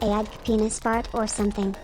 AI penis fart or something.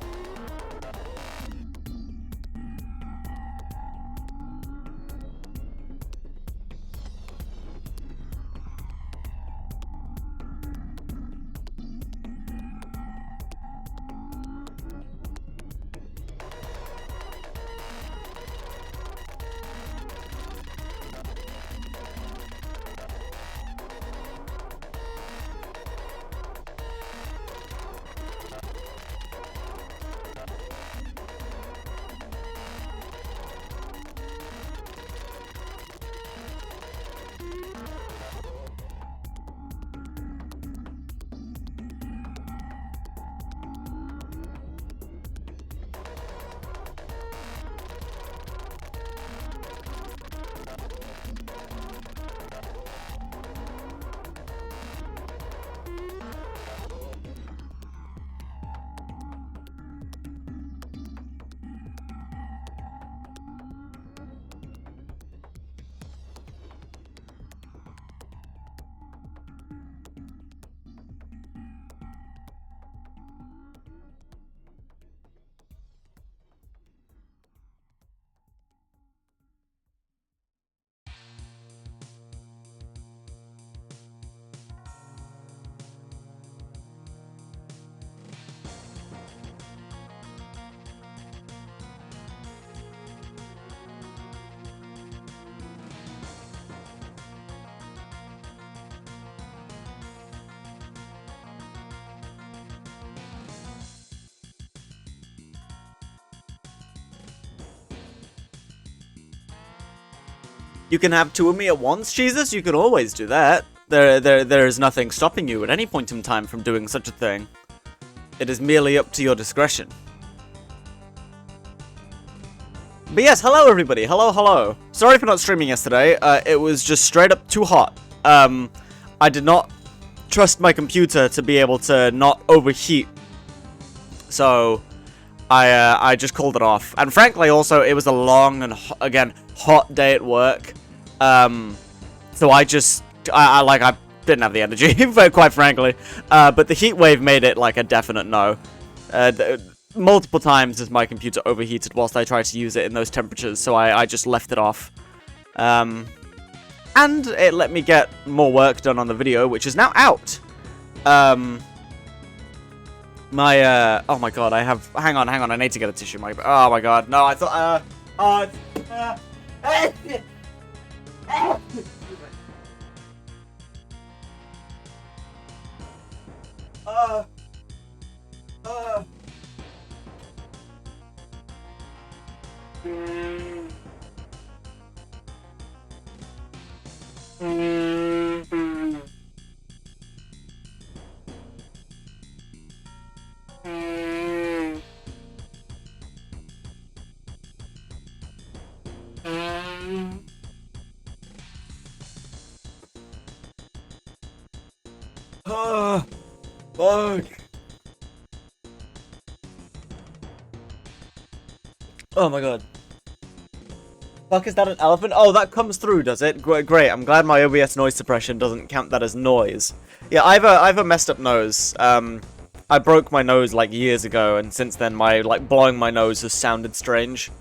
You can have two of me at once, Jesus? You can always do that. There is nothing stopping you at any point in time from doing such a thing. It is merely up to your discretion. But yes, hello everybody. Hello. Sorry for not streaming yesterday. It was just straight up too hot. I did not trust my computer to be able to not overheat. So I just called it off. And frankly, also, it was a long and, again, hot day at work. So I didn't have the energy, quite frankly. But the heat wave made it, like, a definite no. Multiple times as my computer overheated whilst I tried to use it in those temperatures, so I just left it off. And it let me get more work done on the video, which is now out. Oh my god, hang on, I need to get a tissue. Oh my god, no, I thought, fuck. Oh my god. Fuck, is that an elephant? Oh, that comes through, does it? Great, I'm glad my OBS noise suppression doesn't count that as noise. Yeah, I have a messed up nose. I broke my nose, like, years ago, and since then, blowing my nose has sounded strange.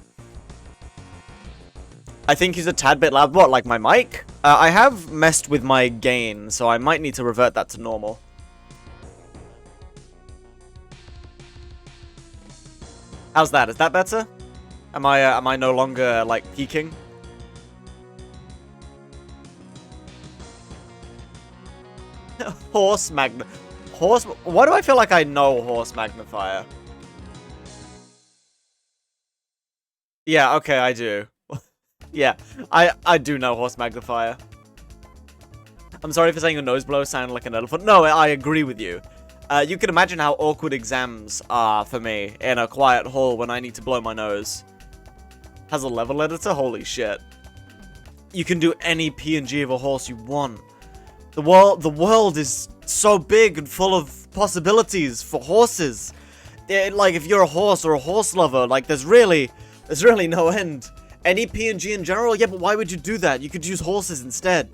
I think he's a tad bit loud. What, like my mic? I have messed with my gain, so I might need to revert that to normal. How's that? Is that better? Am I no longer, like, peaking? Horse? Why do I feel like I know horse magnifier? Yeah, okay, I do. Yeah, I do know horse magnifier. I'm sorry for saying your nose blow sounded like an elephant. No, I agree with you. You can imagine how awkward exams are for me in a quiet hall when I need to blow my nose. Has a level editor? Holy shit. You can do any PNG of a horse you want. The world is so big and full of possibilities for horses. Like, if you're a horse or a horse lover, like, there's really no end. Any PNG in general? Yeah, but why would you do that? You could use horses instead.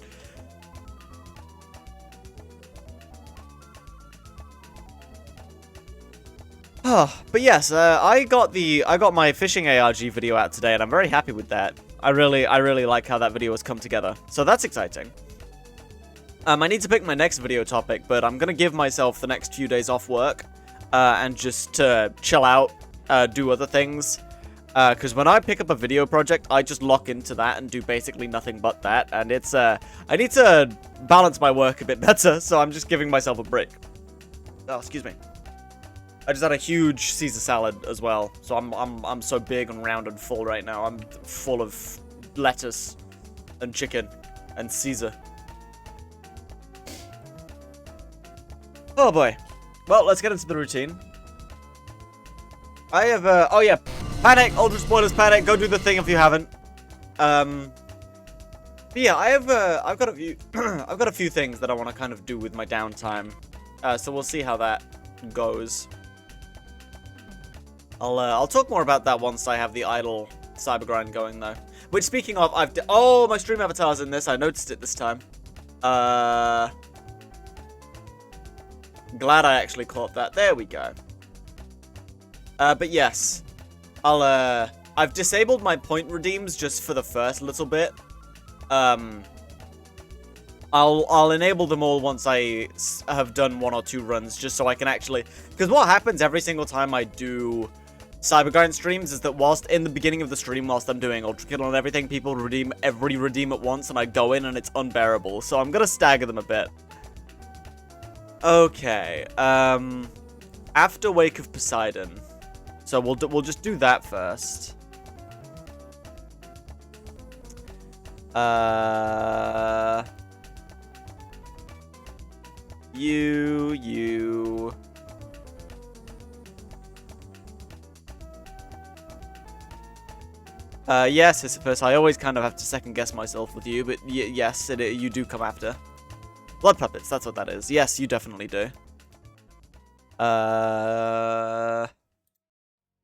But yes, I got my fishing ARG video out today, and I'm very happy with that. I really like how that video has come together. So that's exciting. I need to pick my next video topic, but I'm gonna give myself the next few days off work, and just chill out, do other things. Because when I pick up a video project, I just lock into that and do basically nothing but that, and it's, I need to balance my work a bit better, so I'm just giving myself a break. Oh, excuse me. I just had a huge Caesar salad as well, so I'm so big and round and full right now. I'm full of lettuce and chicken and Caesar. Oh boy. Well, let's get into the routine. I have, oh yeah, panic, ultra spoilers panic, go do the thing if you haven't. But yeah, I've got a few, I've got a few things that I want to kind of do with my downtime. So we'll see how that goes. I'll talk more about that once I have the idle Cybergrind going, though. Which, speaking of, oh, my stream avatar's in this. I noticed it this time. Glad I actually caught that. There we go. But yes, I've disabled my point redeems just for the first little bit. I'll enable them all once I have done 1 or 2 runs, just so I can actually... Because what happens every single time I do Cybergrind streams is that whilst in the beginning of the stream, whilst I'm doing Ultra Kill and everything, people redeem at once, and I go in and it's unbearable. So I'm gonna stagger them a bit. Okay, after Wake of Poseidon. So we'll just do that first. You. Yes, Sisyphus, I always kind of have to second guess myself with you, but yes, you do come after. Blood puppets, that's what that is. Yes, you definitely do.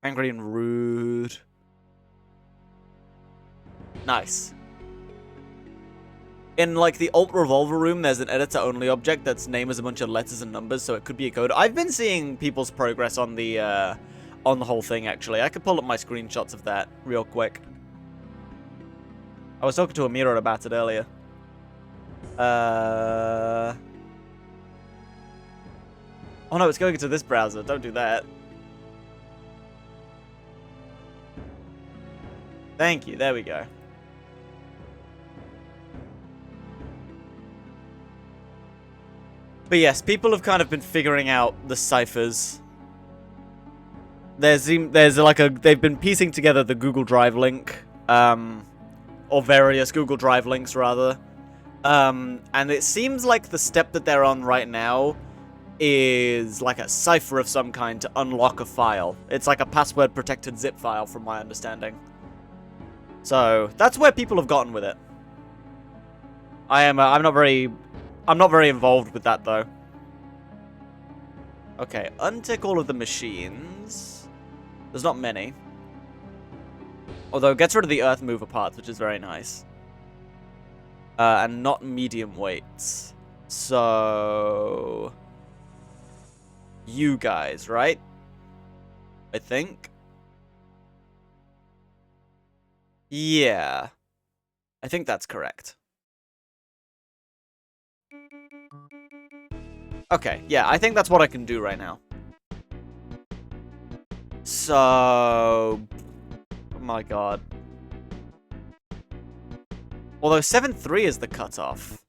Angry and rude. Nice. In, like, the alt revolver room, there's an editor-only object that's name is a bunch of letters and numbers, so it could be a code. I've been seeing people's progress on the whole thing, actually. I could pull up my screenshots of that real quick. I was talking to Amira about it earlier. Oh no, it's going into this browser. Don't do that. Thank you. There we go. But yes, people have kind of been figuring out the ciphers. There's like they've been piecing together the Google Drive link, or various Google Drive links rather, and it seems like the step that they're on right now is like a cipher of some kind to unlock a file. It's like a password protected zip file from my understanding. So that's where people have gotten with it. I'm not very involved with that though. Okay, untick all of the machines. There's not many. Although it gets rid of the earth mover parts, which is very nice. And not medium weights. So you guys, right? I think. Yeah. I think that's correct. Okay, yeah, I think that's what I can do right now. So... Oh my god. Although 7.3 is the cutoff.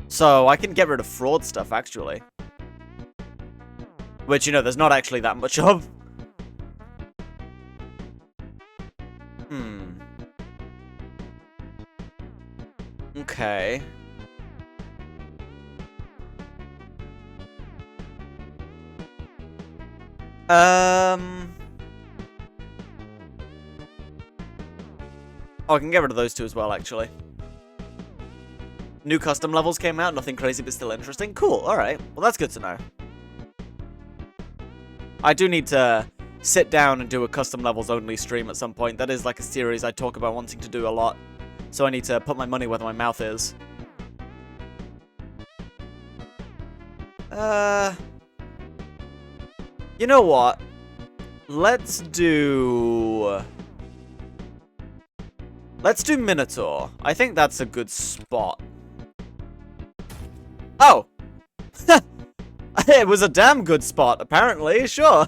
So I can get rid of fraud stuff, actually. Which, you know, there's not actually that much of. Okay. Oh, I can get rid of those two as well, actually. New custom levels came out, nothing crazy but still interesting. Cool, alright. Well, that's good to know. I do need to sit down and do a custom levels only stream at some point. That is like a series I talk about wanting to do a lot. So I need to put my money where my mouth is. You know what? Let's do Minotaur. I think that's a good spot. Oh! It was a damn good spot, apparently. Sure.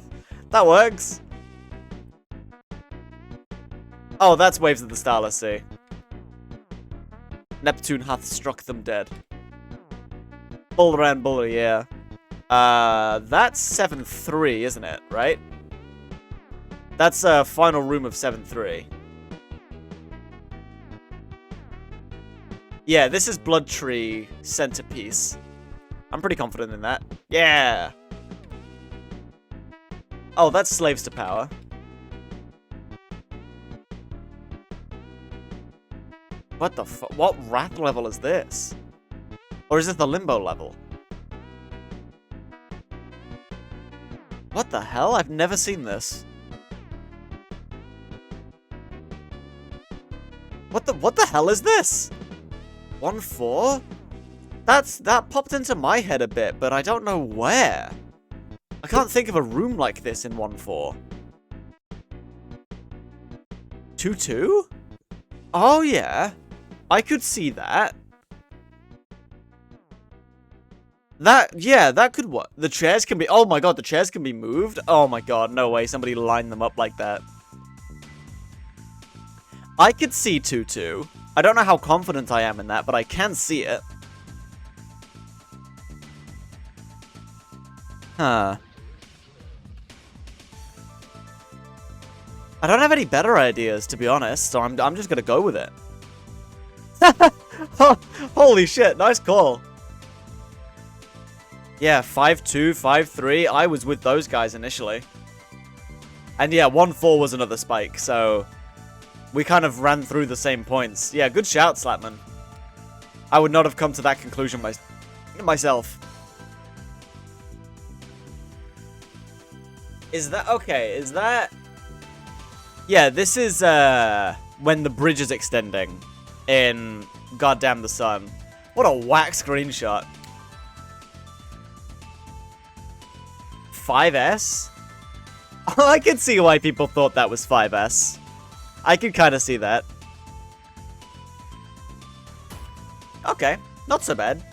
That works. Oh, that's Waves of the Starless Sea. Neptune hath struck them dead. Bull, yeah. That's 7-3, isn't it? Right? That's final room of 7-3. Yeah, this is Blood Tree Centerpiece. I'm pretty confident in that. Yeah! Oh, that's Slaves to Power. What the fu- What Wrath level is this? Or is this the Limbo level? What the hell? I've never seen this. What the hell is this? 1-4? That popped into my head a bit, but I don't know where. I can't think of a room like this in 1-4. 2-2? Oh yeah. I could see that. That could what? The chairs can be, oh my god, the chairs can be moved? Oh my god, no way, somebody lined them up like that. I could see 2-2. I don't know how confident I am in that, but I can see it. Huh. I don't have any better ideas, to be honest, so I'm just gonna go with it. Holy shit, nice call. Yeah, 5-2, 5-3. I was with those guys initially. And yeah, 1-4 was another spike, so we kind of ran through the same points. Yeah, good shout, Slapman. I would not have come to that conclusion myself. Is that... Okay, is that... Yeah, this is when the bridge is extending in Goddamn the Sun. What a whack screenshot. 5S? I could see why people thought that was 5S. I could kind of see that. Okay, not so bad.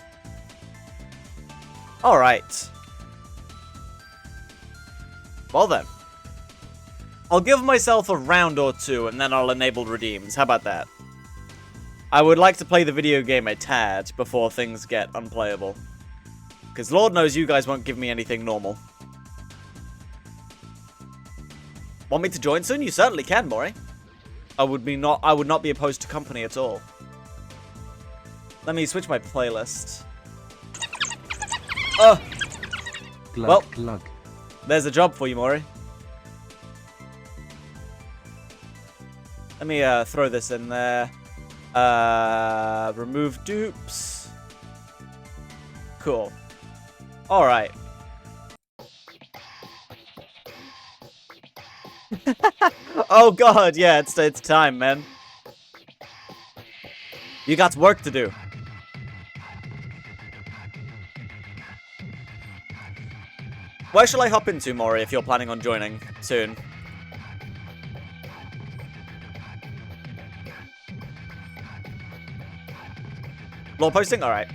Alright. Well then. I'll give myself a round or two and then I'll enable redeems. How about that? I would like to play the video game a tad before things get unplayable. Because Lord knows you guys won't give me anything normal. Want me to join soon? You certainly can, Maury. I would not be opposed to company at all. Let me switch my playlist. Oh! Glug, well, glug. There's a job for you, Maury. Let me throw this in there. Remove dupes. Cool. Alright. Oh god, yeah, it's time, man. You got work to do. Where shall I hop into, Maury, if you're planning on joining soon? Lore posting? Alright.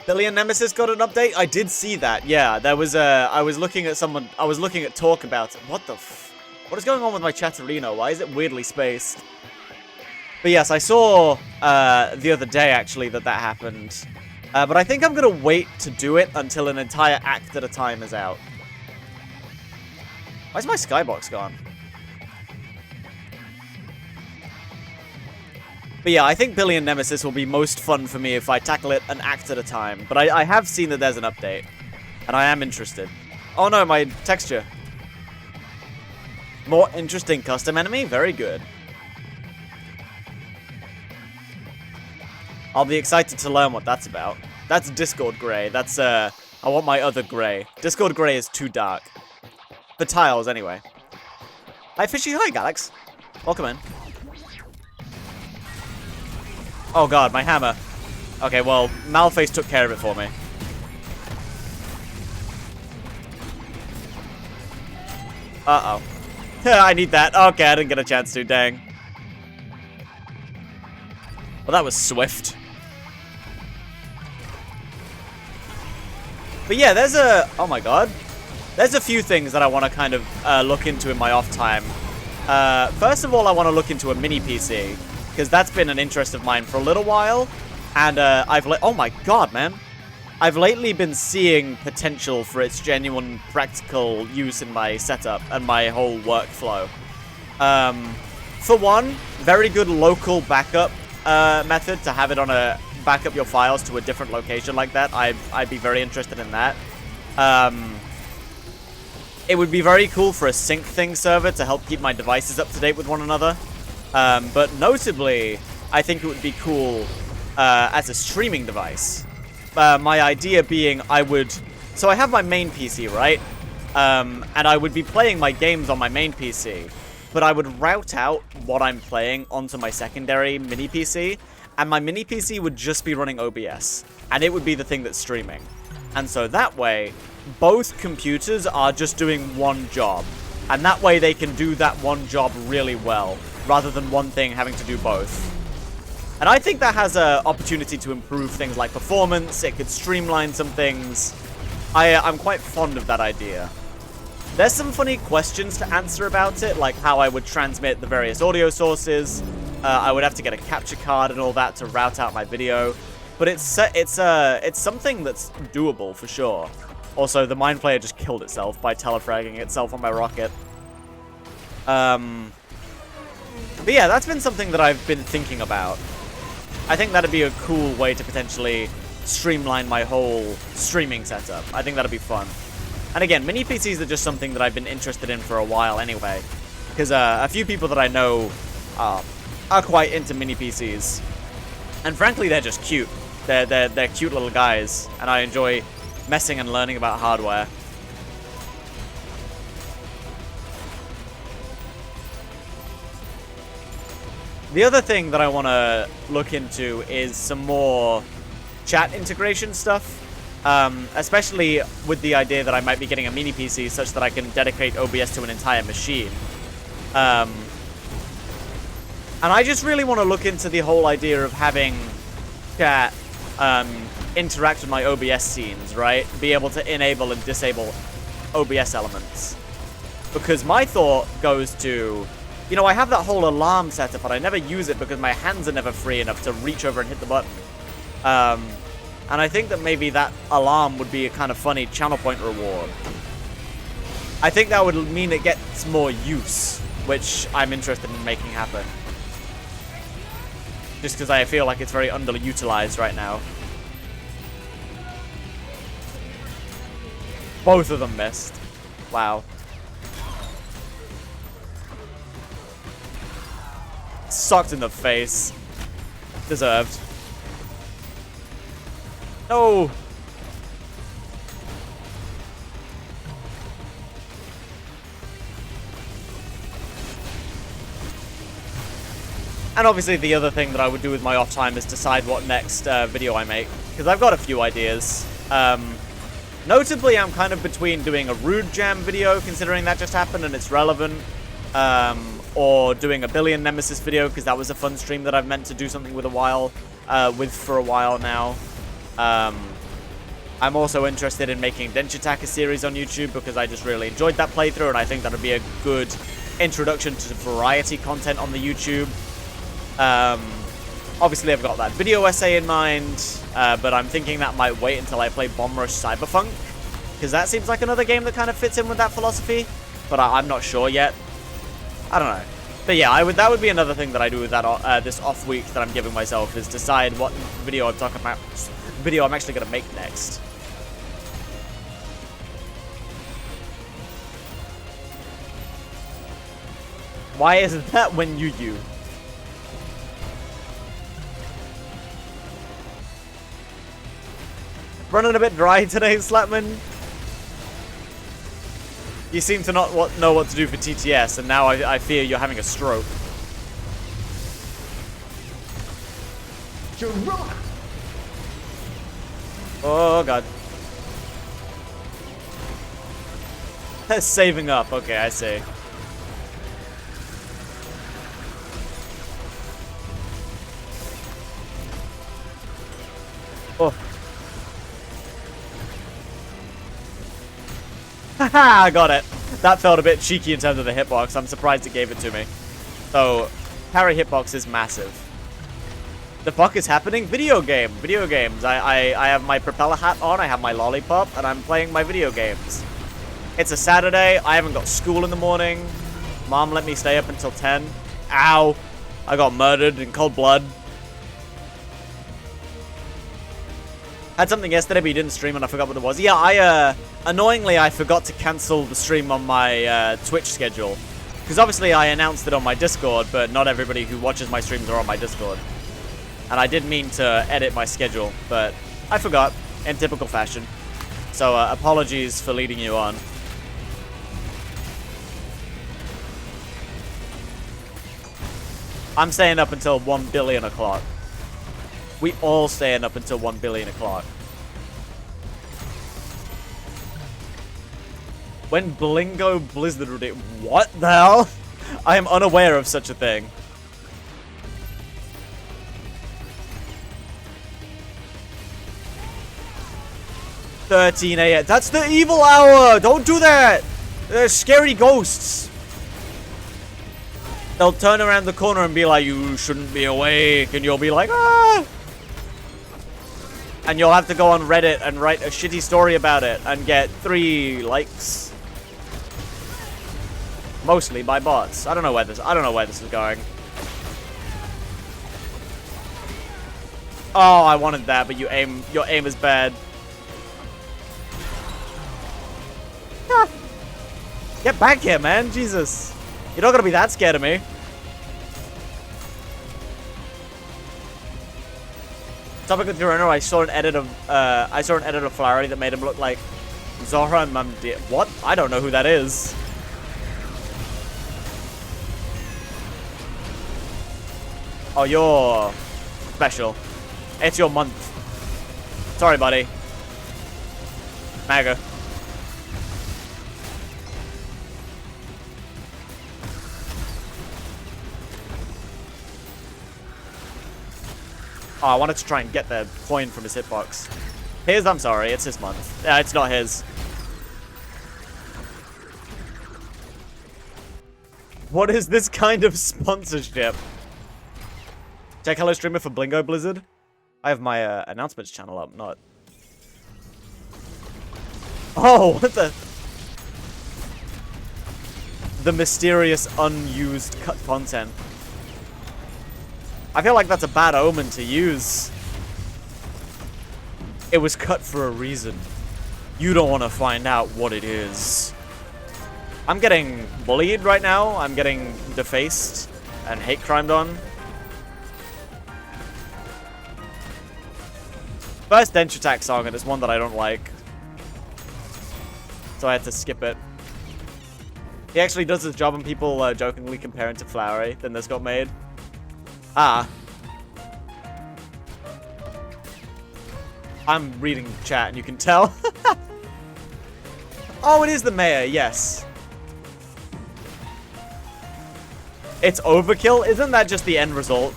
Billion Nemesis got an update? I did see that, yeah. There was I was looking at talk about it. What is going on with my Chatterino? Why is it weirdly spaced? But yes, I saw the other day, actually, that happened. But I think I'm gonna wait to do it until an entire act at a time is out. Why's my skybox gone? But yeah, I think Billion Nemesis will be most fun for me if I tackle it an act at a time. But I have seen that there's an update. And I am interested. Oh no, my texture. More interesting custom enemy? Very good. I'll be excited to learn what that's about. That's Discord Grey. That's, I want my other Grey. Discord Grey is too dark. For tiles, anyway. Hi, Fishy. Hi, Galax. Welcome in. Oh god, my hammer. Okay, well, Malface took care of it for me. Uh-oh. I need that. Okay, I didn't get a chance to, dang. Well, that was swift. But yeah, there's a... Oh my god. There's a few things that I want to kind of look into in my off time. First of all, I want to look into a mini PC, because that's been an interest of mine for a little while. And oh my god, man. I've lately been seeing potential for its genuine practical use in my setup and my whole workflow. For one, very good local backup method to have it on a backup your files to a different location like that. I'd be very interested in that. It would be very cool for a sync thing server to help keep my devices up to date with one another. But notably, I think it would be cool as a streaming device. My idea being so I have my main PC, right? And I would be playing my games on my main PC, but I would route out what I'm playing onto my secondary mini PC, and my mini PC would just be running OBS, and it would be the thing that's streaming. And so that way, both computers are just doing one job, and that way they can do that one job really well, rather than one thing having to do both. And I think that has an opportunity to improve things like performance. It could streamline some things. I'm quite fond of that idea. There's some funny questions to answer about it, like how I would transmit the various audio sources. I would have to get a capture card and all that to route out my video. But it's something that's doable for sure. Also, the Mind Flayer just killed itself by telefragging itself on my rocket. But yeah, that's been something that I've been thinking about. I think that'd be a cool way to potentially streamline my whole streaming setup. I think that'd be fun. And again, mini PCs are just something that I've been interested in for a while anyway. Because a few people that I know are quite into mini PCs. And frankly, they're just cute. They're cute little guys. And I enjoy messing and learning about hardware. The other thing that I want to look into is some more chat integration stuff. Especially with the idea that I might be getting a mini PC such that I can dedicate OBS to an entire machine. And I just really want to look into the whole idea of having chat interact with my OBS scenes, right? Be able to enable and disable OBS elements. Because my thought goes to... You know, I have that whole alarm setup, but I never use it because my hands are never free enough to reach over and hit the button. And I think that maybe that alarm would be a kind of funny channel point reward. I think that would mean it gets more use, which I'm interested in making happen. Just because I feel like it's very underutilized right now. Both of them missed. Wow. Sucked in the face. Deserved. No! And obviously the other thing that I would do with my off time is decide what next video I make. Because I've got a few ideas. Notably, I'm kind of between doing a Rude Jam video, considering that just happened and it's relevant. Or doing a Billion Nemesis video, because that was a fun stream that I've meant to do something with for a while now. I'm also interested in making Dench Attacker series on YouTube, because I just really enjoyed that playthrough, and I think that would be a good introduction to variety content on the YouTube. Obviously, I've got that video essay in mind, but I'm thinking that might wait until I play Bomb Rush Cyberpunk, because that seems like another game that kind of fits in with that philosophy, but I'm not sure yet. I don't know. But yeah, that would be another thing that I do with that this off week that I'm giving myself, is decide what video I'm actually going to make next. Why isn't that when you? Running a bit dry today, Slapman. You seem to not know what to do for TTS, and now I fear you're having a stroke. Oh, God. Saving up. Okay, I see. Oh. Haha, I got it. That felt a bit cheeky in terms of the hitbox. I'm surprised it gave it to me. So, parry hitbox is massive. The fuck is happening? Video games. I have my propeller hat on, I have my lollipop, and I'm playing my video games. It's a Saturday, I haven't got school in the morning. Mom let me stay up until 10. Ow. I got murdered in cold blood. Had something yesterday, but you didn't stream and I forgot what it was. Yeah, annoyingly, I forgot to cancel the stream on my Twitch schedule. Because obviously I announced it on my Discord, but not everybody who watches my streams are on my Discord. And I did mean to edit my schedule, but I forgot, in typical fashion. So apologies for leading you on. I'm staying up until 1 billion o'clock. We all staying up until 1 billion o'clock. When Blingo Blizzard... What the hell? I am unaware of such a thing. $13 a.m. That's the evil hour! Don't do that! They're scary ghosts. They'll turn around the corner and be like, you shouldn't be awake. And you'll be like, ah! And you'll have to go on Reddit and write a shitty story about it and get 3 likes. Mostly by bots. I don't know where this is going. Oh, I wanted that, but your aim is bad. Ah. Get back here, man. Jesus. You're not gonna be that scared of me. Topic with Dorino, I saw an edit of Flowery that made him look like Zora and Mumdi. What? I don't know who that is. Oh, you're special. It's your month. Sorry, buddy. Maga. Oh, I wanted to try and get the coin from his hitbox. His, I'm sorry, it's his month. Yeah, it's not his. What is this kind of sponsorship? Check Hello Streamer for Blingo Blizzard. I have my announcements channel up, not... Oh, what the... The mysterious unused cut content. I feel like that's a bad omen to use. It was cut for a reason. You don't want to find out what it is. I'm getting bullied right now. I'm getting defaced and hate crimed on. First Denture Attack song, and it's one that I don't like. So I had to skip it. He actually does his job and people jokingly compare him to Flowery. Then this got made. Ah. I'm reading chat and you can tell. Oh, it is the mayor, yes. It's overkill? Isn't that just the end result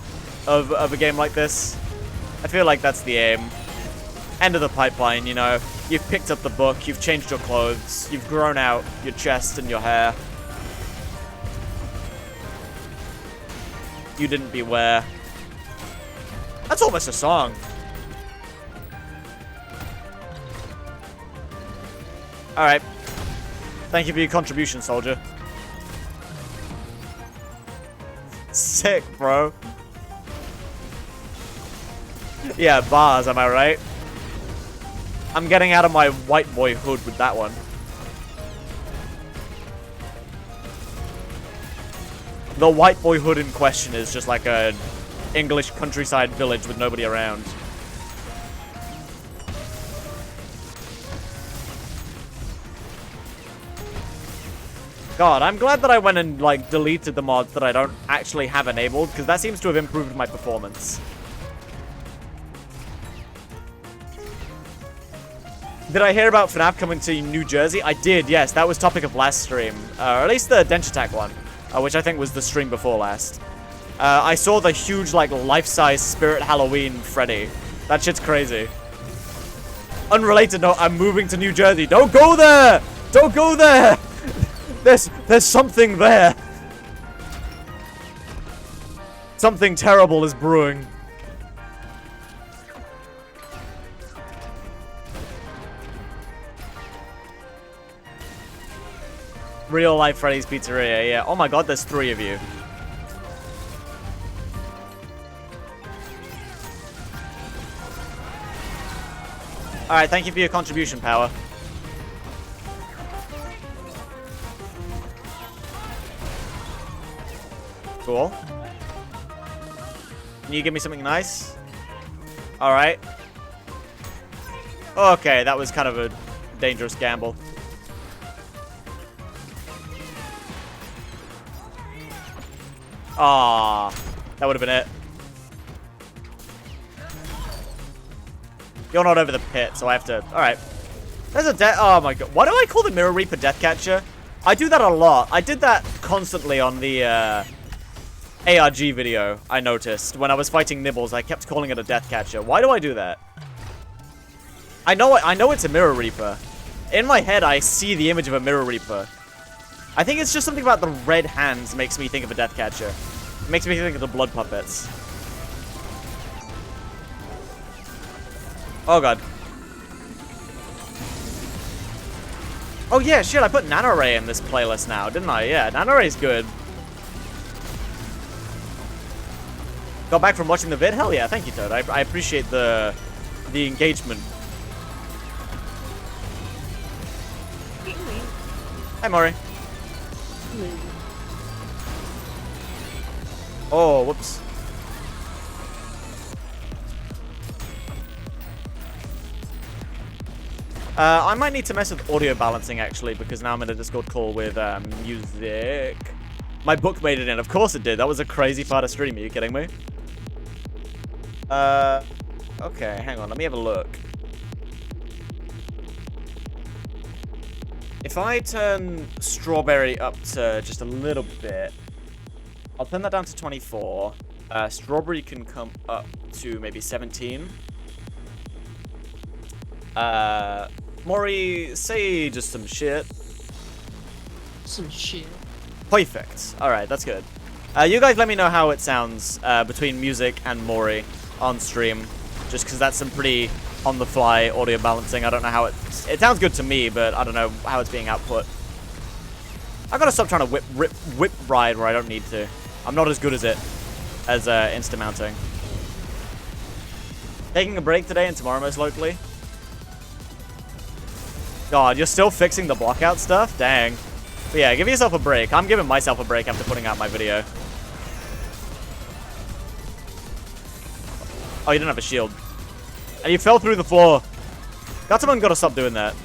of a game like this? I feel like that's the aim. End of the pipeline, you know. You've picked up the book, you've changed your clothes, you've grown out your chest and your hair. You didn't beware. That's almost a song. Alright. Thank you for your contribution, soldier. Sick, bro. Yeah, bars, am I right? I'm getting out of my white boy hood with that one. The white boy hood in question is just like a English countryside village with nobody around. God, I'm glad that I went and like deleted the mods that I don't actually have enabled, because that seems to have improved my performance. Did I hear about FNAF coming to New Jersey? I did, yes. That was topic of last stream. Or at least the Dench Attack one, which I think was the stream before last. I saw the huge, like, life-size Spirit Halloween Freddy. That shit's crazy. Unrelated note, I'm moving to New Jersey. Don't go there! Don't go there! There's something there. Something terrible is brewing. Real life Freddy's Pizzeria, yeah. Oh my god, there's 3 of you. Alright, thank you for your contribution, Power. Cool. Can you give me something nice? Alright. Okay, that was kind of a dangerous gamble. Ah, that would have been it. You're not over the pit, so I have to... Alright. There's a death... Oh my god. Why do I call the Mirror Reaper Death Catcher? I do that a lot. I did that constantly on the ARG video, I noticed. When I was fighting Nibbles, I kept calling it a Death Catcher. Why do I do that? I know it's a Mirror Reaper. In my head, I see the image of a Mirror Reaper. I think it's just something about the red hands makes me think of a Death Catcher. It makes me think of the blood puppets. Oh god. Oh yeah, shit, I put Nanoray in this playlist now, didn't I? Yeah, Nanoray's good. Got back from watching the vid? Hell yeah, thank you, Toad. I appreciate the engagement. Hi, Maury. Oh, whoops. I might need to mess with audio balancing, actually, because now I'm in a Discord call with music. My book made it in. Of course it did. That was a crazy part of stream. Are you kidding me? Okay, hang on. Let me have a look. If I turn Strawberry up to just a little bit, I'll turn that down to 24. Strawberry can come up to maybe 17. Maury, say just some shit. Some shit. Perfect. Alright, that's good. You guys let me know how it sounds between music and Maury on stream. Just because that's some pretty on-the-fly audio balancing. I don't know how it sounds good to me, but I don't know how it's being output. I gotta stop trying to whip ride where I don't need to. I'm not as good as it as insta-mounting. Taking a break today and tomorrow most likely. God, you're still fixing the blockout stuff? Dang. But yeah, give yourself a break. I'm giving myself a break after putting out my video. Oh, you didn't have a shield. And you fell through the floor. Someone gotta stop doing that.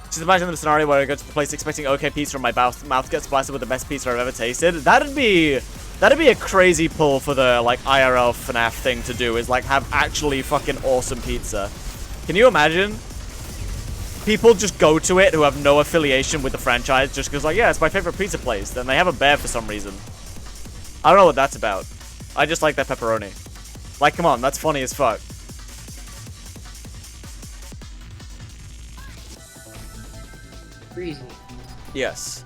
Just imagine the scenario where I go to the place expecting okay pizza from my mouth gets blasted with the best pizza I've ever tasted. That'd be a crazy pull for the like IRL FNAF thing to do, is like have actually fucking awesome pizza. Can you imagine? People just go to it who have no affiliation with the franchise just because, like, yeah, it's my favorite pizza place. Then they have a bear for some reason. I don't know what that's about. I just like that pepperoni. Like, come on, that's funny as fuck. Breezy. Yes.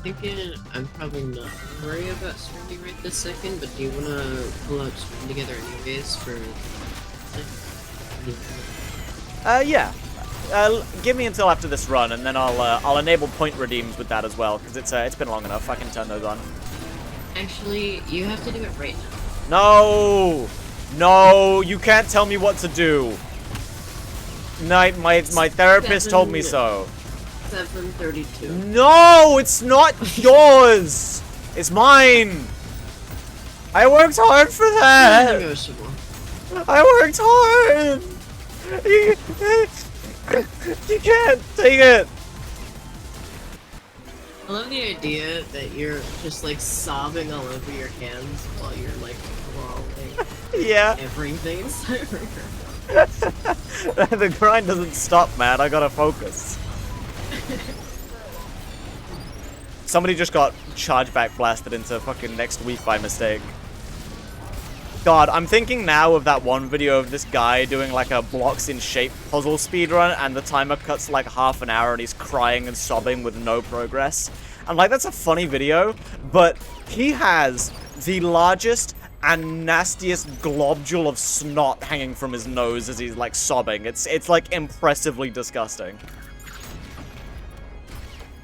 Thinking I'm probably not worried about streaming right this second, but do you want to pull out stream together anyways for... Yeah. Give me until after this run, and then I'll enable point redeems with that as well, because it's been long enough. I can turn those on. Actually, you have to do it right now. No! No, you can't tell me what to do. My therapist told me so. 7:32. No, it's not yours. It's mine. I worked hard for that. Negotiable. I worked hard. You can't take it. I love the idea that you're just like sobbing all over your hands while you're like crawling. Yeah. Everything in Cybergrind. The grind doesn't stop, man. I gotta focus. Somebody just got chargeback blasted into fucking next week by mistake. God, I'm thinking now of that one video of this guy doing like a blocks in shape puzzle speedrun, and the timer cuts like half an hour and he's crying and sobbing with no progress. I'm like, that's a funny video, but he has the largest and nastiest globule of snot hanging from his nose as he's like sobbing. It's like impressively disgusting.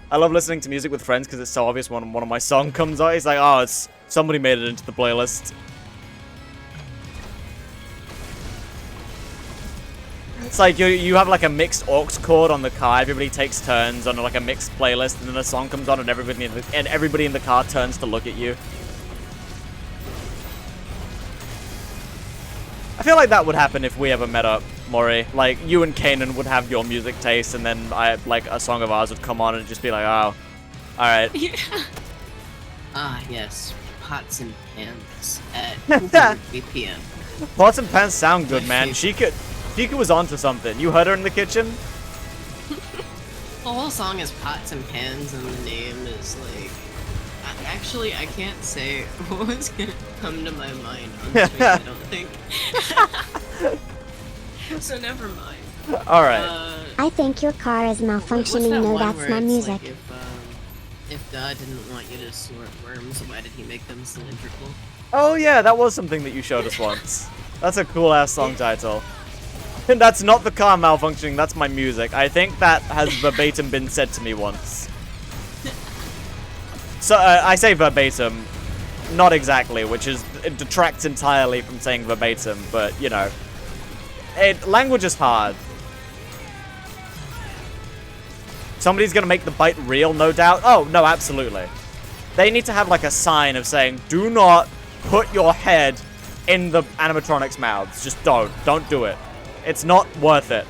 I love listening to music with friends because it's so obvious when one of my songs comes out. He's like, oh, it's somebody made it into the playlist. It's like you have like a mixed aux chord on the car. Everybody takes turns on like a mixed playlist, and then a song comes on, and everybody in the car turns to look at you. I feel like that would happen if we ever met up, Maury. Like, you and Kanan would have your music taste, and then like a song of ours would come on and just be like, oh, alright. Yeah. Ah, yes. Pots and pans at 200 BPM. Pots and pans sound good, man. Sheikah was onto something. You heard her in the kitchen? The whole song is pots and pans, and the name is like... Actually, I can't say what was gonna come to my mind on stream, I don't think. So never mind. Alright. I think your car is malfunctioning. No, that's my music. Like if God didn't want you to snort worms, why did he make them cylindrical? Oh yeah, that was something that you showed us once. That's a cool-ass song title. And that's not the car malfunctioning, that's my music. I think that has verbatim been said to me once. So, I say verbatim, not exactly, it detracts entirely from saying verbatim, but, you know. Language is hard. Somebody's gonna make the bite real, no doubt. Oh, no, absolutely. They need to have, like, a sign of saying, do not put your head in the animatronics' mouths. Just don't. Don't do it. It's not worth it.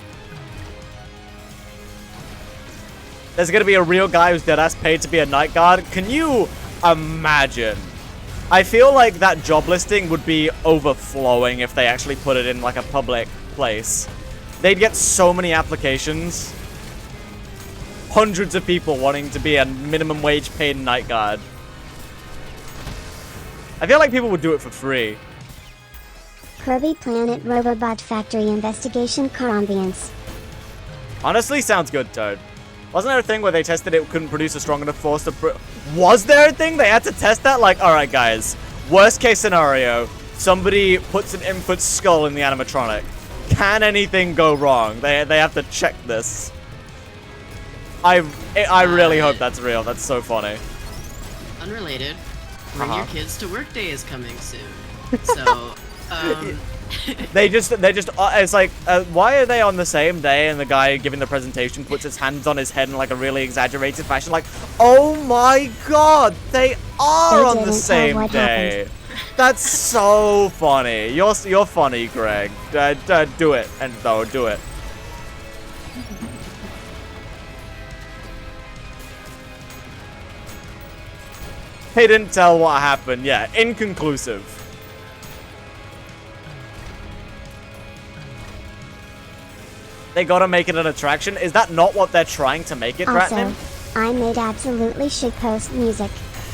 There's gonna be a real guy who's deadass paid to be a night guard. Can you imagine? I feel like that job listing would be overflowing if they actually put it in like a public place. They'd get so many applications. Hundreds of people wanting to be a minimum wage paid night guard. I feel like people would do it for free. Kirby Planet Robobot Factory Investigation Car Ambience. Honestly, sounds good, Toad. Wasn't there a thing where they tested it couldn't produce a strong enough force to Was there a thing? They had to test that? Like, alright guys, worst case scenario, somebody puts an input skull in the animatronic. Can anything go wrong? They have to check this. I really hope that's real. That's so funny. Unrelated. Bring your kids to work day is coming soon. So, They just, it's like, why are they on the same day and the guy giving the presentation puts his hands on his head in like a really exaggerated fashion? Like, oh my god, they are on the same day. That's so funny. You're funny, Greg. Do it, and though, do it. They didn't tell what happened. Yeah, inconclusive. They gotta make it an attraction. Is that not what they're trying to make it, Ratnim? Also, I made absolutely shitpost music.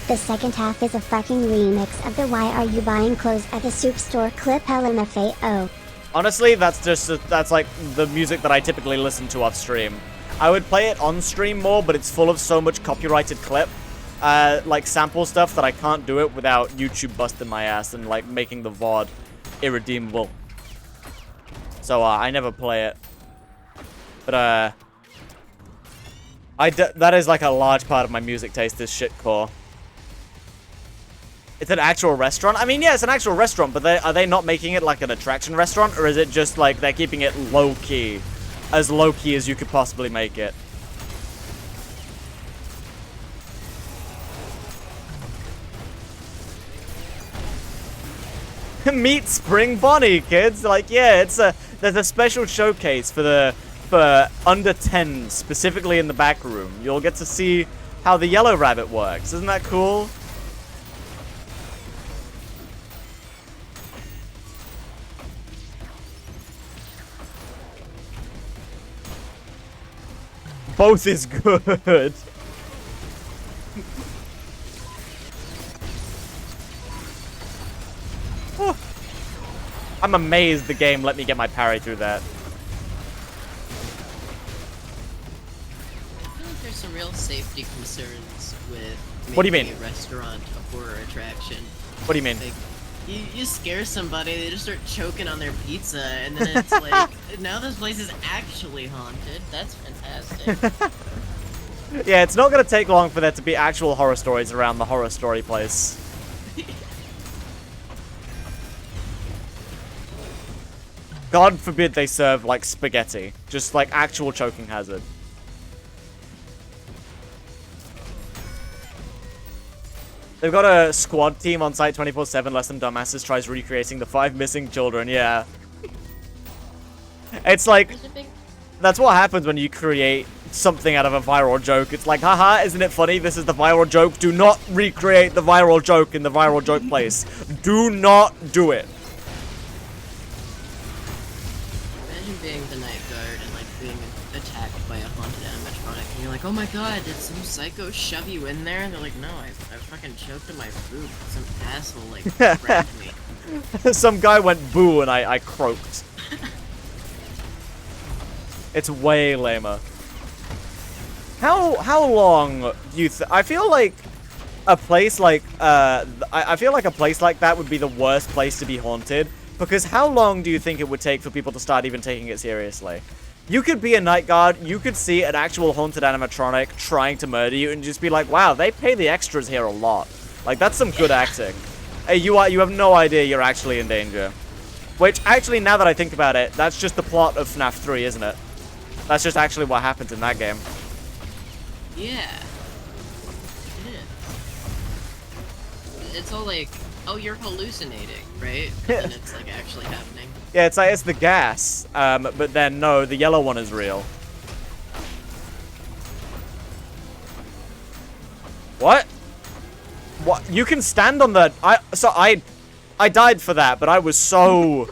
The second half is a fucking remix of the Why Are You Buying Clothes at the Soup Store clip LMFAO. Honestly, that's like the music that I typically listen to off stream. I would play it on stream more, but it's full of so much copyrighted clip, like sample stuff, that I can't do it without YouTube busting my ass and like making the VOD irredeemable. So I never play it. But, that is like a large part of my music taste, is shitcore. It's an actual restaurant? I mean, yeah, it's an actual restaurant, but are they not making it like an attraction restaurant? Or is it just like they're keeping it low-key? As low-key as you could possibly make it? Meet Spring Bonnie, kids! Like, yeah, there's a special showcase for under 10, specifically in the back room. You'll get to see how the yellow rabbit works. Isn't that cool? both is good. Oh. I'm amazed the game let me get my parry through that. I feel like there's some real safety concerns with What do you making mean? a restaurant a horror attraction. What do you mean? Like, you scare somebody, they just start choking on their pizza, and then it's like, now this place is actually haunted. That's fantastic. Yeah, it's not gonna take long for there to be actual horror stories around the horror story place. God forbid they serve, like, spaghetti. Just, like, actual choking hazard. They've got a squad team on site 24/7. Less than dumbasses tries recreating the 5 missing children. Yeah. It's like, that's what happens when you create something out of a viral joke. It's like, haha, isn't it funny? This is the viral joke. Do not recreate the viral joke in the viral joke place. Do not do it. Imagine being the night guard and like being attacked by a haunted animatronic, and you're like, oh my god, did some psycho shove you in there? And they're like, no, I fucking choked on my food. Some asshole like grabbed me. Some guy went boo and I croaked. It's way lamer. How long do you I feel like a place like I feel like a place like that would be the worst place to be haunted, because how long do you think it would take for people to start even taking it seriously? You could be a night guard, you could see an actual haunted animatronic trying to murder you and just be like, wow, they pay the extras here a lot. Like, that's some good acting. Hey, you have no idea you're actually in danger. Which, actually, now that I think about it, that's just the plot of FNAF 3, isn't it? That's just actually what happens in that game. Yeah. It is. It's all like, oh, you're hallucinating, right? But then it's like actually happening. Yeah, it's like, it's the gas. But then, no, the yellow one is real. What? What? You can stand on the... I died for that, but I was so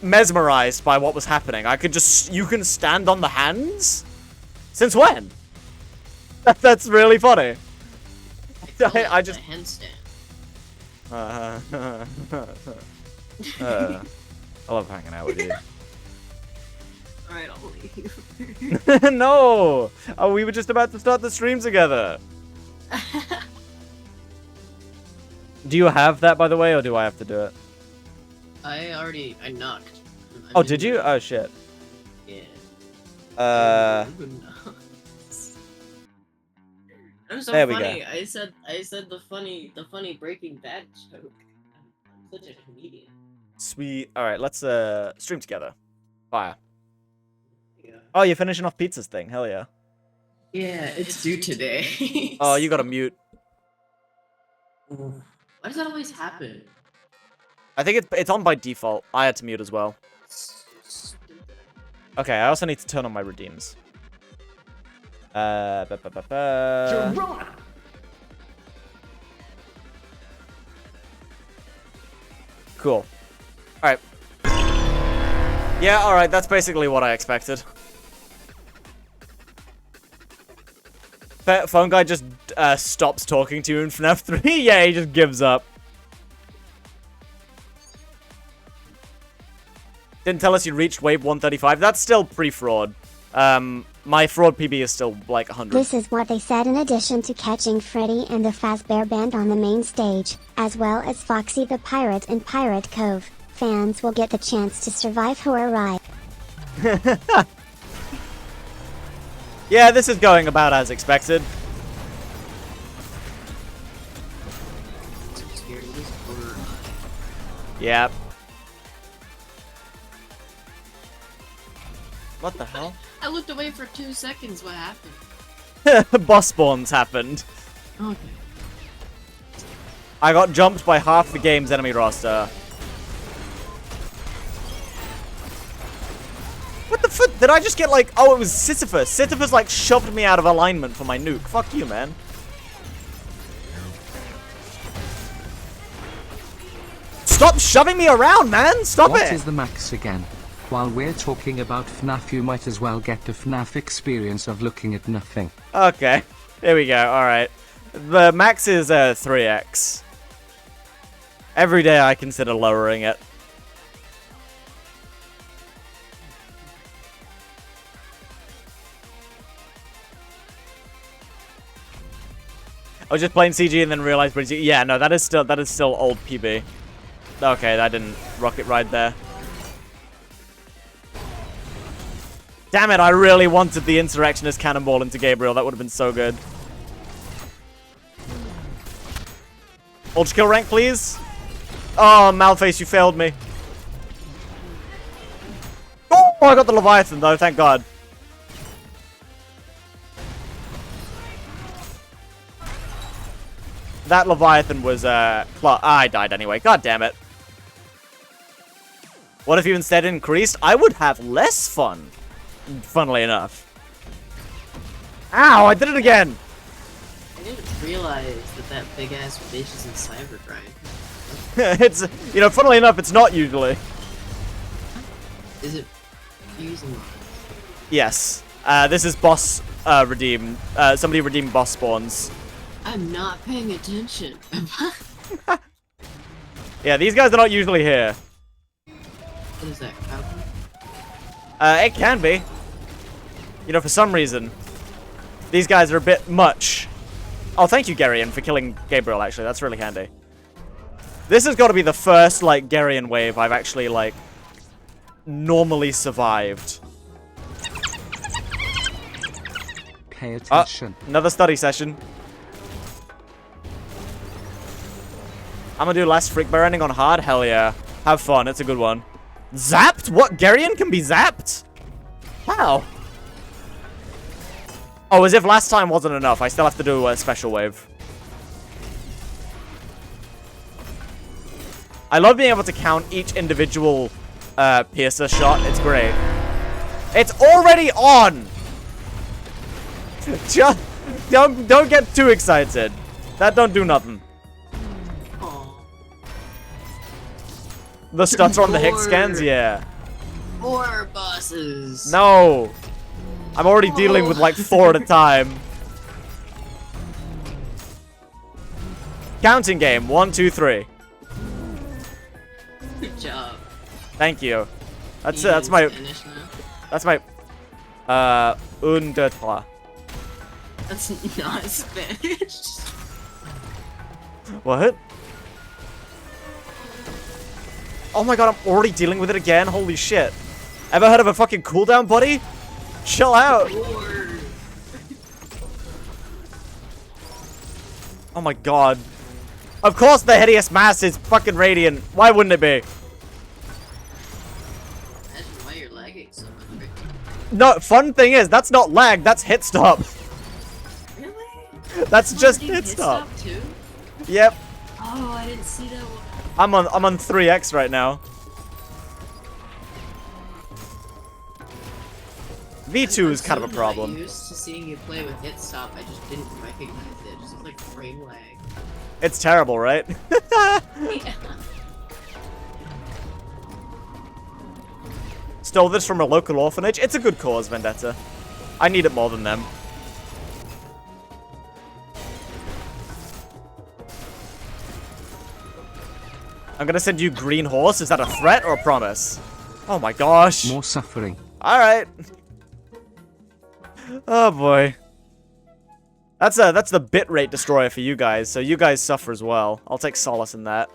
mesmerized by what was happening. I could just... You can stand on the hands? Since when? That's really funny. I just... A handstand. I love hanging out with you. Alright, I'll leave. No! Oh, we were just about to start the stream together. Do you have that, by the way, or do I have to do it? I knocked. Oh, did you? Oh, shit. Yeah. I'm so There we funny. go. I said the funny Breaking Bad joke. I'm such a comedian. Sweet. Alright, let's stream together. Fire. Yeah. Oh, you're finishing off Pizza's thing. Hell yeah. Yeah, it's due today. Oh, you gotta mute. Why does that always happen? I think it's on by default. I had to mute as well. Okay, I also need to turn on my redeems. Cool. Alright. Yeah, alright, that's basically what I expected. Phone guy just stops talking to you in FNAF 3? Yeah, he just gives up. Didn't tell us you reached wave 135. That's still pre-fraud. My fraud PB is still like 100. This is what they said in addition to catching Freddy and the Fazbear Band on the main stage, as well as Foxy the Pirate in Pirate Cove. Fans will get the chance to survive horror ride. Yeah, this is going about as expected. Yep. What the hell? I looked away for 2 seconds. What happened? Boss spawns happened. Okay. I got jumped by half the game's enemy roster. What the fuck? Did I just get like... Oh, it was Sisyphus. Sisyphus like shoved me out of alignment for my nuke. Fuck you, man. Stop shoving me around, man! Stop it! What is the max again? While we're talking about FNAF, you might as well get the FNAF experience of looking at nothing. Okay, here we go. Alright. The max is 3x. Every day I consider lowering it. I was just playing CG and then realized, yeah, no, that is still old PB. Okay, I didn't rocket ride there. Damn it, I really wanted the Insurrectionist Cannonball into Gabriel. That would have been so good. Ultra kill rank, please. Oh, Malface, you failed me. Oh, I got the Leviathan, though, thank God. That Leviathan was, I died anyway. God damn it. What if you instead increased? I would have less fun. Funnily enough. Ow, I did it again! I didn't realize that big-ass bitch is in Cybergrind. It's, you know, funnily enough, it's not usually. Is it using... Yes. This is boss, redeem. Somebody redeemed boss spawns. I'm not paying attention. Yeah, these guys are not usually here. What is that, cowboy? It can be. You know, for some reason. These guys are a bit much. Oh, thank you, Garion, for killing Gabriel, actually. That's really handy. This has got to be the first, like, Garion wave I've actually, like, normally survived. Pay attention. Another study session. I'm gonna do last freak bear ending on hard? Hell yeah. Have fun, it's a good one. Zapped? What? Garion can be zapped? How? Oh, as if last time wasn't enough. I still have to do a special wave. I love being able to count each individual piercer shot. It's great. It's already on! Just don't get too excited. That don't do nothing. The stutter on the Higgs scans? Yeah. More bosses! No! I'm already dealing with like 4 at a time. Counting game. 1, 2, 3. Good job. Thank you. That's That's my un, deux, trois. That's not Spanish. What? Oh my god, I'm already dealing with it again? Holy shit. Ever heard of a fucking cooldown, buddy? Chill out. Oh my god. Of course the hideous mass is fucking radiant. Why wouldn't it be? That's why you're lagging so much. No, fun thing is, that's not lag, that's hit stop. Really? That's just hit stop. Too? Yep. Oh, I didn't see that one. I'm on 3x right now. V2 is kind of a problem. I'm used to seeing you play with hit stop. I just didn't recognize it. It just looked like frame lag. It's terrible, right? Yeah. Stole this from a local orphanage. It's a good cause, Vendetta. I need it more than them. I'm gonna send you Green Horse. Is that a threat or a promise? Oh my gosh. More suffering. Alright. Oh boy. That's the bitrate destroyer for you guys, so you guys suffer as well. I'll take solace in that.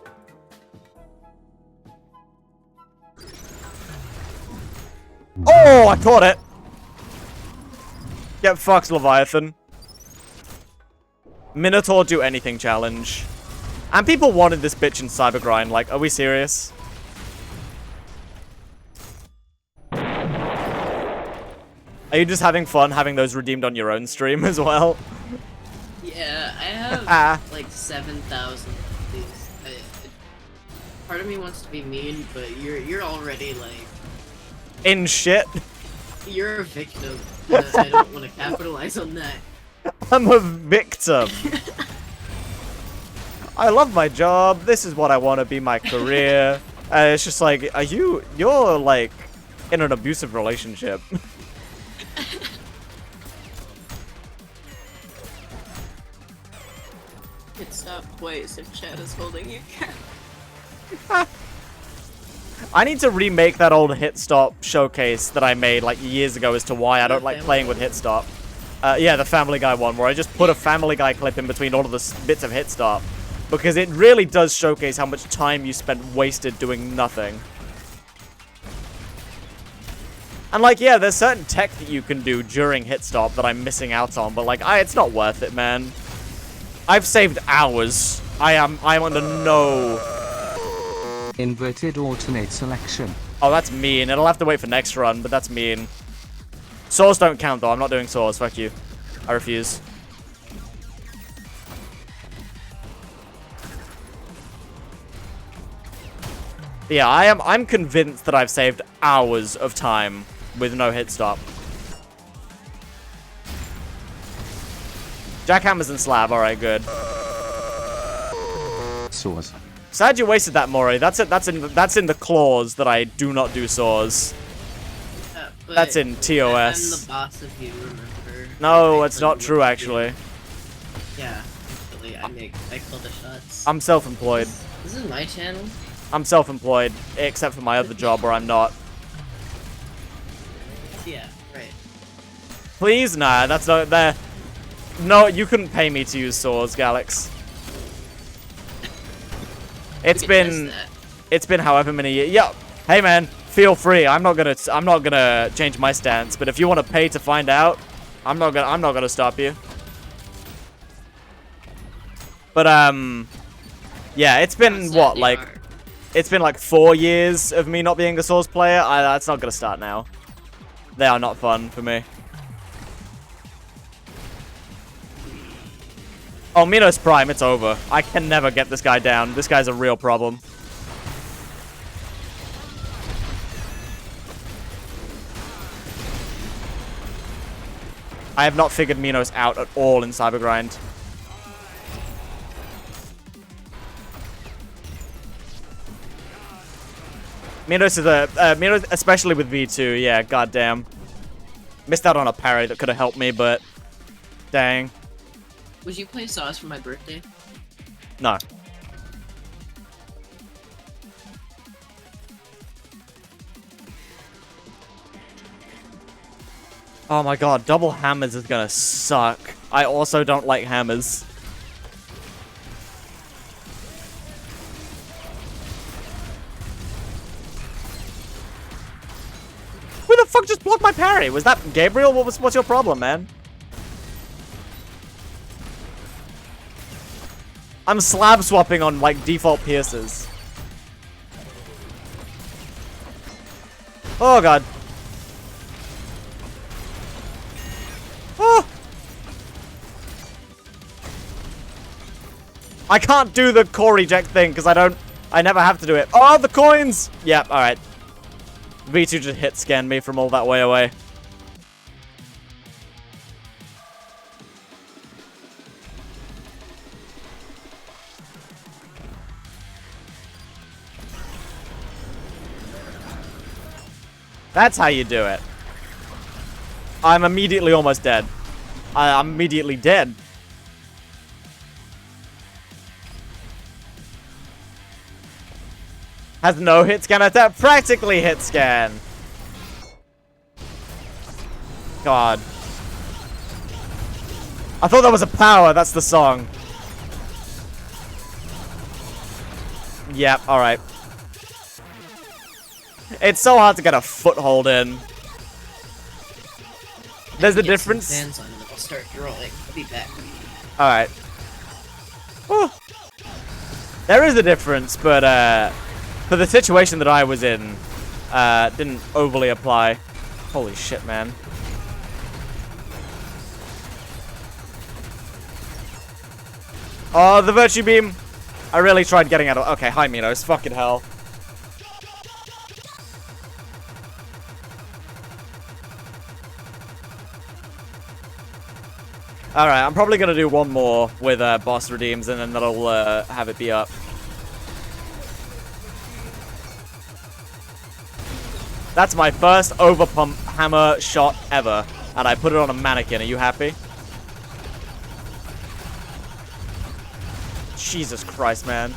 Oh, I caught it! Get fucked, Leviathan. Minotaur do anything challenge. And people wanted this bitch in Cybergrind, like, are we serious? Are you just having fun having those redeemed on your own stream as well? Yeah, I have like 7,000 of these. Part of me wants to be mean, but you're already like In shit. You're a victim. I don't want to capitalize on that. I'm a victim. I love my job. This is what I want to be my career. It's just like, you're like in an abusive relationship. Hit stop twice if Chad is holding you. I need to remake that old hit stop showcase that I made like years ago as to why I don't like playing with hit stop. Yeah, the Family Guy one, where I just put a Family Guy clip in between all of the bits of hit stop. Because it really does showcase how much time you spent wasted doing nothing. And like, yeah, there's certain tech that you can do during hit stop that I'm missing out on, but like, it's not worth it, man. I've saved hours. I'm under no... Inverted alternate selection. Oh, that's mean. It'll have to wait for next run, but that's mean. Saws don't count, though. I'm not doing saws. Fuck you. I refuse. Yeah, I'm convinced that I've saved hours of time with no hit stop. Jackhammers and slab. Alright, good. Saws. Sad you wasted that, Mori. That's it. That's in the clause that I do not do saws. That's in TOS. I'm the boss if you remember. No, it's not true, actually. Yeah, actually, I call the shots. I'm self-employed. This is my channel? I'm self-employed, except for my other job where I'm not. Yeah, right. Please? Nah, that's not there. No, you couldn't pay me to use saws, Galax. It's been however many years. Yeah. Hey man, feel free. I'm not gonna change my stance, but if you want to pay to find out, I'm not gonna stop you. But yeah, it's been what, like, it's been like 4 years of me not being a Source player. That's not gonna start now. They are not fun for me. Oh, Minos Prime, it's over. I can never get this guy down. This guy's a real problem. I have not figured Minos out at all in Cybergrind. Minos is Minos, especially with V2, yeah, goddamn. Missed out on a parry that could have helped me, but dang. Would you play Sauce for my birthday? No. Oh my god, double hammers is gonna suck. I also don't like hammers. Who the fuck just blocked my parry? Was that Gabriel? What's your problem, man? I'm slab swapping on like default pierces. Oh god. Oh! I can't do the core reject thing because I never have to do it. Oh, the coins! Yep, alright. V2 just hit scanned me from all that way away. That's how you do it. I'm immediately almost dead. I'm immediately dead. Has no hit scan attack. Practically hit scan. God. I thought that was a power. That's the song. Yep, alright. It's so hard to get a foothold in. There's a difference. Fans on it, I'll start rolling. I'll be back. Alright. There is a difference, but for the situation that I was in, didn't overly apply. Holy shit, man. Oh, the Virtue Beam. I really tried getting out of... Okay, hi, Minos. Fucking hell. Alright, I'm probably going to do one more with boss redeems, and then that'll have it be up. That's my first overpump hammer shot ever. And I put it on a mannequin. Are you happy? Jesus Christ, man.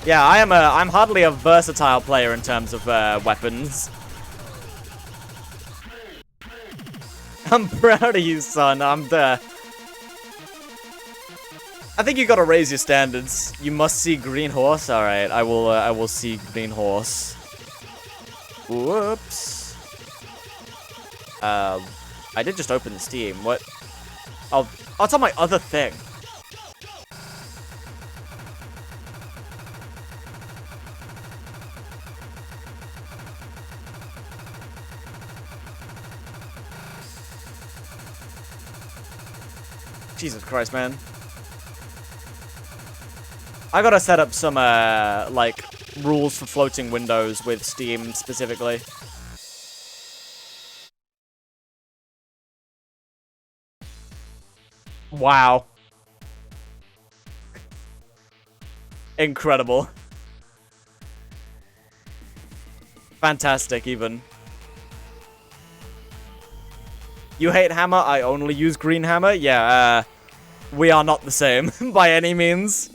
Yeah, I'm hardly a versatile player in terms of weapons. I'm proud of you, son. I'm there. I think you gotta raise your standards. You must see green horse. All right, I will see green horse. Whoops. I did just open Steam. What? Oh, it's on my other thing. Jesus Christ, man. I gotta set up some, like, rules for floating windows with Steam, specifically. Wow. Incredible. Fantastic, even. You hate hammer? I only use green hammer? Yeah, we are not the same, by any means.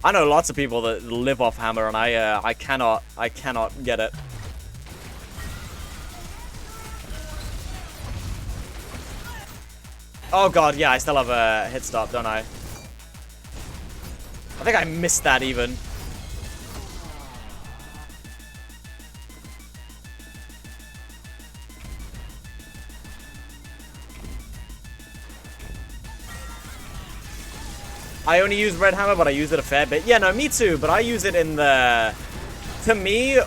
I know lots of people that live off hammer, and I cannot get it. Oh god, yeah, I still have a hit stop, don't I? I think I missed that even. I only use red hammer, but I use it a fair bit. Yeah, no, me too, but I use it in the... To me,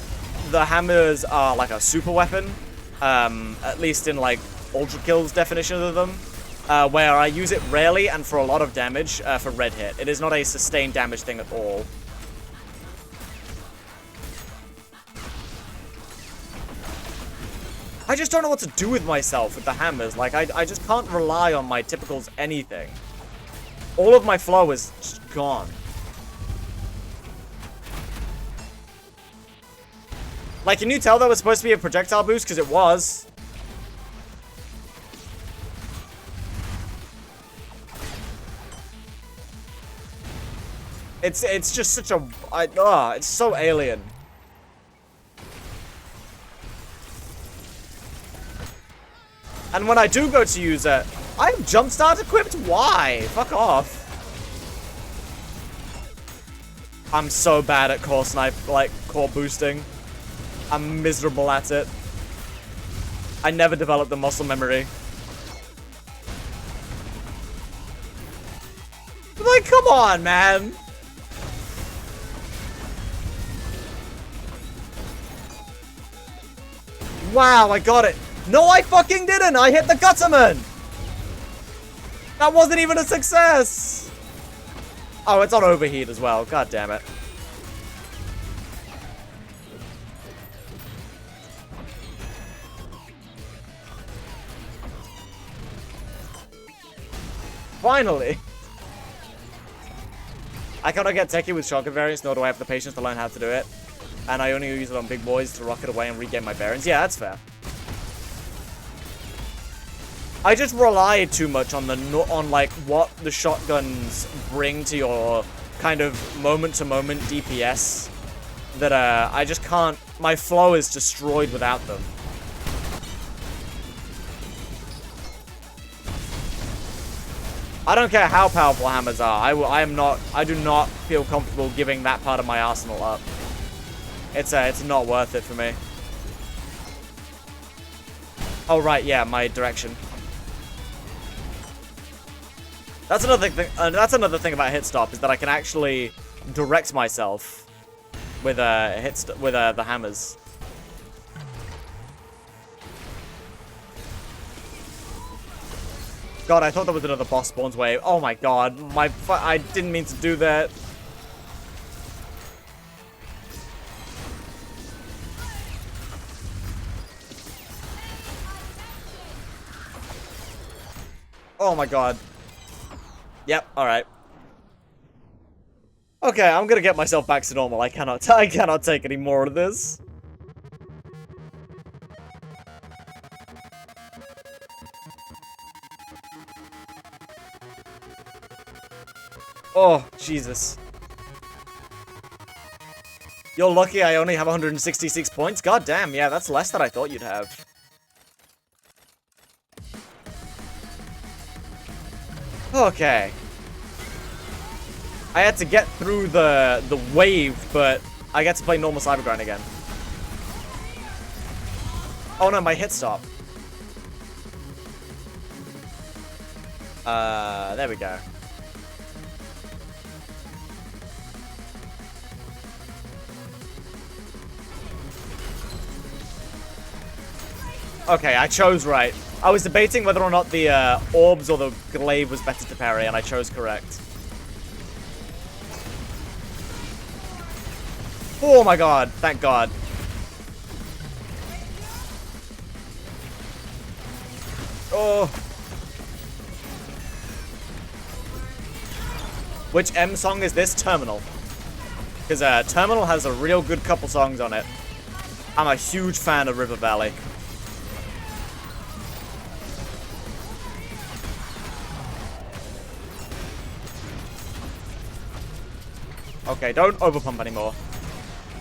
the hammers are like a super weapon. At least in, like, Ultra Kill's definition of them. Where I use it rarely and for a lot of damage for red hit. It is not a sustained damage thing at all. I just don't know what to do with myself with the hammers. Like, I just can't rely on my typicals anything. All of my flow is just gone. Like, can you tell that was supposed to be a projectile boost? Because it was. It's just such a... it's so alien. And when I do go to use it, I'm jumpstart equipped? Why? Fuck off. I'm so bad at core snipe, like, core boosting. I'm miserable at it. I never developed the muscle memory. Like, come on, man. Wow, I got it. No, I fucking didn't. I hit the Gutterman. That wasn't even a success. Oh, it's on overheat as well. God damn it. Finally. I cannot get techie with shotgun variants, nor do I have the patience to learn how to do it. And I only use it on big boys to rocket away and regain my bearings. Yeah, that's fair. I just relied too much on like what the shotguns bring to your kind of moment-to-moment DPS that I just can't. My flow is destroyed without them. I don't care how powerful hammers are. I do not feel comfortable giving that part of my arsenal up. It's not worth it for me. Oh right, yeah, my direction. That's another thing. That's another thing about hit stop is that I can actually direct myself with the hammers. God, I thought there was another boss spawns wave. Oh my god, I didn't mean to do that. Oh my god. Yep, alright. Okay, I'm gonna get myself back to normal. I cannot take any more of this. Oh, Jesus. You're lucky I only have 166 points? God damn, yeah, that's less than I thought you'd have. Okay. I had to get through the wave, but I get to play normal Cybergrind again. Oh no, my hit stop. There we go. Okay, I chose right. I was debating whether or not the orbs or the glaive was better to parry, and I chose correct. Oh my god, thank god. Oh. Which M song is this? Terminal. Because Terminal has a real good couple songs on it. I'm a huge fan of River Valley. Okay, don't overpump anymore.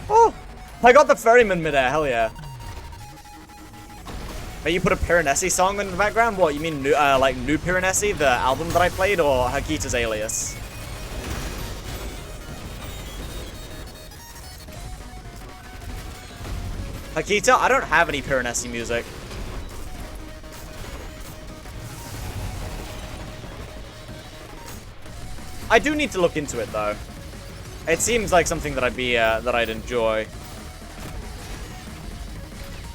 Oh! I got the ferryman midair, hell yeah. May you put a Piranesi song in the background? What, you mean like New Piranesi, the album that I played, or Hakita's Alias? Hakita? I don't have any Piranesi music. I do need to look into it though. It seems like something that I'd enjoy.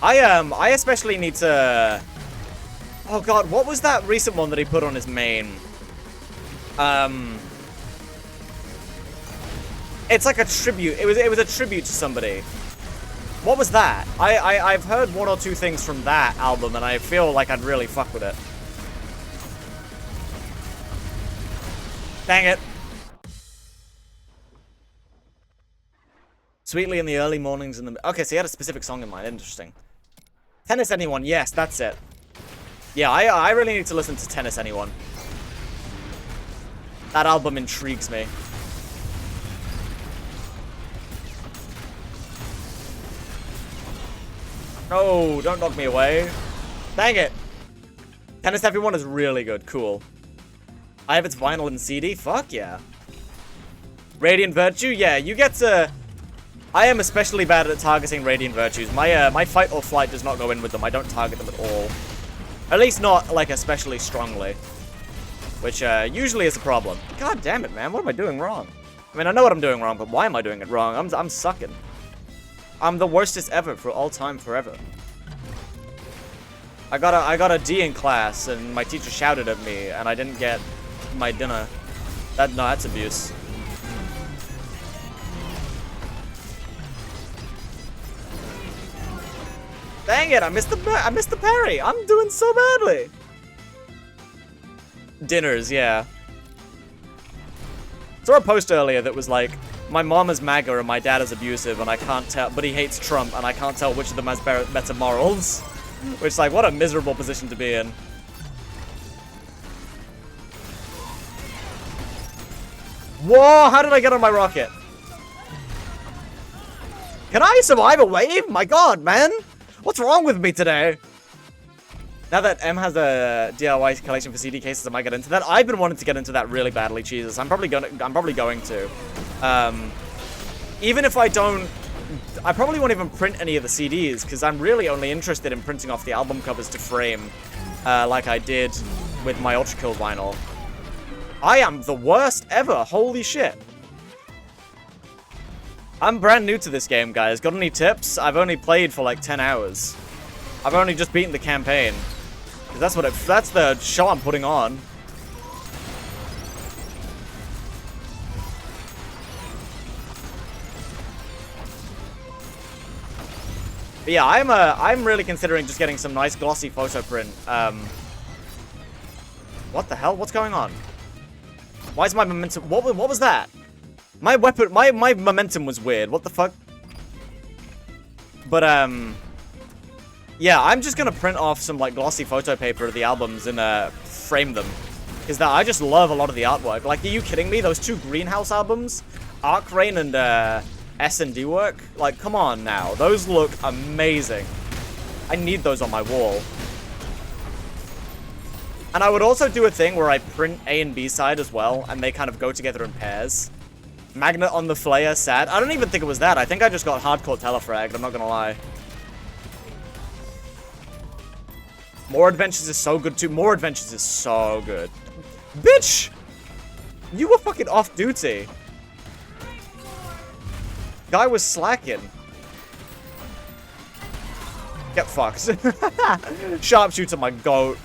I especially need to. Oh god, what was that recent one that he put on his main? It's like a tribute. It was a tribute to somebody. What was that? I've heard one or two things from that album, and I feel like I'd really fuck with it. Dang it. Sweetly in the early mornings in the... Okay, so he had a specific song in mind. Interesting. Tennis Anyone. Yes, that's it. Yeah, I really need to listen to Tennis Anyone. That album intrigues me. No, don't knock me away. Dang it. Tennis Everyone is really good. Cool. I have its vinyl and CD? Fuck yeah. Radiant Virtue? Yeah, you get to... I am especially bad at targeting Radiant Virtues. My fight or flight does not go in with them. I don't target them at all. At least not, like, especially strongly. Which, usually is a problem. God damn it, man. What am I doing wrong? I mean, I know what I'm doing wrong, but why am I doing it wrong? I'm sucking. I'm the worstest ever for all time forever. I got a D in class, and my teacher shouted at me, and I didn't get my dinner. No, that's abuse. Dang it, I missed the parry. I'm doing so badly. Dinners, yeah. Saw a post earlier that was like, my mom is MAGA and my dad is abusive, and I can't tell, but he hates Trump, and I can't tell which of them has better morals. Which, like, what a miserable position to be in. Whoa, how did I get on my rocket? Can I survive a wave? My god, man. What's wrong with me today? Now that M has a DIY collection for CD cases, I might get into that. I've been wanting to get into that really badly, Jesus. I'm probably going to. Even if I don't, I probably won't even print any of the CDs, because I'm really only interested in printing off the album covers to frame, like I did with my Ultra Kill vinyl. I am the worst ever. Holy shit. I'm brand new to this game, guys. Got any tips? I've only played for like 10 hours. I've only just beaten the campaign. That's the show I'm putting on. But yeah, I'm really considering just getting some nice glossy photo print. What the hell? What's going on? Why is my momentum... What was that? My weapon, my momentum was weird. What the fuck? But, yeah, I'm just gonna print off some, like, glossy photo paper of the albums and, frame them. Is that I just love a lot of the artwork. Like, are you kidding me? Those 2 Greenhouse albums? Arc Rain and, S&D work? Like, come on now. Those look amazing. I need those on my wall. And I would also do a thing where I print A and B side as well, and they kind of go together in pairs. Magnet on the Flayer, sad. I don't even think it was that. I think I just got hardcore telefragged, I'm not gonna lie. More Adventures is so good too. More Adventures is so good. Bitch! You were fucking off duty. Guy was slacking. Get fucked. Sharpshooter, my goat.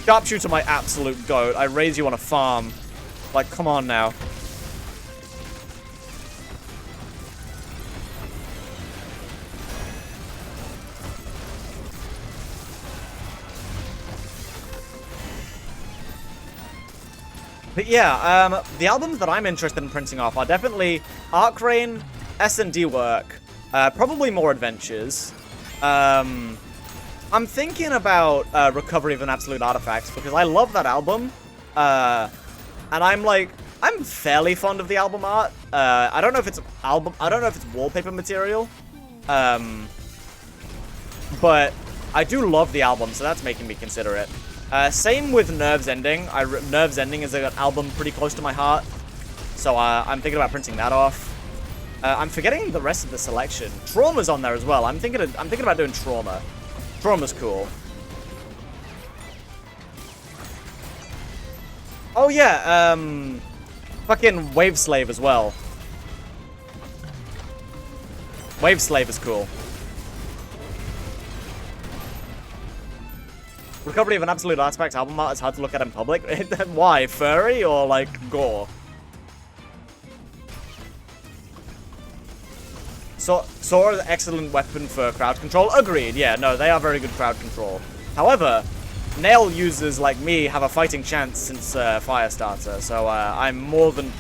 Sharpshooter, my absolute goat. I raise you on a farm. Like, come on now. But yeah, the albums that I'm interested in printing off are definitely Arc Rain, S&D work, probably More Adventures. I'm thinking about Recovery of an Absolute Artifact because I love that album, and I'm fairly fond of the album art. I don't know if it's wallpaper material, but I do love the album, so that's making me consider it. Same with Nerve's Ending. Nerve's Ending is an album pretty close to my heart, so I'm thinking about printing that off. I'm forgetting the rest of the selection. Trauma's on there as well. I'm thinking about doing Trauma. Trauma's cool. Oh yeah, fucking Wave Slave as well. Wave Slave is cool. Recovery of an Absolute Artifact album art is hard to look at in public. Why? Furry or, like, gore? Sora is an excellent weapon for crowd control. Agreed, yeah, no, they are very good crowd control. However, Nail users like me have a fighting chance since Firestarter, so I'm more than...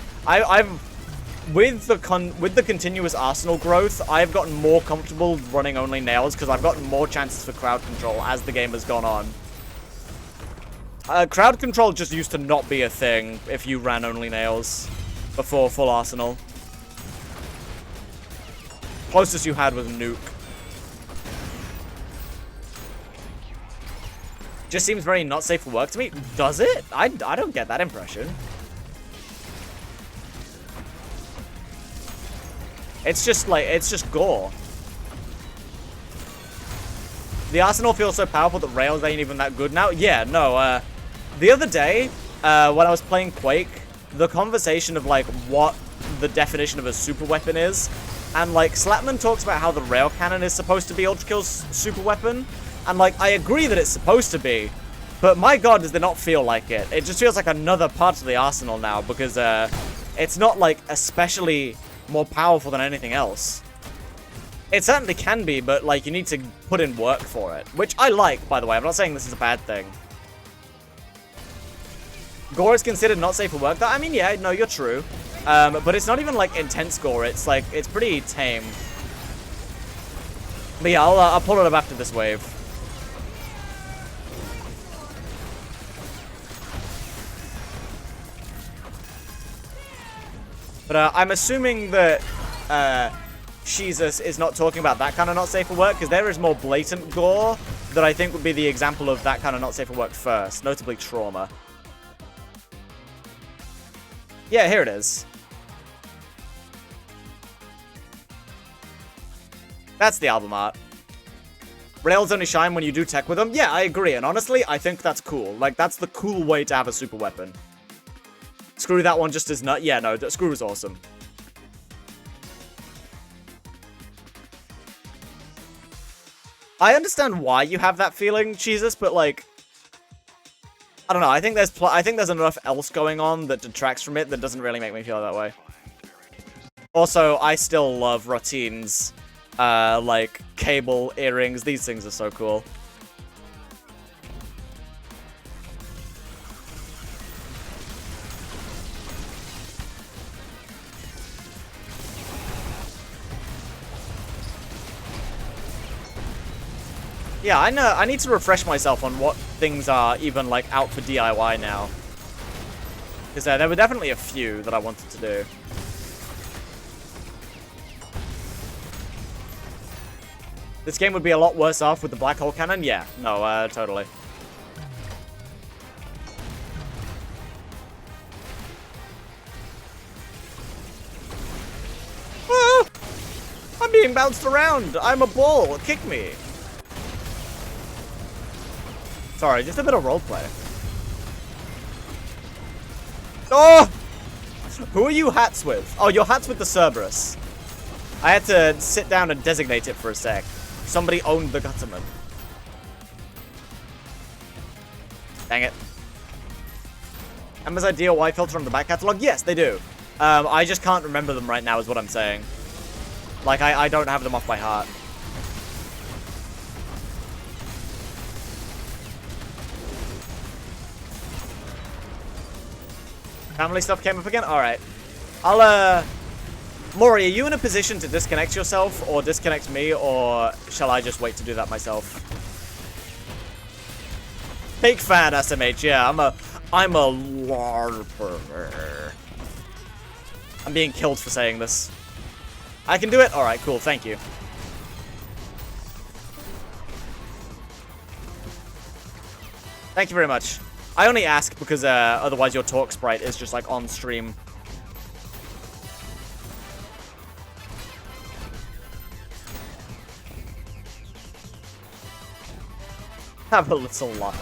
With the continuous arsenal growth, I've gotten more comfortable running only Nails because I've gotten more chances for crowd control as the game has gone on. Crowd control just used to not be a thing if you ran only Nails before full arsenal. Closest you had was Nuke. Just seems very not safe for work to me. Does it? I don't get that impression. It's just gore. The arsenal feels so powerful that Rails ain't even that good now. Yeah, no, the other day, when I was playing Quake, the conversation of, like, what the definition of a super weapon is, and, like, Slapman talks about how the rail cannon is supposed to be Ultra Kill's super weapon, and, like, I agree that it's supposed to be, but my god, does it not feel like it. It just feels like another part of the arsenal now, because, it's not, like, especially more powerful than anything else. It certainly can be, but, like, you need to put in work for it, which I like, by the way. I'm not saying this is a bad thing. Gore is considered not safe for work, though. I mean, yeah, no, you're true. But it's not even, like, intense gore. It's, like, it's pretty tame. But yeah, I'll pull it up after this wave. But I'm assuming that Jesus is not talking about that kind of not safe for work, because there is more blatant gore that I think would be the example of that kind of not safe for work first, notably Trauma. Yeah, here it is. That's the album art. Rails only shine when you do tech with them. Yeah, I agree, and honestly, I think that's cool. Like, that's the cool way to have a super weapon. Screw that one just as nut. Yeah, no, Screw is awesome. I understand why you have that feeling, Jesus, but like, I don't know. I think there's enough else going on that detracts from it that doesn't really make me feel that way. Also, I still love Routine's, like, cable earrings. These things are so cool. Yeah, I know. I need to refresh myself on what things are even, like, out for DIY now. Because there were definitely a few that I wanted to do. This game would be a lot worse off with the black hole cannon? Yeah. No, totally. Ah! I'm being bounced around! I'm a ball! Kick me! Sorry, just a bit of roleplay. Oh! Who are you hats with? Oh, your hat's with the Cerberus. I had to sit down and designate it for a sec. Somebody owned the Gutterman. Dang it. Amazon DIY filter on the back catalog? Yes, they do. I just can't remember them right now is what I'm saying. Like, I don't have them off by heart. Family stuff came up again? Alright. Maury, are you in a position to disconnect yourself, or disconnect me, or shall I just wait to do that myself? Big fan, SMH, yeah, I'm a LARPer. I'm being killed for saying this. I can do it? Alright, cool, thank you. Thank you very much. I only ask because otherwise your talk sprite is just like on stream. Have a little LARP.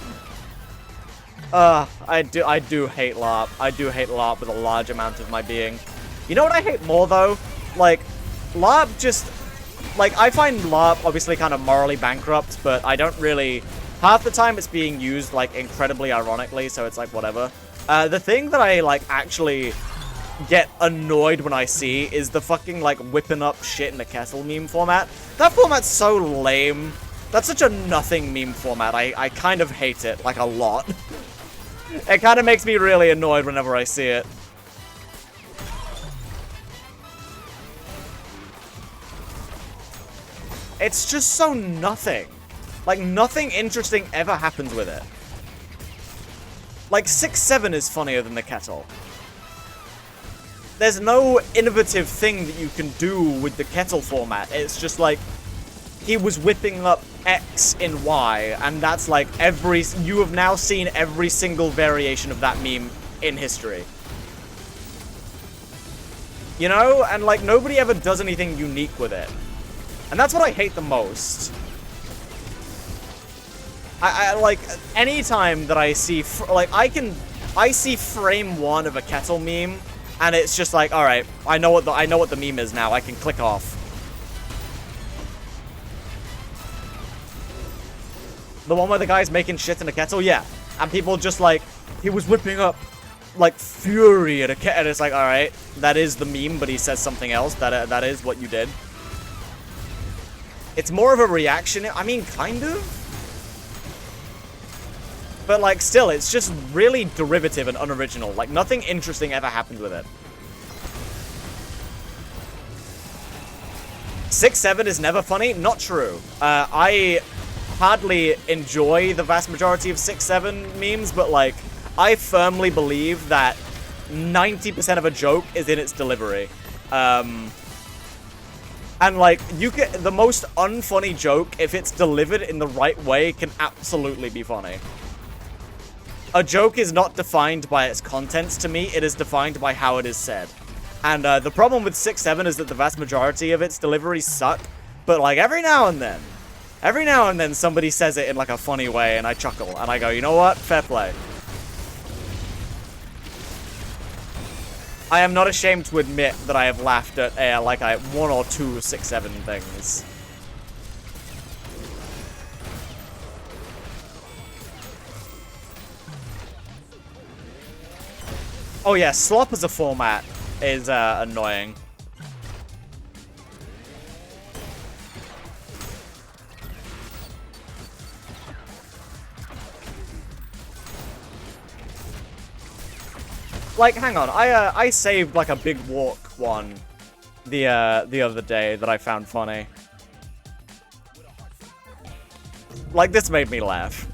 I do hate LARP. I do hate LARP with a large amount of my being. You know what I hate more though? Like, LARP just... Like, I find LARP obviously kind of morally bankrupt, but I don't really... Half the time it's being used, like, incredibly ironically, so it's like, whatever. The thing that I, like, actually get annoyed when I see is the fucking, like, whipping up shit in the kettle meme format. That format's so lame. That's such a nothing meme format. I kind of hate it, like, a lot. It kind of makes me really annoyed whenever I see it. It's just so nothing. Like, nothing interesting ever happens with it. Like, 6-7 is funnier than the kettle. There's no innovative thing that you can do with the kettle format. It's just like, he was whipping up X in Y, and that's like you have now seen every single variation of that meme in history. You know? And like, nobody ever does anything unique with it. And that's what I hate the most. I like, anytime that I see, like, I see frame 1 of a kettle meme, and it's just like, alright, I know what the meme is now, I can click off. The one where the guy's making shit in a kettle? Yeah. And people just like, he was whipping up, like, fury at a kettle, and it's like, alright, that is the meme, but he says something else, that is what you did. It's more of a reaction, I mean, kind of. But, like, still, it's just really derivative and unoriginal. Like, nothing interesting ever happened with it. 6-7 is never funny? Not true. I hardly enjoy the vast majority of 6-7 memes, but, like, I firmly believe that 90% of a joke is in its delivery. And, like, the most unfunny joke, if it's delivered in the right way, can absolutely be funny. A joke is not defined by its contents to me, it is defined by how it is said. And the problem with 6-7 is that the vast majority of its deliveries suck, but like every now and then somebody says it in like a funny way and I chuckle and I go, you know what? Fair play. I am not ashamed to admit that I have laughed at like 1 or 2 6-7 things. Oh yeah, slop as a format is annoying. Like, hang on, I saved like a big walk one the other day that I found funny. Like, this made me laugh.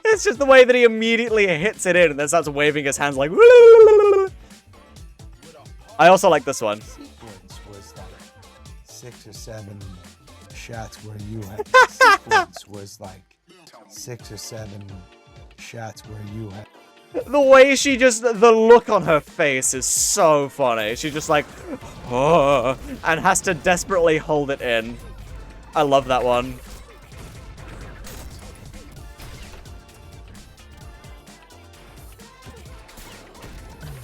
It's just the way that he immediately hits it in and then starts waving his hands like. I also like this one. Sequence was like 6 or 7 shots where you had. Sequence was like 6 or 7 shots where you had. The way she just, the look on her face is so funny. She's just like, oh, and has to desperately hold it in. I love that one.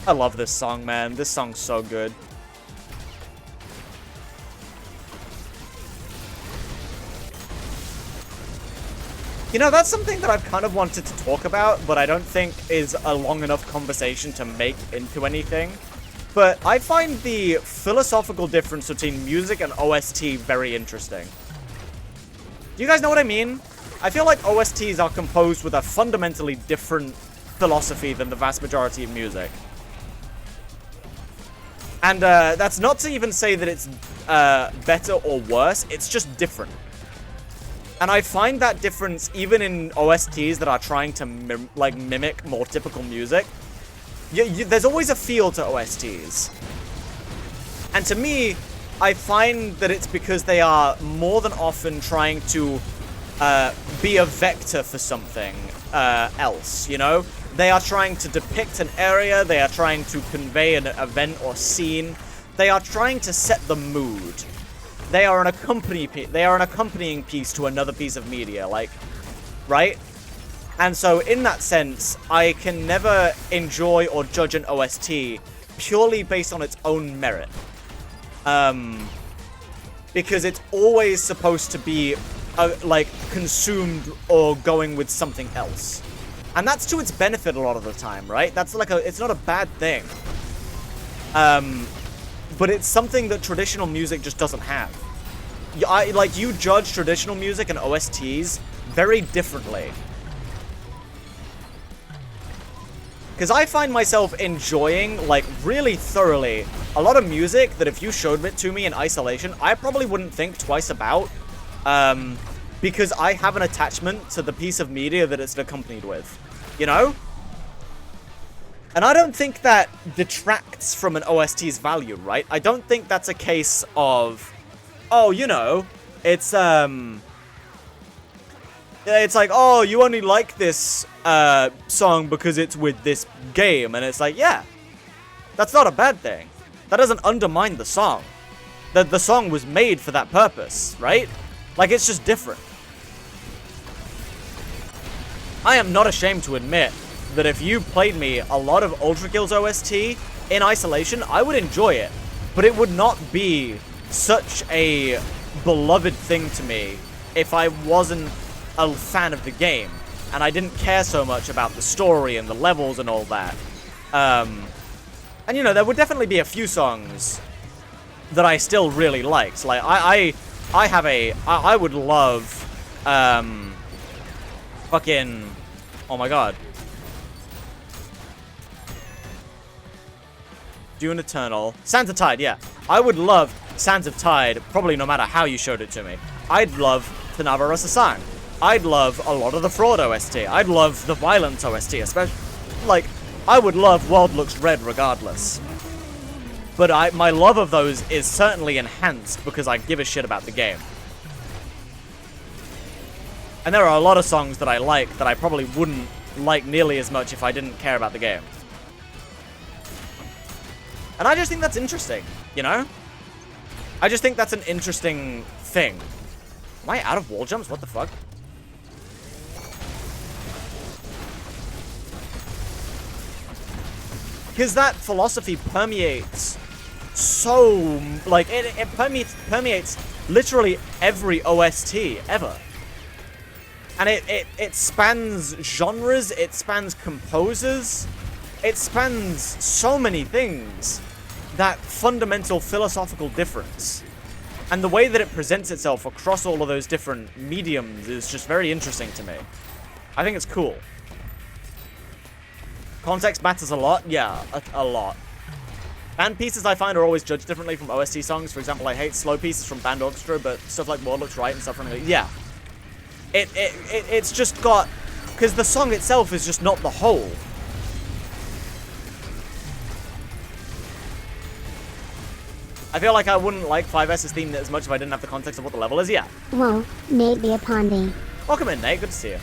I love this song, man. This song's so good. You know, that's something that I've kind of wanted to talk about, but I don't think is a long enough conversation to make into anything. But I find the philosophical difference between music and OST very interesting. Do you guys know what I mean? I feel like OSTs are composed with a fundamentally different philosophy than the vast majority of music. And that's not to even say that it's better or worse, it's just different. And I find that difference even in OSTs that are trying to mimic more typical music. There's always a feel to OSTs. And to me, I find that it's because they are more than often trying to be a vector for something else, you know? They are trying to depict an area, they are trying to convey an event or scene, they are trying to set the mood. They are an accompanying piece to another piece of media, like, right? And so in that sense, I can never enjoy or judge an OST purely based on its own merit. Because it's always supposed to be, like, consumed or going with something else. And that's to its benefit a lot of the time, right? That's like it's not a bad thing. But it's something that traditional music just doesn't have. You judge traditional music and OSTs very differently. Because I find myself enjoying, like, really thoroughly a lot of music that if you showed it to me in isolation, I probably wouldn't think twice about. Because I have an attachment to the piece of media that it's accompanied with. You know? And I don't think that detracts from an OST's value, right? I don't think that's a case of, oh, you know, it's like, oh, you only like this song because it's with this game. And it's like, yeah, that's not a bad thing. That doesn't undermine the song. The song was made for that purpose, right? Like, it's just different. I am not ashamed to admit that if you played me a lot of Ultra Kill's OST in isolation, I would enjoy it. But it would not be such a beloved thing to me if I wasn't a fan of the game. And I didn't care so much about the story and the levels and all that. And, you know, there would definitely be a few songs that I still really liked. Like, I would love, fucking, oh my god. Dune Eternal. Sands of Tide, yeah. I would love Sands of Tide, probably no matter how you showed it to me. I'd love Tanaba Rasa-san. I'd love a lot of the Fraud OST. I'd love the Violence OST, especially, like, I would love World Looks Red regardless. But my love of those is certainly enhanced because I give a shit about the game. And there are a lot of songs that I like that I probably wouldn't like nearly as much if I didn't care about the game. And I just think that's interesting, you know? I just think that's an interesting thing. Am I out of wall jumps? What the fuck? Because that philosophy permeates so, like, it permeates literally every OST ever. And it spans genres, it spans composers, it spans so many things. That fundamental philosophical difference. And the way that it presents itself across all of those different mediums is just very interesting to me. I think it's cool. Context matters a lot? Yeah, a lot. Band pieces I find are always judged differently from OST songs. For example, I hate slow pieces from band orchestra, but stuff like War Looks Right and stuff from yeah. It's just got, because the song itself is just not the whole. I feel like I wouldn't like 5S's theme as much if I didn't have the context of what the level is, yeah. Whoa, Nate be upon thee. Welcome in, Nate, good to see you.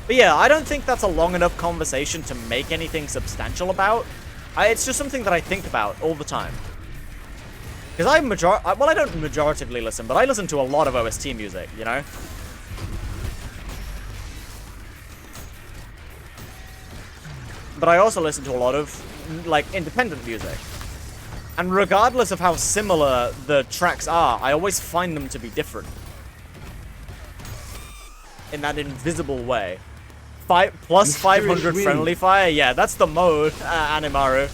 But yeah, I don't think that's a long enough conversation to make anything substantial about. It's just something that I think about all the time. Because I don't majoritively listen, but I listen to a lot of OST music, you know? But I also listen to a lot of, like, independent music. And regardless of how similar the tracks are, I always find them to be different. In that invisible way. Plus 500 friendly fire? Yeah, that's the mode, Animaru.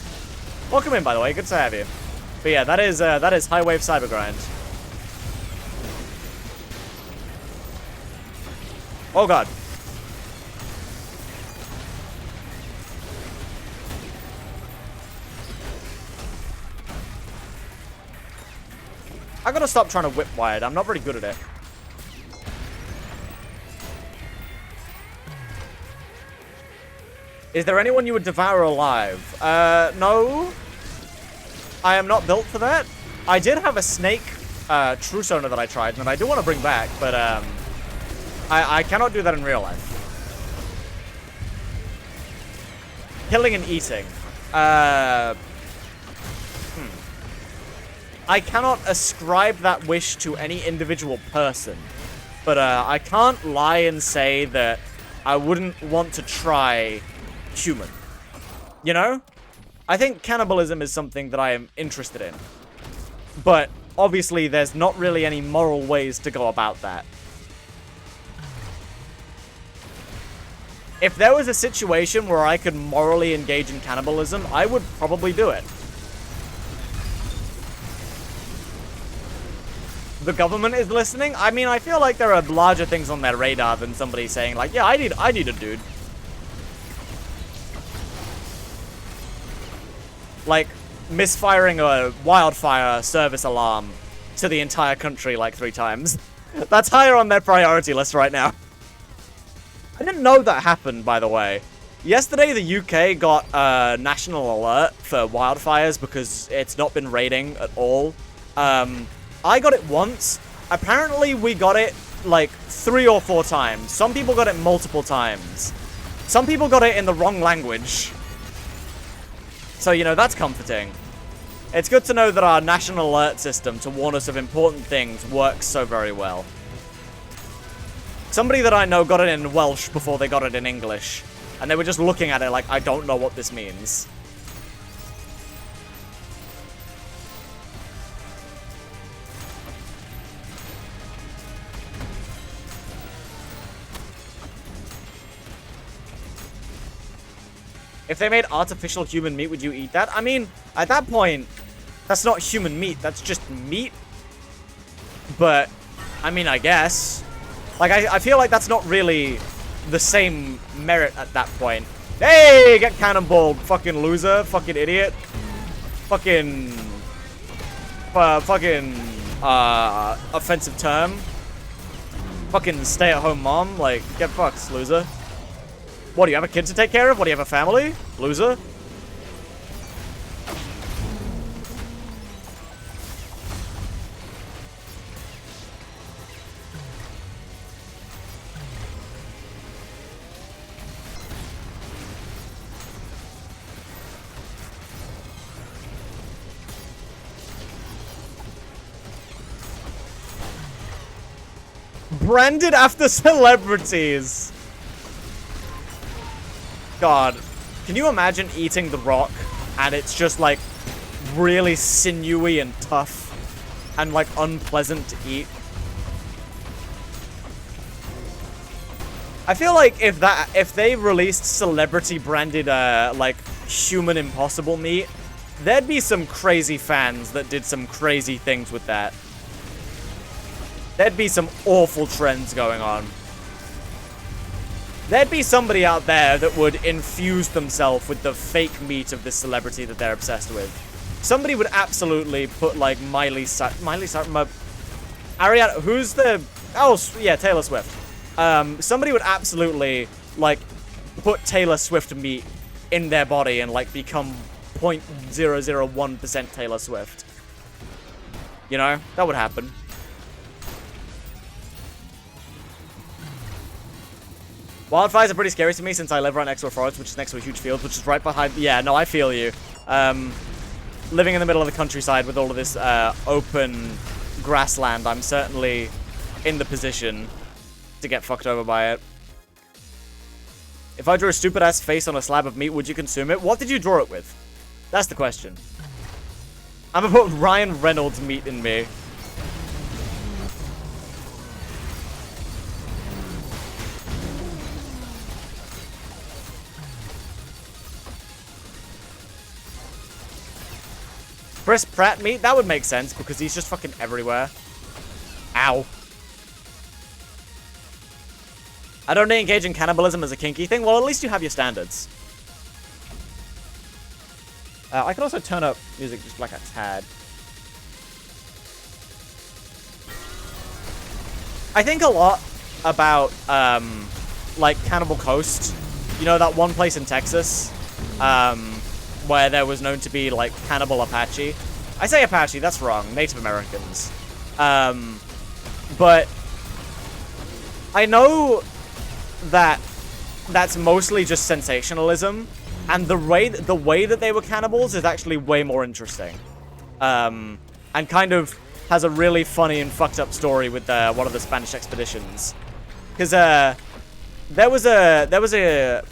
Welcome in, by the way, good to have you. But yeah, that is High Wave Cybergrind. Oh god. I gotta stop trying to whip wide, I'm not very good at it. Is there anyone you would devour alive? No. I am not built for that. I did have a snake true sonar that I tried, and I do want to bring back, but I cannot do that in real life. Killing and eating. I cannot ascribe that wish to any individual person, but I can't lie and say that I wouldn't want to try human. You know? I think cannibalism is something that I am interested in. But obviously there's not really any moral ways to go about that. If there was a situation where I could morally engage in cannibalism, I would probably do it. The government is listening? I mean, I feel like there are larger things on their radar than somebody saying like, yeah, I need a dude. Like, misfiring a wildfire service alarm to the entire country like 3 times. That's higher on their priority list right now. I didn't know that happened, by the way. Yesterday, the UK got a national alert for wildfires because it's not been raining at all. I got it once. Apparently, we got it like 3 or 4 times. Some people got it multiple times. Some people got it in the wrong language. So, you know, that's comforting. It's good to know that our national alert system to warn us of important things works so very well. Somebody that I know got it in Welsh before they got it in English. And they were just looking at it like, I don't know what this means. If they made artificial human meat, would you eat that? I mean, at that point, that's not human meat. That's just meat. But, I mean, I guess. Like, I feel like that's not really the same merit at that point. Hey, get cannonballed, fucking loser, fucking idiot. Fucking offensive term. Fucking stay-at-home mom. Like, get fucked, loser. What, do you have a kid to take care of? What, do you have a family? Loser? Branded after celebrities. God, can you imagine eating the rock and it's just like really sinewy and tough and like unpleasant to eat? I feel like if they released celebrity branded like human impossible meat, there'd be some crazy fans that did some crazy things with that. There'd be some awful trends going on. there'd be somebody out there that would infuse themselves with the fake meat of this celebrity that they're obsessed with. Somebody would absolutely put, like, Ariana, who's the... Oh, yeah, Taylor Swift. Somebody would absolutely, like, put Taylor Swift meat in their body and, like, become 0.001% Taylor Swift. You know? That would happen. Wildfires are pretty scary to me since I live right next to a forest, which is next to a huge field, which is right behind... Yeah, no, I feel you. Living in the middle of the countryside with all of this open grassland, I'm certainly in the position to get fucked over by it. If I drew a stupid-ass face on a slab of meat, would you consume it? What did you draw it with? That's the question. I'm gonna put Ryan Reynolds meat in me. Chris Pratt meat? That would make sense because he's just fucking everywhere. Ow. I don't engage in cannibalism as a kinky thing. Well, at least you have your standards. I can also turn up music just like a tad. I think a lot about, like, Cannibal Coast. You know, that one place in Texas? Where there was known to be, like, cannibal Apache. I say Apache, that's wrong. Native Americans. But I know that that's mostly just sensationalism, and the way that they were cannibals is actually way more interesting. And kind of has a really funny and fucked up story with one of the Spanish expeditions. Because there was a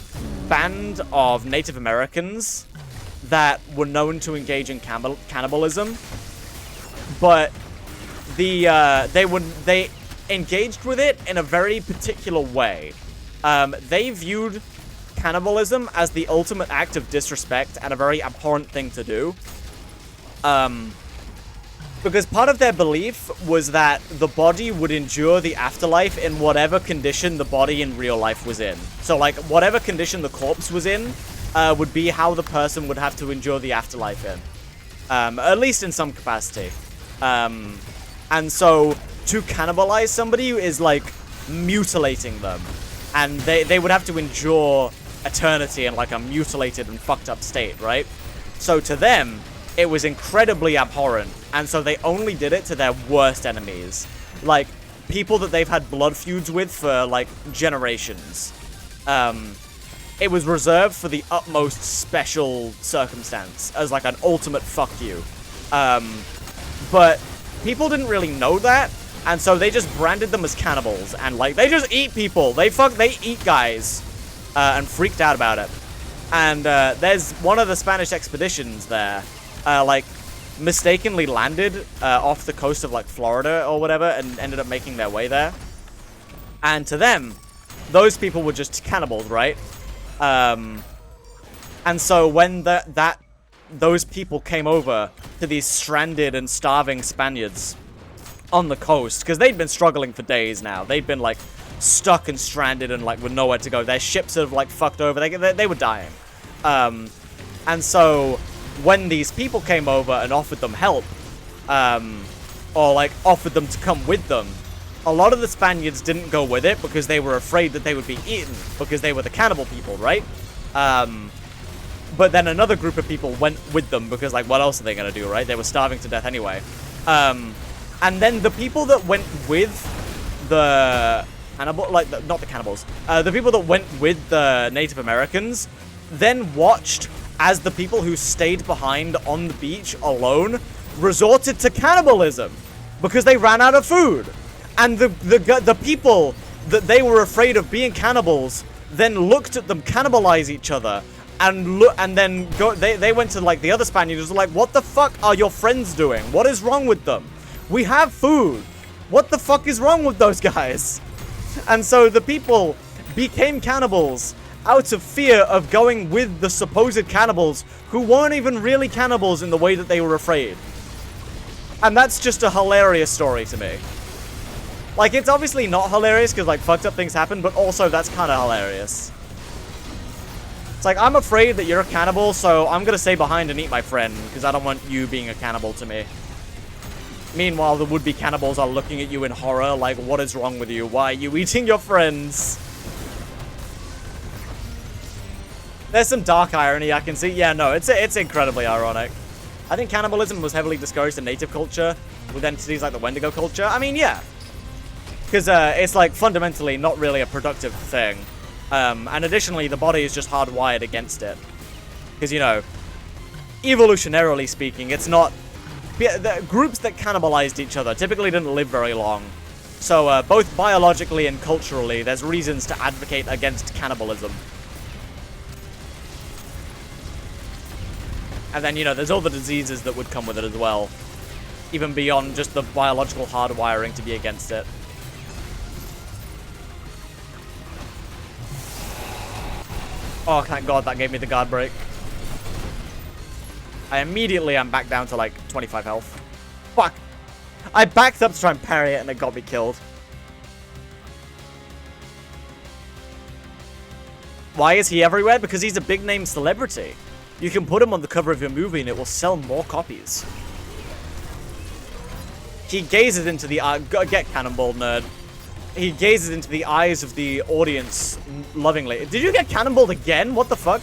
band of Native Americans that were known to engage in cannibalism, but they engaged with it in a very particular way. They viewed cannibalism as the ultimate act of disrespect and a very abhorrent thing to do. Because part of their belief was that the body would endure the afterlife in whatever condition the body in real life was in. So, like, whatever condition the corpse was in would be how the person would have to endure the afterlife in. At least in some capacity. And so, to cannibalize somebody is like mutilating them. And they would have to endure eternity in like a mutilated and fucked up state, right? So to them, it was incredibly abhorrent. And so they only did it to their worst enemies. Like, people that they've had blood feuds with for, like, generations. It was reserved for the utmost special circumstance, as, like, an ultimate fuck you. But people didn't really know that, and so they just branded them as cannibals, and, like, they just eat people. They eat guys, and freaked out about it. And, there's one of the Spanish expeditions there, like, mistakenly landed off the coast of, like, Florida or whatever and ended up making their way there. And to them, those people were just cannibals, right? And so when those people came over to these stranded and starving Spaniards on the coast, because they'd been struggling for days now. They'd been, like, stuck and stranded and, like, with nowhere to go. Their ships had, like, fucked over. They were dying. And so when these people came over and offered them help, or, like, offered them to come with them, a lot of the Spaniards didn't go with it because they were afraid that they would be eaten, because they were the cannibal people, right? But then another group of people went with them because, like, what else are they gonna do, right? They were starving to death anyway. And then the people that went with the cannibal, like, not the cannibals, the people that went with the Native Americans then watched as the people who stayed behind on the beach alone resorted to cannibalism because they ran out of food. And the people that they were afraid of being cannibals then looked at them cannibalize each other and then they went to, like, the other Spaniards, like, what the fuck are your friends doing? What is wrong with them? We have food. What the fuck is wrong with those guys? And so the people became cannibals out of fear of going with the supposed cannibals who weren't even really cannibals in the way that they were afraid. And that's just a hilarious story to me. Like, it's obviously not hilarious because, like, fucked up things happen, but also that's kind of hilarious. It's like, I'm afraid that you're a cannibal, so I'm gonna stay behind and eat my friend because I don't want you being a cannibal to me. Meanwhile, the would-be cannibals are looking at you in horror, like, what is wrong with you? Why are you eating your friends? There's some dark irony I can see. Yeah, no, it's incredibly ironic. I think cannibalism was heavily discouraged in native culture with entities like the Wendigo culture. I mean, yeah. Because it's, like, fundamentally not really a productive thing. And additionally, the body is just hardwired against it. Because, you know, evolutionarily speaking, it's not... The groups that cannibalized each other typically didn't live very long. So, both biologically and culturally, there's reasons to advocate against cannibalism. And then, you know, there's all the diseases that would come with it as well. Even beyond just the biological hardwiring to be against it. Oh, thank God, that gave me the guard break. I immediately am back down to, like, 25 health. Fuck! I backed up to try and parry it, and it got me killed. Why is he everywhere? Because he's a big-name celebrity. You can put him on the cover of your movie, and it will sell more copies. He gazes into the eye... Get cannonball, nerd. He gazes into the eyes of the audience lovingly. Did you get cannonballed again? What the fuck?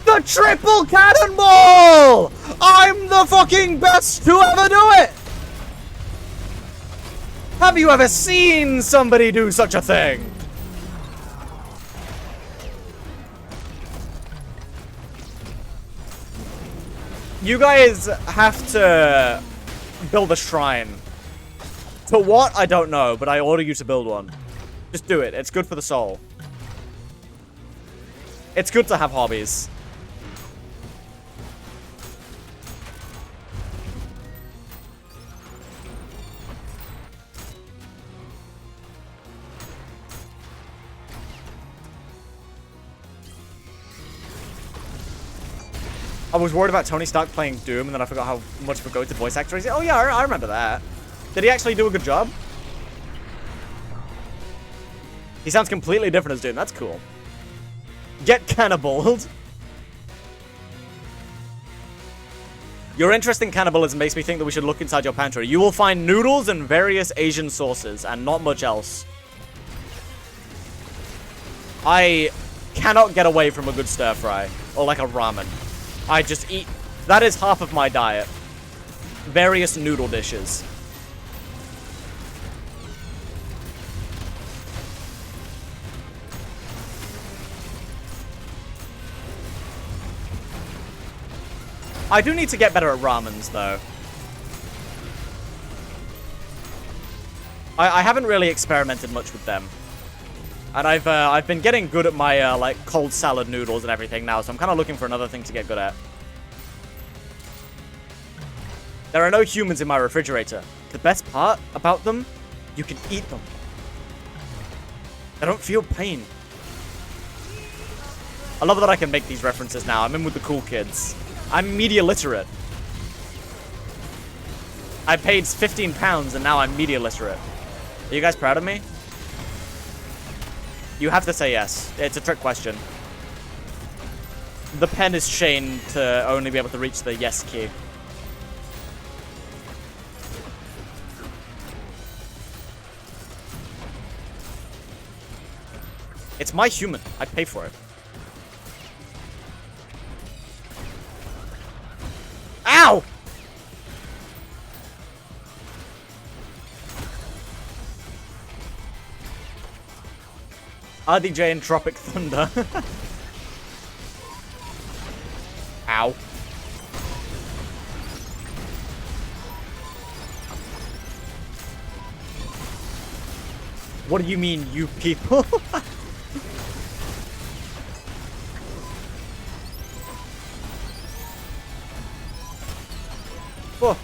The triple cannonball! I'm the fucking best to ever do it! Have you ever seen somebody do such a thing? You guys have to build a shrine. To what? I don't know, but I order you to build one. Just do it. It's good for the soul. It's good to have hobbies. I was worried about Tony Stark playing Doom, and then I forgot how much of a goated voice actor he is. Oh yeah, I remember that. Did he actually do a good job? He sounds completely different as Doom. That's cool. Get canniballed. Your interest in cannibalism makes me think that we should look inside your pantry. You will find noodles and various Asian sauces, and not much else. I cannot get away from a good stir fry, or like a ramen. I just eat... That is half of my diet. Various noodle dishes. I do need to get better at ramens, though. I haven't really experimented much with them. And I've been getting good at my, like, cold salad noodles and everything now, so I'm kind of looking for another thing to get good at. There are no humans in my refrigerator. The best part about them, you can eat them. I don't feel pain. I love that I can make these references now. I'm in with the cool kids. I'm media literate. I paid £15 and now I'm media literate. Are you guys proud of me? You have to say yes. It's a trick question. The pen is chained to only be able to reach the yes key. It's my human. I pay for it. Ow! RDJ and Tropic Thunder. Ow. What do you mean, you people? Oh.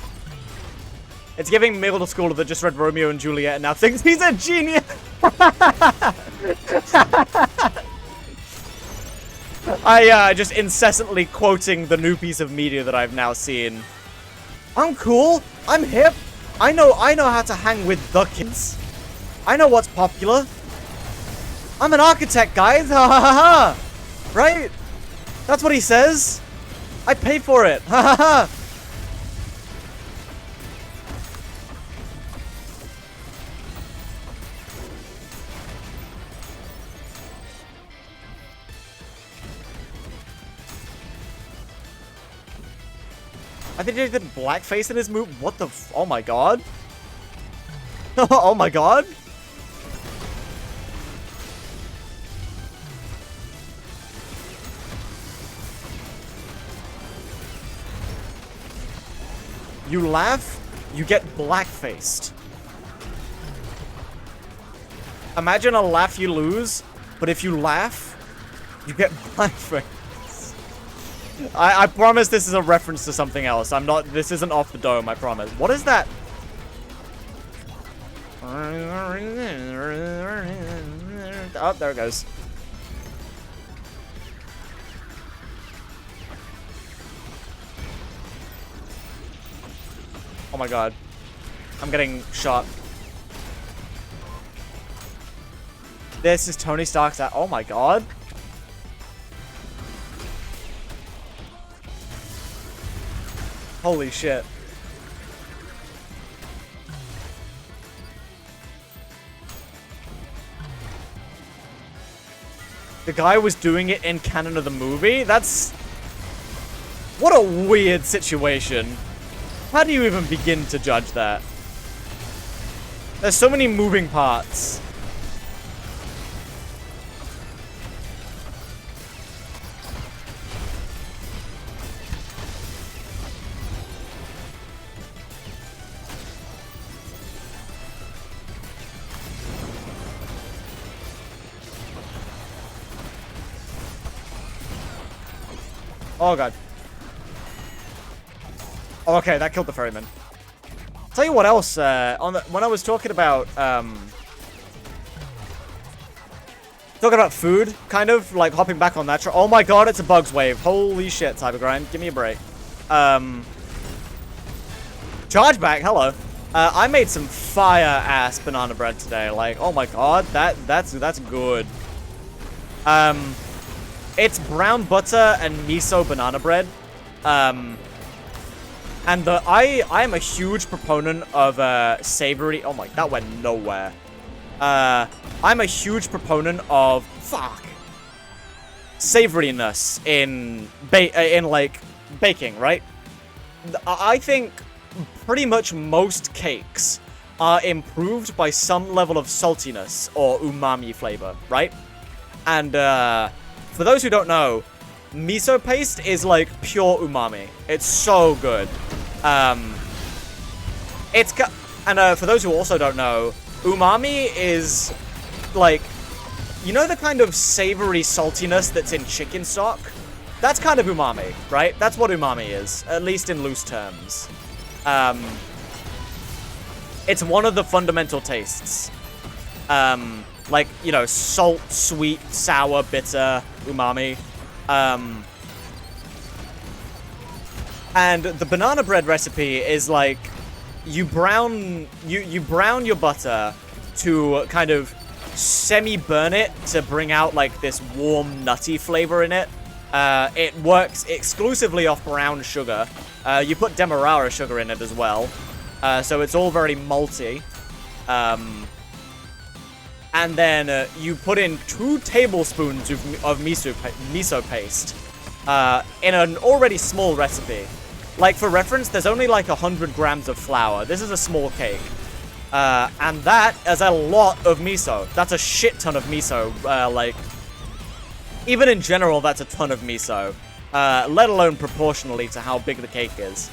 It's giving middle school that just read Romeo and Juliet and now thinks he's a genius. Just incessantly quoting the new piece of media that I've now seen. I'm cool. I'm hip. I know how to hang with the kids. I know what's popular. I'm an architect, guys. Ha ha ha ha. Right? That's what he says. I pay for it. Ha ha ha. I think he did blackface in his move. What the f— oh my god. Oh my god. You laugh, you get blackfaced. Imagine a laugh you lose, but if you laugh, you get blackface. I promise this is a reference to something else. I'm not— this isn't off the dome, I promise. What is that? Oh, there it goes. Oh my god. I'm getting shot. This is Tony Stark's at— oh my god. Holy shit. The guy was doing it in canon of the movie? That's— what a weird situation. How do you even begin to judge that? There's so many moving parts. Oh god. Oh, okay, that killed the ferryman. Tell you what else, when I was talking about, food, kind of, like, hopping back on that. Oh my god, it's a bugs wave. Holy shit, Cybergrind. Give me a break. Charge back, hello. I made some fire-ass banana bread today. Like, oh my god, that's good. It's brown butter and miso banana bread. And I am a huge proponent of savory— oh my— that went nowhere. I'm a huge proponent of— fuck— savoriness in like baking, right? I think pretty much most cakes are improved by some level of saltiness or umami flavor, right? And for those who don't know, miso paste is like pure umami. It's so good. For those who also don't know, umami is like, you know the kind of savory saltiness that's in chicken stock? That's kind of umami, right? That's what umami is, at least in loose terms. It's one of the fundamental tastes. Like, you know, salt, sweet, sour, bitter, umami. And the banana bread recipe is like, you brown your butter to kind of semi-burn it to bring out like this warm, nutty flavor in it. It works exclusively off brown sugar. You put demerara sugar in it as well. So it's all very malty. And then you put in 2 tablespoons of miso paste in an already small recipe. Like, for reference, there's only like 100 grams of flour. This is a small cake. And that is a lot of miso. That's a shit ton of miso. Like, even in general, that's a ton of miso. Let alone proportionally to how big the cake is.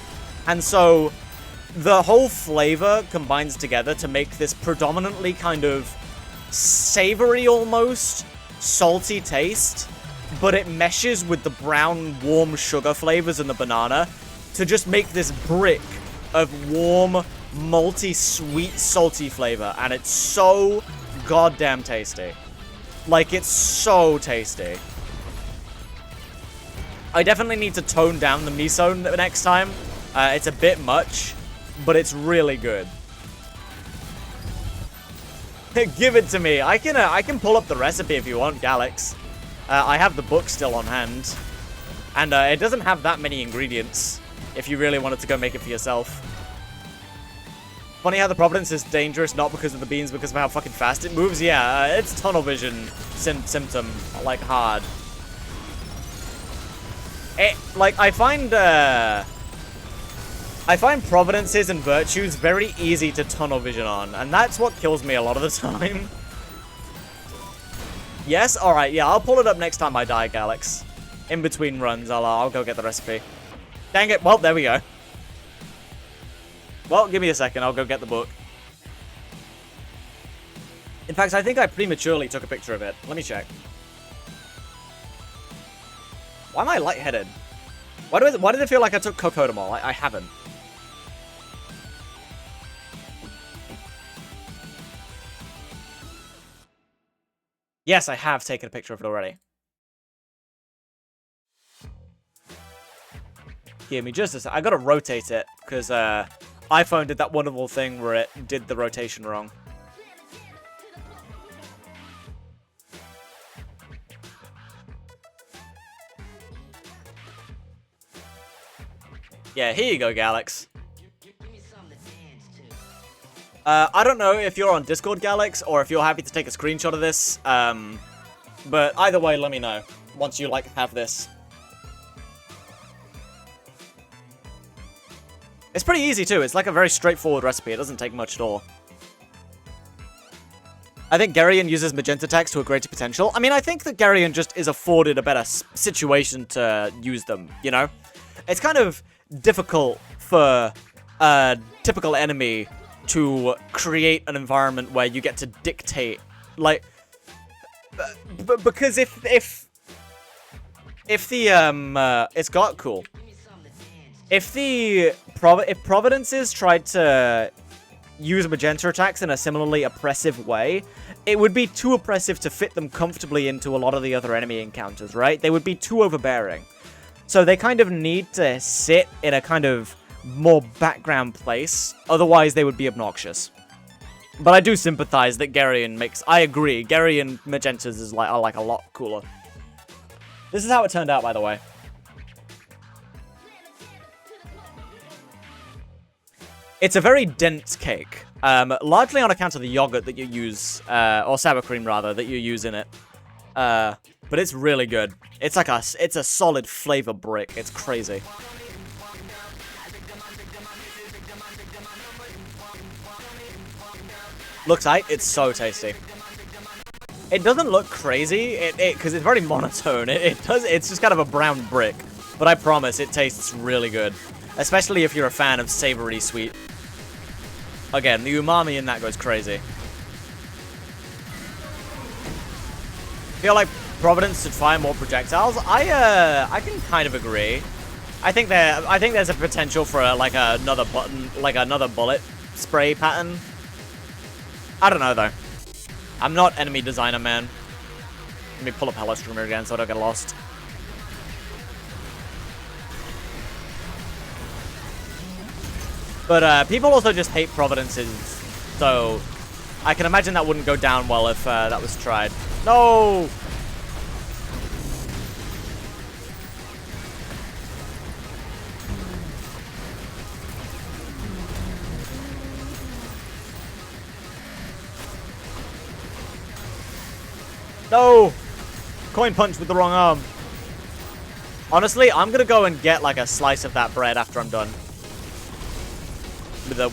And so, the whole flavor combines together to make this predominantly kind of savory almost, salty taste, but it meshes with the brown, warm sugar flavors in the banana to just make this brick of warm, malty, sweet, salty flavor, and it's so goddamn tasty. Like, it's so tasty. I definitely need to tone down the miso next time. It's a bit much, but it's really good. Give it to me. I can pull up the recipe if you want, Galax. I have the book still on hand. And it doesn't have that many ingredients if you really wanted to go make it for yourself. Funny how the Providence is dangerous, not because of the beans, because of how fucking fast it moves. Yeah, it's tunnel vision symptom, like, hard. Like, I find Providences and Virtues very easy to tunnel vision on, and that's what kills me a lot of the time. Yes? Alright, yeah, I'll pull it up next time I die, Galax. In between runs, I'll go get the recipe. Dang it, well, there we go. Well, give me a second, I'll go get the book. In fact, I think I prematurely took a picture of it. Let me check. Why am I lightheaded? Why did it feel like I took Cocodamol? I haven't. Yes, I have taken a picture of it already. Give me just a sec. I gotta rotate it, because iPhone did that wonderful thing where it did the rotation wrong. Yeah, here you go, Galax. I don't know if you're on Discord, Galax, or if you're happy to take a screenshot of this. But either way, let me know once you, like, have this. It's pretty easy, too. It's like a very straightforward recipe. It doesn't take much at all. I think Garion uses magenta attacks to a greater potential. I mean, I think that Garion just is afforded a better situation to use them, you know? It's kind of difficult for a typical enemy to create an environment where you get to dictate, like, because if the it's got cool. If Providences tried to use magenta attacks in a similarly oppressive way, it would be too oppressive to fit them comfortably into a lot of the other enemy encounters, right? They would be too overbearing. So they kind of need to sit in a kind of more background place, otherwise they would be obnoxious. But I do sympathize that Garion makes... I agree, Garion magentas is are like a lot cooler. This is how it turned out, by the way. It's a very dense cake, largely on account of the yogurt that you use, or sour cream rather, that you use in it. But it's really good. It's like it's a solid flavor brick. It's crazy. Looks like it's so tasty. It doesn't look crazy, because it's very monotone. It's just kind of a brown brick. But I promise, it tastes really good. Especially if you're a fan of savory sweet. Again, the umami in that goes crazy. Feel like Providence should fire more projectiles. I can kind of agree. I think there's a potential for another bullet spray pattern. I don't know though. I'm not enemy designer, man. Let me pull up Hello Streamer again so I don't get lost. But people also just hate Providences, so I can imagine that wouldn't go down well if that was tried. No! No! Coin punch with the wrong arm. Honestly, I'm gonna go and get like a slice of that bread after I'm done.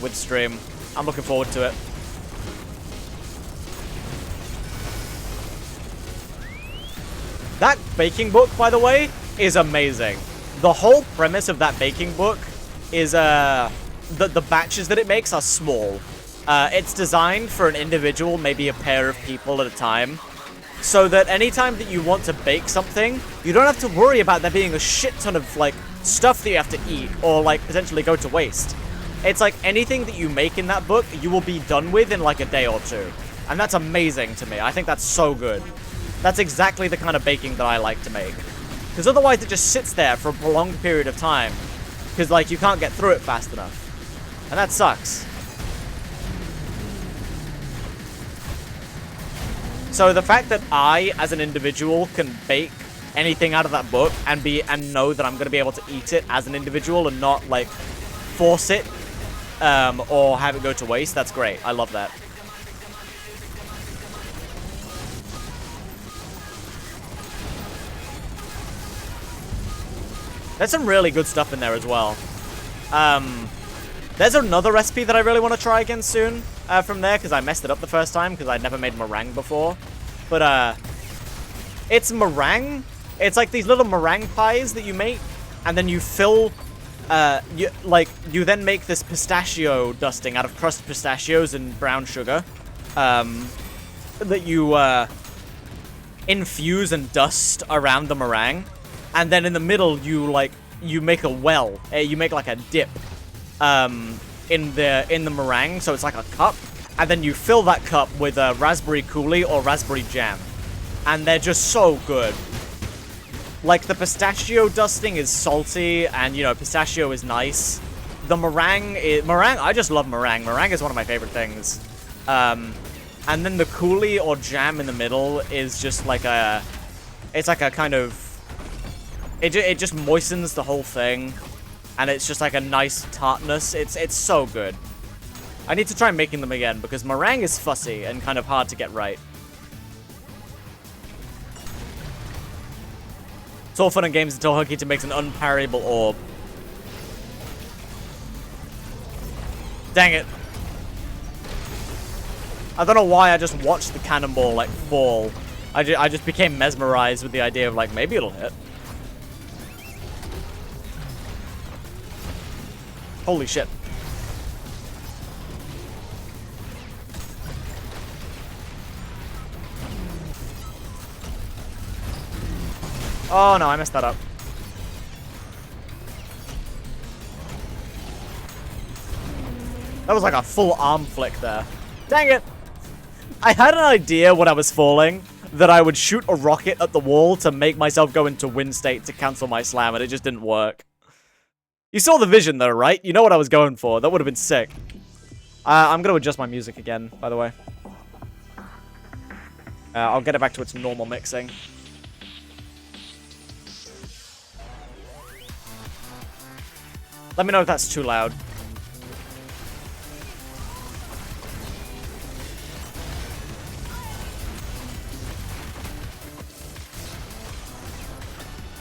With stream. I'm looking forward to it. That baking book, by the way, is amazing. The whole premise of that baking book is the batches that it makes are small. It's designed for an individual, maybe a pair of people at a time, so that anytime that you want to bake something, you don't have to worry about there being a shit ton of like stuff that you have to eat or like potentially go to waste. It's like anything that you make in that book, you will be done with in like a day or two. And that's amazing to me. I think that's so good. That's exactly the kind of baking that I like to make. Because otherwise it just sits there for a prolonged period of time. Because like you can't get through it fast enough. And that sucks. So the fact that I, as an individual, can bake anything out of that book and know that I'm gonna be able to eat it as an individual and not like force it or have it go to waste, that's great. I love that. There's some really good stuff in there as well. There's another recipe that I really want to try again soon from there, because I messed it up the first time, because I'd never made meringue before. But, it's meringue. It's like these little meringue pies that you make, and then you fill, you then make this pistachio dusting out of crushed pistachios and brown sugar, that you, infuse and dust around the meringue. And then in the middle, you make a well. You make like a dip in the meringue, so it's like a cup. And then you fill that cup with a raspberry coulis or raspberry jam. And they're just so good. Like, the pistachio dusting is salty, and, you know, pistachio is nice. The meringue, I just love meringue. Meringue is one of my favorite things. And then the coulis or jam in the middle is just like it's like a kind of, it just moistens the whole thing, and it's just like a nice tartness. It's so good. I need to try making them again, because meringue is fussy and kind of hard to get right. It's all fun and games until Hunkita makes an unparryable orb. Dang it. I don't know why I just watched the cannonball, like, fall. I just became mesmerized with the idea of, like, maybe it'll hit. Holy shit. Oh no, I messed that up. That was like a full arm flick there. Dang it! I had an idea when I was falling that I would shoot a rocket at the wall to make myself go into win state to cancel my slam, and it just didn't work. You saw the vision though, right? You know what I was going for. That would have been sick. I'm going to adjust my music again, by the way. I'll get it back to its normal mixing. Let me know if that's too loud.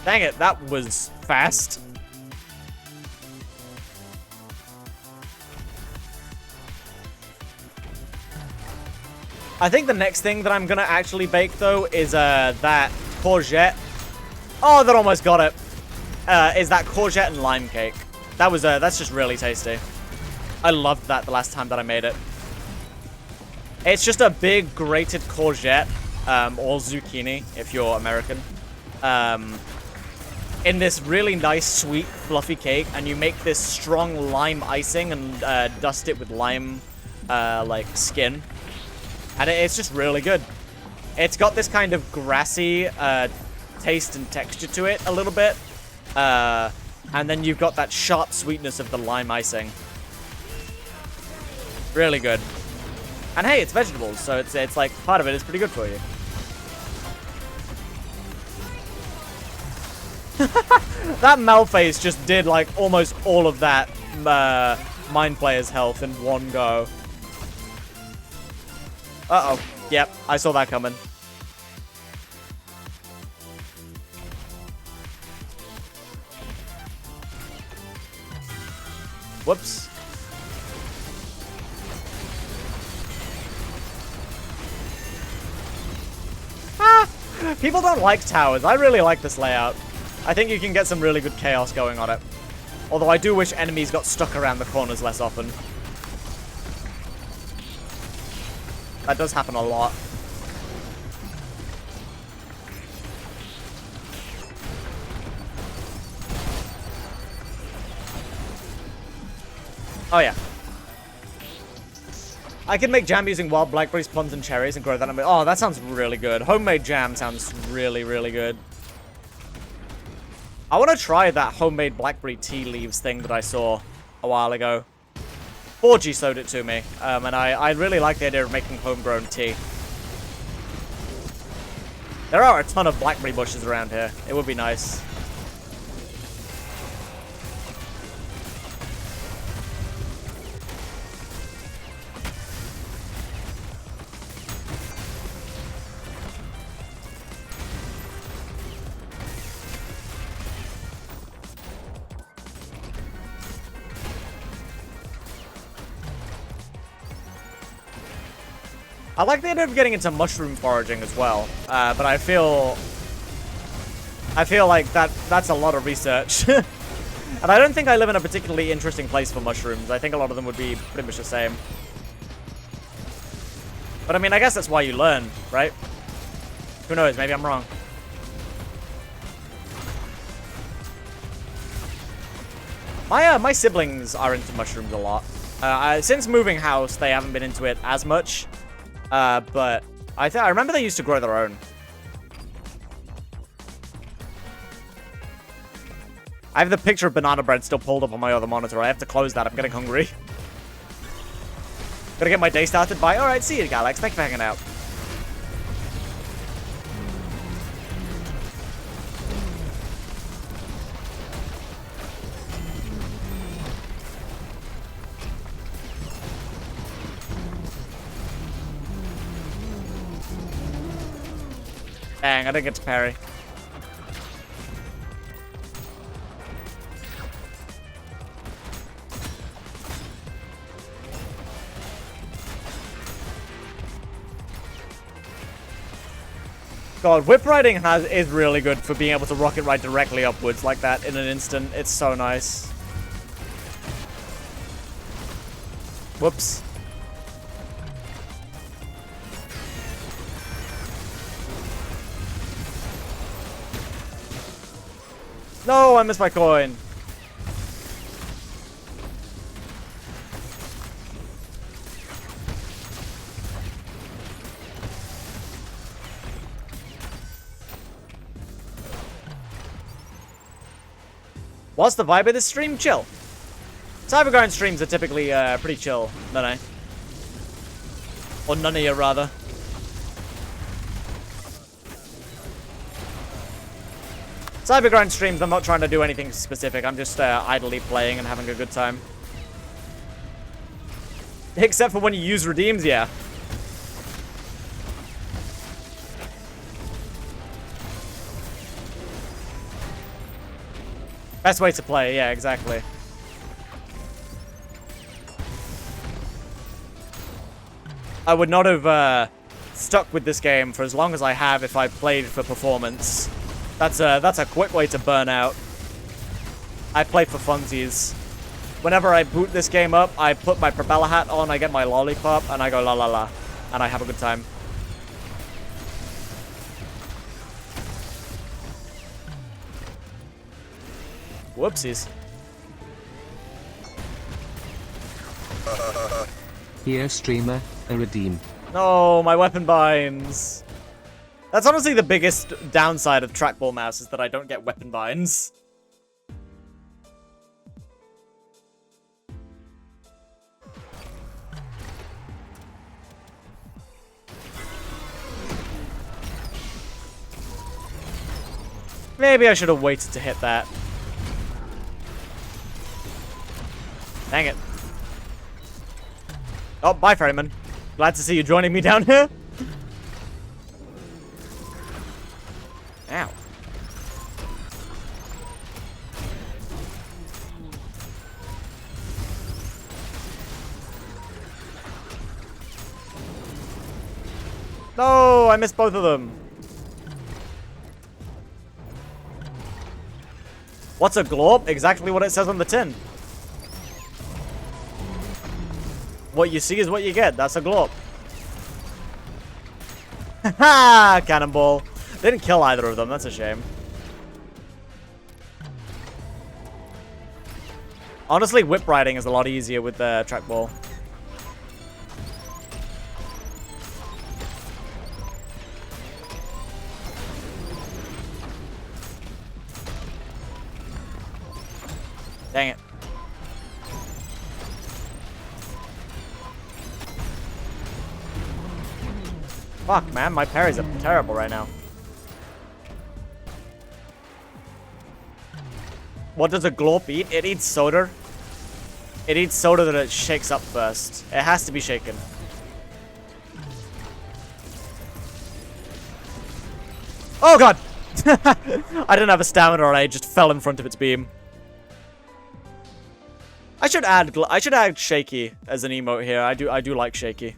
Dang it, that was fast. I think the next thing that I'm gonna actually bake, though, is that courgette. Oh, that almost got it. Is that courgette and lime cake. That's just really tasty. I loved that the last time that I made it. It's just a big grated courgette, or zucchini, if you're American, in this really nice, sweet, fluffy cake, and you make this strong lime icing and dust it with lime, like, skin. And it's just really good. It's got this kind of grassy taste and texture to it a little bit. And then you've got that sharp sweetness of the lime icing. Really good. And hey, it's vegetables, so it's like part of it is pretty good for you. That Malphase just did like almost all of that Mind Player's health in one go. Uh-oh. Yep, I saw that coming. Whoops. Ah! People don't like towers. I really like this layout. I think you can get some really good chaos going on it. Although I do wish enemies got stuck around the corners less often. That does happen a lot. Oh yeah. I can make jam using wild blackberries, plums, and cherries and grow that. Oh, that sounds really good. Homemade jam sounds really, really good. I want to try that homemade blackberry tea leaves thing that I saw a while ago. 4G showed it to me, and I really like the idea of making homegrown tea. There are a ton of blackberry bushes around here. It would be nice. I like the idea of getting into mushroom foraging as well, but I feel like that's a lot of research. And I don't think I live in a particularly interesting place for mushrooms. I think a lot of them would be pretty much the same. But I mean, I guess that's why you learn, right? Who knows, maybe I'm wrong. My siblings are into mushrooms a lot. Since moving house, they haven't been into it as much. But I remember they used to grow their own. I have the picture of banana bread still pulled up on my other monitor. I have to close that. I'm getting hungry. Gotta get my day started. Bye. Alright, see you, Galax. Thanks for hanging out. Dang, I didn't get to parry. God, whip riding is really good for being able to rocket ride directly upwards like that in an instant. It's so nice. Whoops. No, I missed my coin. What's the vibe of this stream? Chill. Cybergrind streams are typically pretty chill, don't I? Or none of you, rather. Cybergrind streams, I'm not trying to do anything specific. I'm just idly playing and having a good time. Except for when you use redeems, yeah. Best way to play, yeah, exactly. I would not have stuck with this game for as long as I have if I played for performance. That's a quick way to burn out. I play for funsies. Whenever I boot this game up, I put my propeller hat on, I get my lollipop, and I go la la la. And I have a good time. Whoopsies. Here, streamer, a redeem. No, my weapon binds. That's honestly the biggest downside of trackball mouse is that I don't get weapon binds. Maybe I should have waited to hit that. Dang it. Oh, bye, Ferryman. Glad to see you joining me down here. Ow. No, I missed both of them. What's a glorp? Exactly what it says on the tin. What you see is what you get. That's a glorp. Ha! Cannonball. They didn't kill either of them. That's a shame. Honestly, whip riding is a lot easier with the trackball. Dang it. Fuck, man. My parries are terrible right now. What does a glorp eat? It eats soda. It eats soda that it shakes up first. It has to be shaken. Oh god! I didn't have a stamina and I just fell in front of its beam. I should add shaky as an emote here. I do like shaky.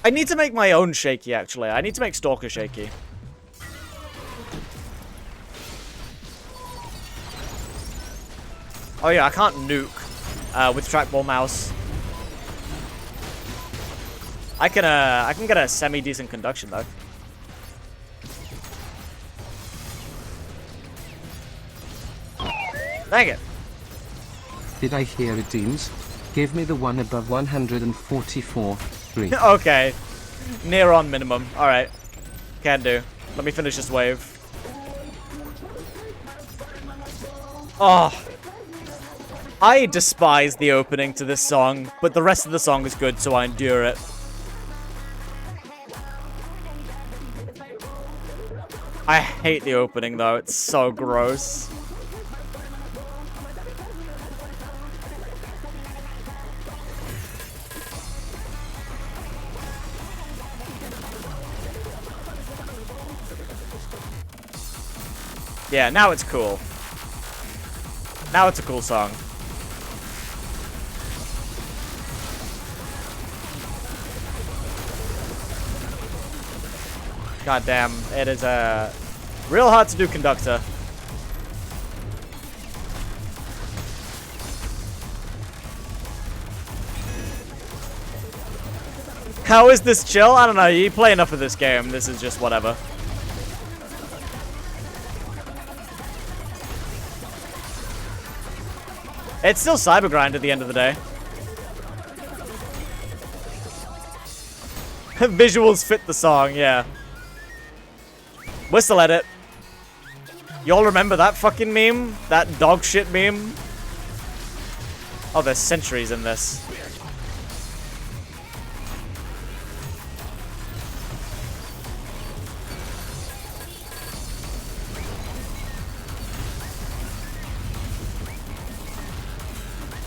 I need to make my own shaky actually. I need to make Stalker shaky. Oh yeah, I can't nuke with trackball mouse. I can get a semi-decent conduction though. Dang it. Did I hear it, Deems? Give me the one above 144. 3. Okay. Near on minimum. Alright. Can do. Let me finish this wave. Oh. I despise the opening to this song, but the rest of the song is good, so I endure it. I hate the opening, though. It's so gross. Yeah, now it's cool. Now it's a cool song. God damn, it is real hard to do conductor. How is this chill? I don't know, you play enough of this game, this is just whatever. It's still Cybergrind at the end of the day. Visuals fit the song, yeah. Whistle edit. Y'all remember that fucking meme? That dog shit meme? Oh, there's centuries in this.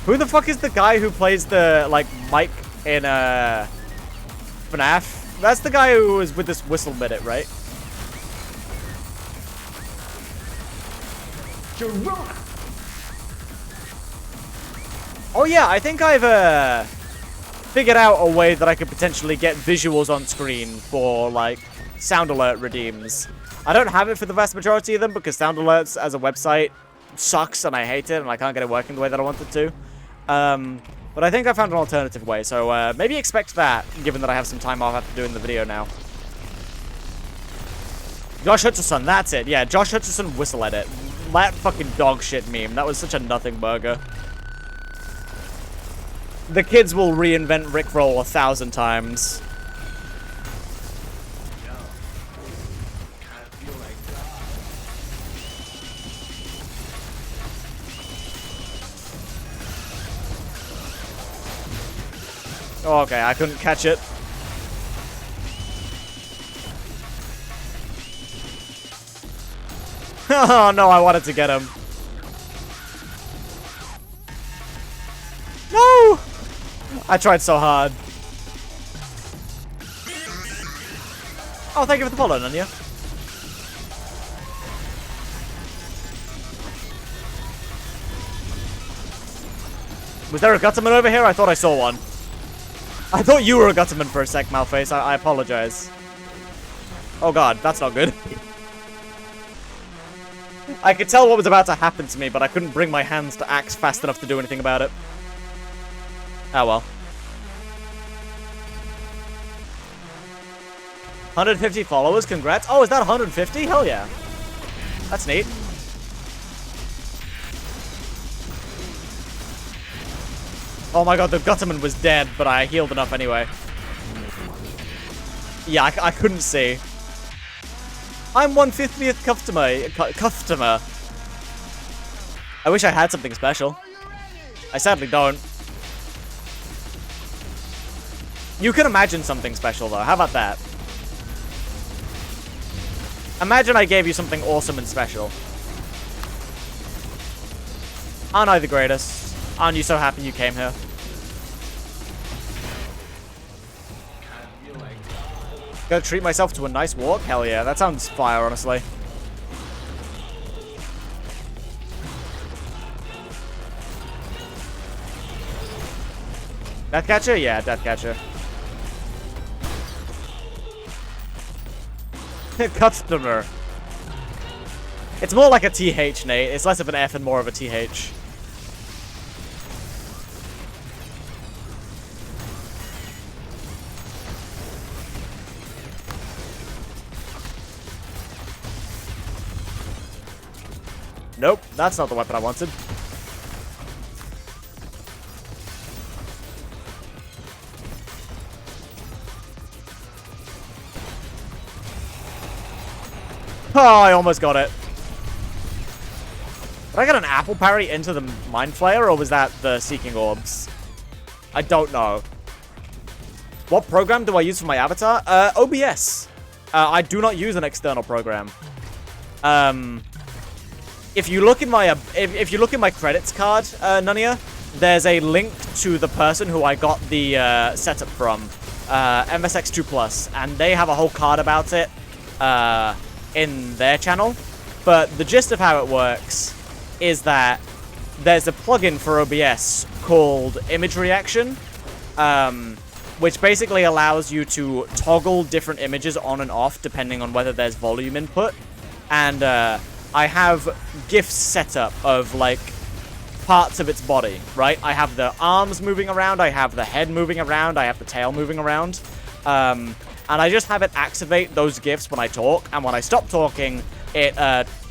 Who the fuck is the guy who plays the, like, mic in, FNAF? That's the guy who was with this whistle minute, right? Oh yeah, I think I've, figured out a way that I could potentially get visuals on screen for, like, sound alert redeems. I don't have it for the vast majority of them because sound alerts as a website sucks and I hate it and I can't get it working the way that I want it to. But I think I found an alternative way, so maybe expect that, given that I have some time off after doing the video now. Josh Hutcherson, that's it. Yeah, Josh Hutcherson whistle edit. That fucking dog shit meme. That was such a nothing burger. The kids will reinvent Rickroll 1,000 times. Oh, okay, I couldn't catch it. Oh no, I wanted to get him. No! I tried so hard. Oh, thank you for the follow, Nunya. Was there a Gutterman over here? I thought I saw one. I thought you were a Gutterman for a sec, Malface. I apologize. Oh god, that's not good. I could tell what was about to happen to me, but I couldn't bring my hands to axe fast enough to do anything about it. Oh well. 150 followers, congrats. Oh, is that 150? Hell yeah. That's neat. Oh my god, the Gutterman was dead, but I healed enough anyway. Yeah, I couldn't see. I'm 150th customer. I wish I had something special. I sadly don't. You can imagine something special, though. How about that? Imagine I gave you something awesome and special. Aren't I the greatest? Aren't you so happy you came here? Gonna treat myself to a nice walk? Hell yeah, that sounds fire, honestly. Deathcatcher? Yeah, Deathcatcher. Customer. It's more like a TH, Nate. It's less of an F and more of a TH. Nope, that's not the weapon I wanted. Oh, I almost got it. Did I get an apple parry into the Mind Flayer, or was that the Seeking Orbs? I don't know. What program do I use for my avatar? OBS. I do not use an external program. If you look in my if you look in my credits card, Nunia, there's a link to the person who I got the setup from, MSX2 Plus, and they have a whole card about it in their channel. But the gist of how it works is that there's a plugin for OBS called Image Reaction, which basically allows you to toggle different images on and off depending on whether there's volume input. And I have GIFs set up of, like, parts of its body, right? I have the arms moving around, I have the head moving around, I have the tail moving around. And I just have it activate those GIFs when I talk, and when I stop talking, it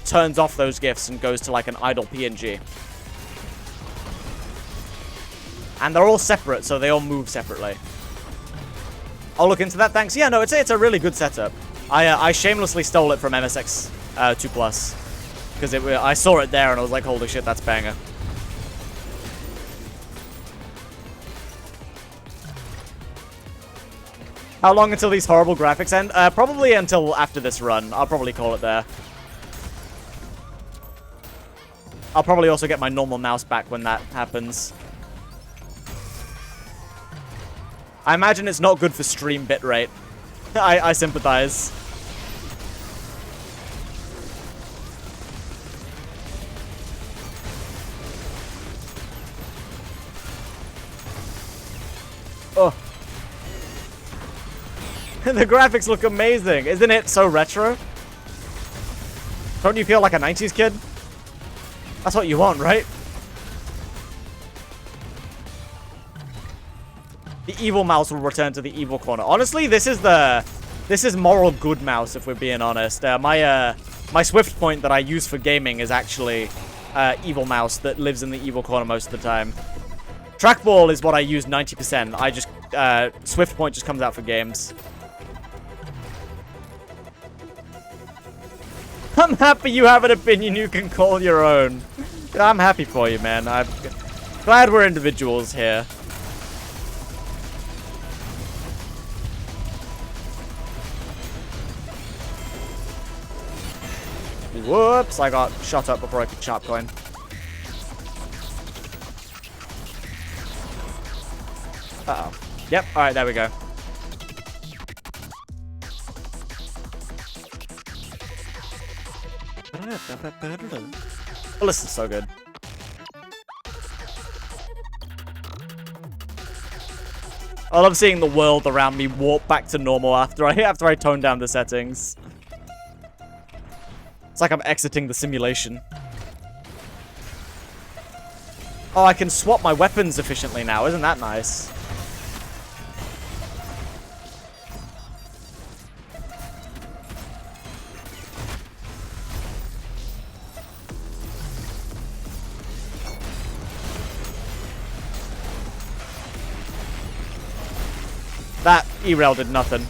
turns off those GIFs and goes to, like, an idle PNG. And they're all separate, so they all move separately. I'll look into that, thanks. Yeah, no, it's a really good setup. I shamelessly stole it from MSX 2 Plus. Because I saw it there and I was like, holy shit, that's banger. How long until these horrible graphics end? Probably until after this run. I'll probably call it there. I'll probably also get my normal mouse back when that happens. I imagine it's not good for stream bitrate. I sympathize. Oh. The graphics look amazing. Isn't it so retro? Don't you feel like a 90s kid? That's what you want, right? The evil mouse will return to the evil corner. Honestly, this is moral good mouse, if we're being honest. My Swift point that I use for gaming is actually evil mouse that lives in the evil corner most of the time. Trackball is what I use 90%. I just Swift point just comes out for games. I'm happy you have an opinion you can call your own. I'm happy for you, man. I'm glad we're individuals here. Whoops, I got shot up before I could sharp coin. Uh-oh. Yep, alright, there we go. Oh, this is so good. I love seeing the world around me warp back to normal after I tone down the settings. It's like I'm exiting the simulation. Oh, I can swap my weapons efficiently now. Isn't that nice? That E-rail did nothing.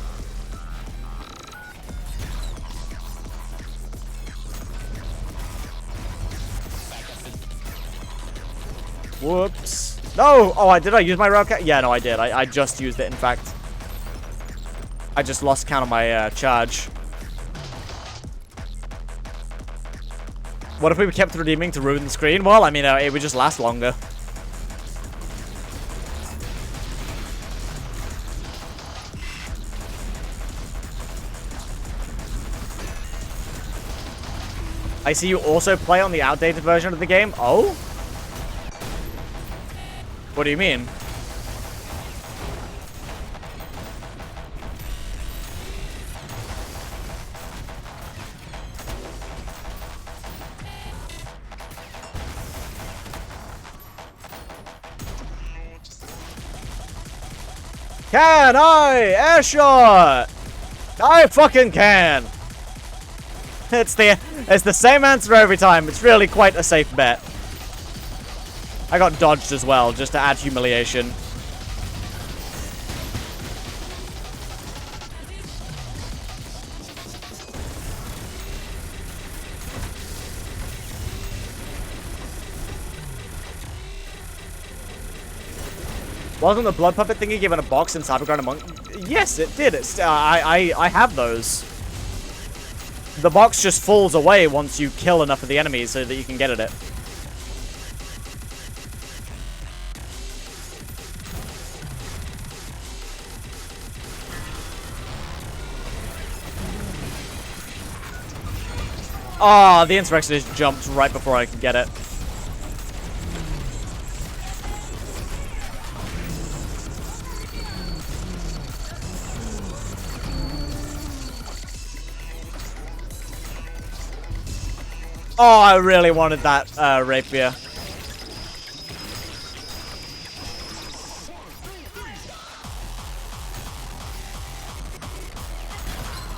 Whoops. No! Oh, did I use my railcat? Yeah, no, I did. I just used it, in fact. I just lost count of my charge. What if we kept redeeming to ruin the screen? Well, I mean, it would just last longer. I see you also play on the outdated version of the game. Oh? What do you mean? Can I air shot? I fucking can. It's the same answer every time. It's really quite a safe bet. I got dodged as well, just to add humiliation. Wasn't the blood puppet thingy given a box in Cybergrind among? Yes, it did. It's I have those. The box just falls away once you kill enough of the enemies so that you can get at it. Ah, the insurrectionist jumped right before I could get it. Oh, I really wanted that rapier.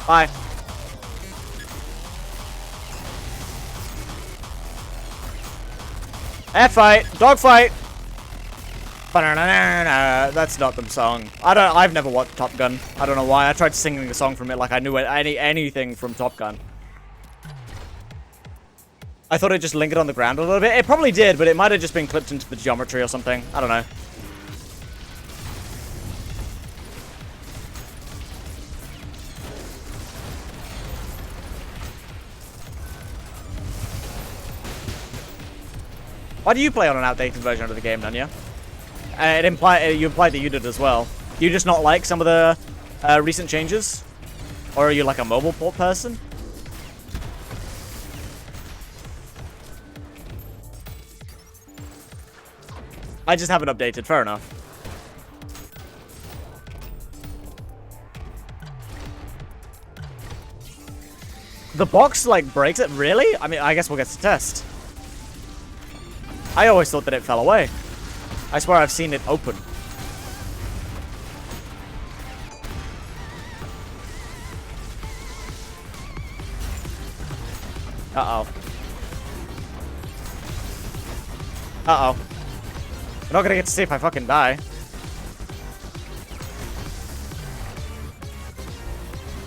Bye. Air fight, dog fight. That's not the song. I've never watched Top Gun. I don't know why. I tried singing the song from it like I knew anything from Top Gun. I thought it just lingered on the ground a little bit. It probably did, but it might have just been clipped into the geometry or something. I don't know. Why do you play on an outdated version of the game, Nanya? You implied that you did as well. Do you just not like some of the recent changes? Or are you like a mobile port person? I just haven't updated, fair enough. The box, like, breaks it? Really? I mean, I guess we'll get to test. I always thought that it fell away. I swear I've seen it open. Uh-oh. Uh-oh. We're not gonna get to see if I fucking die.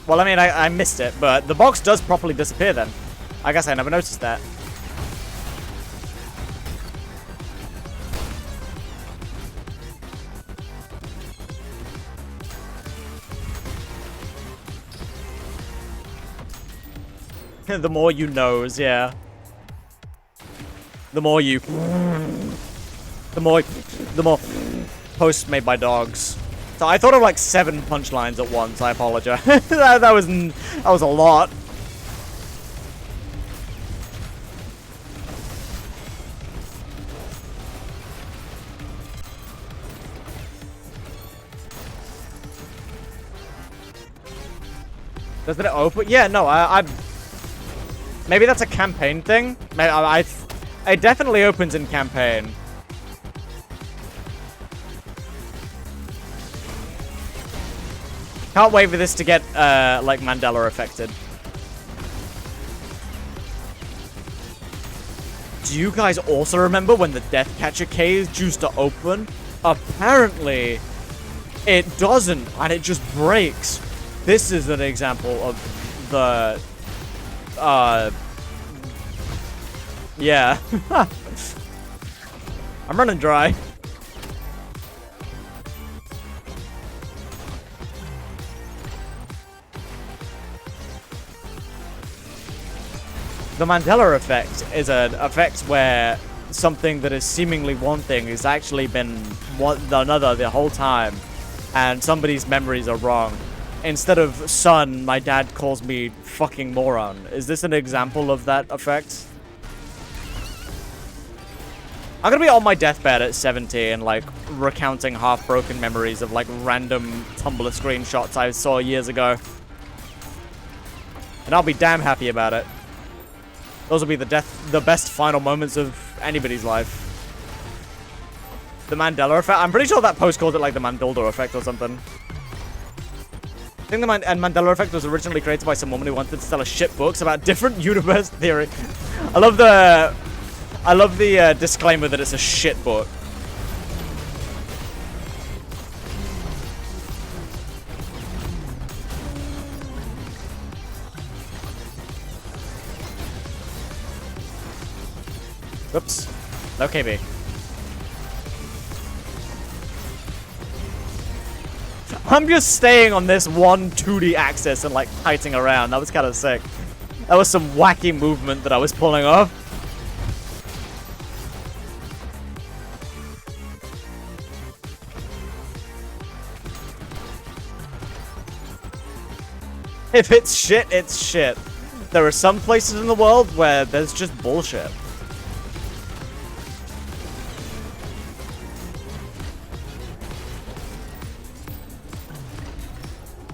Well, I mean, I missed it, but the box does properly disappear then. I guess I never noticed that. The more you knows, yeah. The more you... The more posts made by dogs. So I thought of like 7 punchlines at once. I apologize. that was a lot. Doesn't it open? Yeah, no. I maybe that's a campaign thing. It definitely opens in campaign. Can't wait for this to get, like, Mandela affected. Do you guys also remember when the Deathcatcher cage used to open? Apparently, it doesn't, and it just breaks. This is an example of the, yeah. I'm running dry. The Mandela effect is an effect where something that is seemingly one thing has actually been another the whole time, and somebody's memories are wrong. Instead of son, my dad calls me fucking moron. Is this an example of that effect? I'm gonna be on my deathbed at 70 and like recounting half-broken memories of like random Tumblr screenshots I saw years ago. And I'll be damn happy about it. Those will be the best final moments of anybody's life. The Mandela effect. I'm pretty sure that post called it like the Mandela effect or something. I think the Mandela effect was originally created by some woman who wanted to sell us shit books about different universe theory. I love the disclaimer that it's a shit book. Oops. No KB. I'm just staying on this one 2D axis and like kiting around. That was kind of sick. That was some wacky movement that I was pulling off. If it's shit, it's shit. There are some places in the world where there's just bullshit.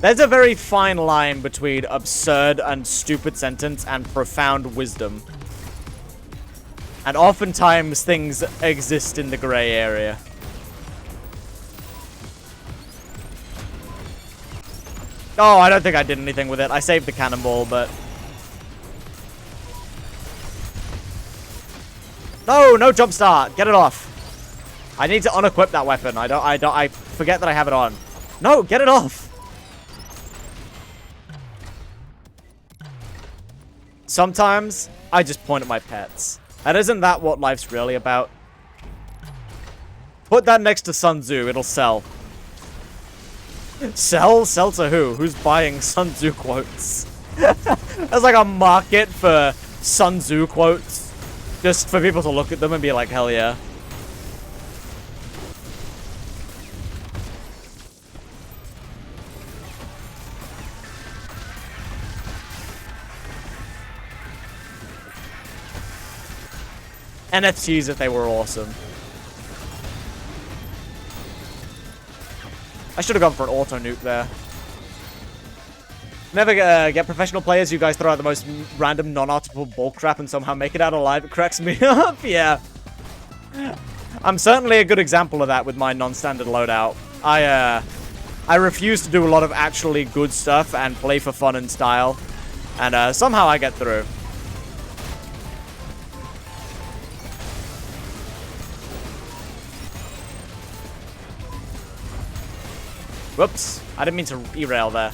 There's a very fine line between absurd and stupid sentence and profound wisdom. And oftentimes things exist in the gray area. Oh, I don't think I did anything with it. I saved the cannonball, but... No, no jump start. Get it off. I need to unequip that weapon. I forget that I have it on. No, get it off. Sometimes, I just point at my pets. And isn't that what life's really about? Put that next to Sun Tzu, it'll sell. Sell? Sell to who? Who's buying Sun Tzu quotes? There's like a market for Sun Tzu quotes. Just for people to look at them and be like, hell yeah. NFTs if they were awesome. I should have gone for an auto nuke there. Never get professional players. You guys throw out the most random non-article bullcrap and somehow make it out alive. It cracks me up. Yeah. I'm certainly a good example of that with my non-standard loadout. I refuse to do a lot of actually good stuff and play for fun and style. And somehow I get through. Whoops. I didn't mean to derail there.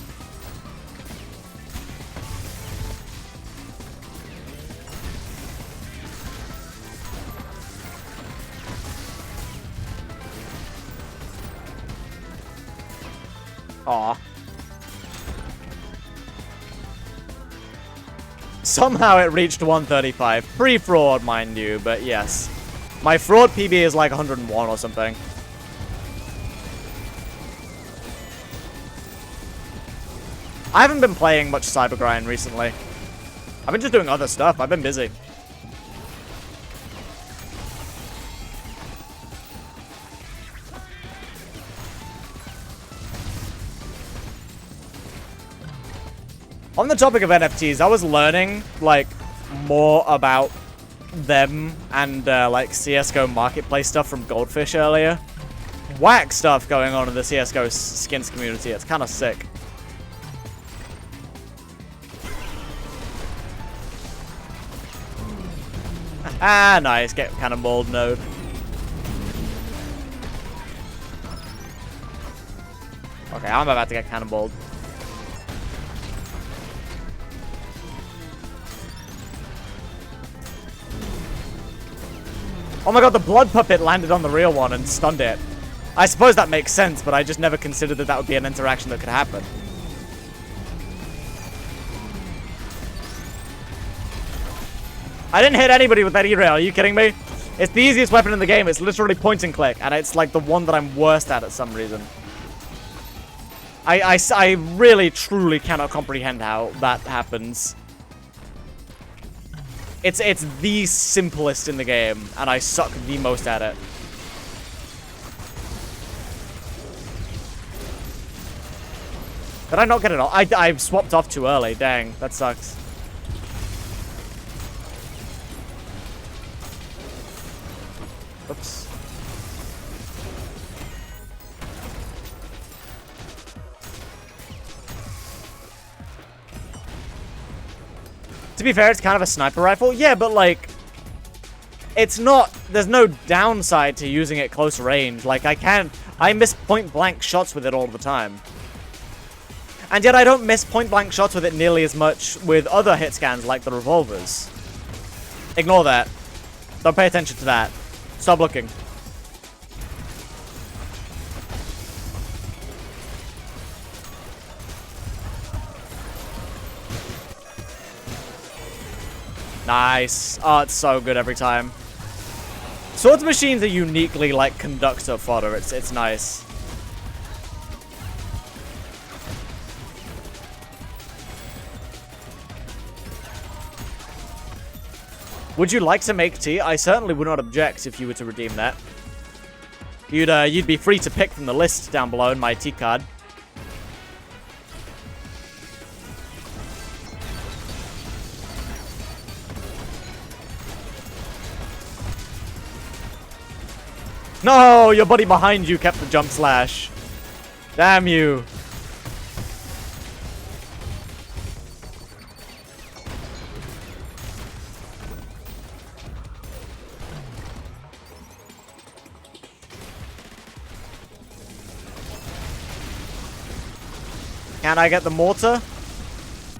Aw. Somehow it reached 135. Pre-fraud, mind you, but yes. My fraud PB is like 101 or something. I haven't been playing much Cybergrind recently. I've been just doing other stuff. I've been busy. On the topic of NFTs, I was learning, like, more about them and, like, CSGO marketplace stuff from Goldfish earlier. Whack stuff going on in the CSGO skins community. It's kind of sick. Ah, nice. Get cannonballed, node. Okay, I'm about to get cannonballed. Oh my god, the blood puppet landed on the real one and stunned it. I suppose that makes sense, but I just never considered that that would be an interaction that could happen. I didn't hit anybody with that E-rail. Are you kidding me? It's the easiest weapon in the game. It's literally point and click, and it's like the one that I'm worst at some reason. I really, truly cannot comprehend how that happens. It's the simplest in the game, and I suck the most at it. Did I not get it all? I swapped off too early. Dang, that sucks. Oops. To be fair, it's kind of a sniper rifle. Yeah, but like, it's not, there's no downside to using it close range. Like, I miss point blank shots with it all the time. And yet I don't miss point blank shots with it nearly as much with other hit scans like the revolvers. Ignore that. Don't pay attention to that. Stop looking. Nice. Oh, it's so good every time. Swords machines are uniquely like conductor fodder. It's nice. Would you like to make tea? I certainly would not object if you were to redeem that. You'd be free to pick from the list down below in my tea card. No, your buddy behind you kept the jump slash. Damn you. Can I get the mortar?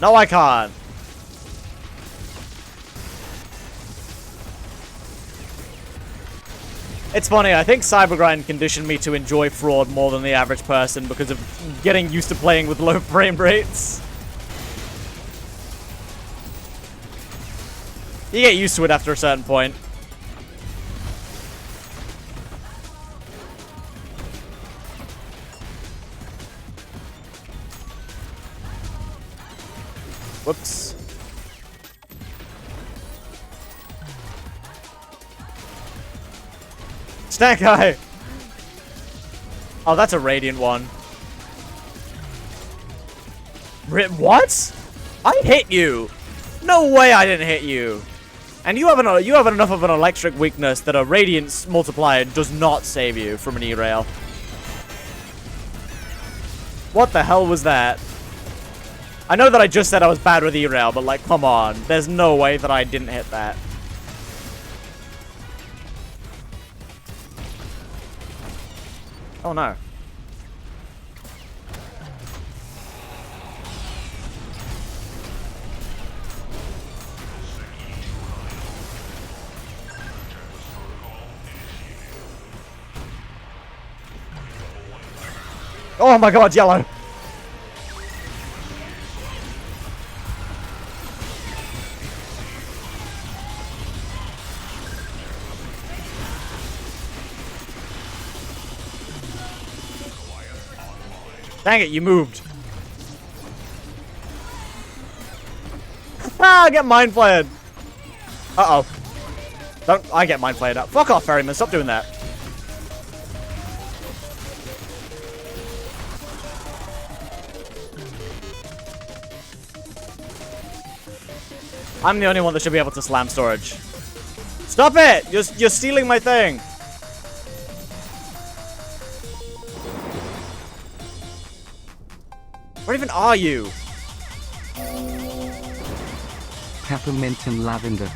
No, I can't. It's funny, I think Cybergrind conditioned me to enjoy fraud more than the average person because of getting used to playing with low frame rates. You get used to it after a certain point. Whoops. Snack guy! Oh, that's a radiant one. What? I hit you! No way I didn't hit you! And you have enough of an electric weakness that a radiance multiplier does not save you from an E-rail. What the hell was that? I know that I just said I was bad with E-rail, but like, come on. There's no way that I didn't hit that. Oh no. Oh my god, yellow! Dang it, you moved. Ah, I get mind flared. Uh-oh. Don't I get mind flared up. Fuck off, Ferryman. Stop doing that. I'm the only one that should be able to slam storage. Stop it! You're stealing my thing. Where even are you? Peppermint and lavender.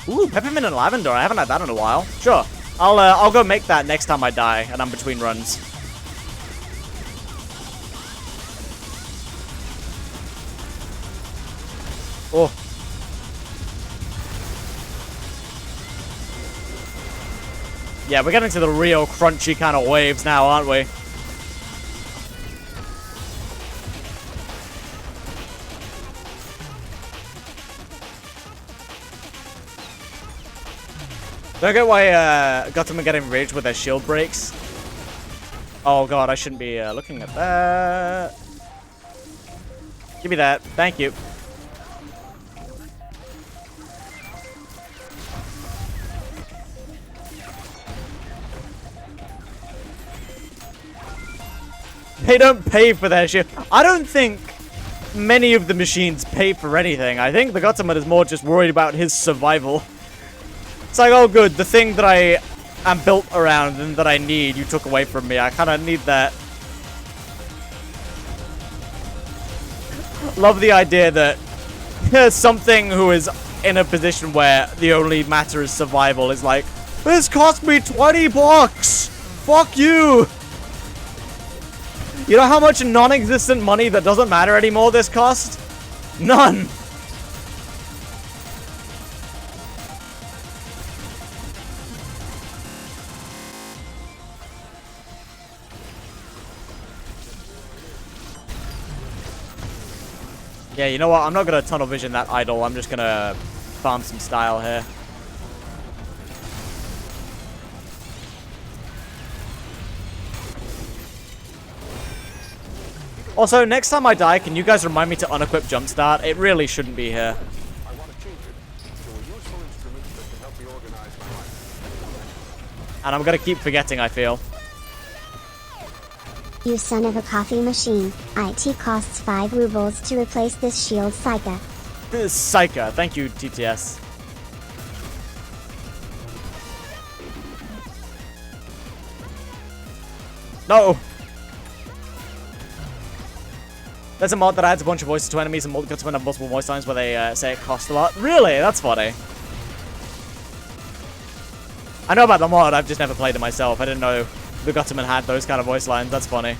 Ooh, peppermint and lavender. I haven't had that in a while. Sure. I'll go make that next time I die and I'm between runs. Oh. Yeah, we're getting to the real crunchy kind of waves now, aren't we? Don't get why Gutterman getting raged with their shield breaks. Oh god, I shouldn't be looking at that. Give me that. Thank you. They don't pay for their shield. I don't think many of the machines pay for anything. I think the Gutterman is more just worried about his survival. It's like, oh good, the thing that I am built around and that I need, you took away from me. I kind of need that. Love the idea that something who is in a position where the only matter is survival is like, this cost me 20 bucks! Fuck you! You know how much non-existent money that doesn't matter anymore this cost? None! Yeah, you know what? I'm not gonna tunnel vision that idol. I'm just gonna farm some style here. Also, next time I die, can you guys remind me to unequip jumpstart? It really shouldn't be here. I want to change it to a useful instrument that can help me organize my life. And I'm gonna keep forgetting, I feel. You son of a coffee machine. IT costs 5 rubles to replace this shield Psycha. Psycha. Thank you, TTS. No! There's a mod that adds a bunch of voices to enemies and Gutterman have multiple voice lines where they say it costs a lot. Really? That's funny. I know about the mod, I've just never played it myself. I didn't know the Gutterman had those kind of voice lines. That's funny.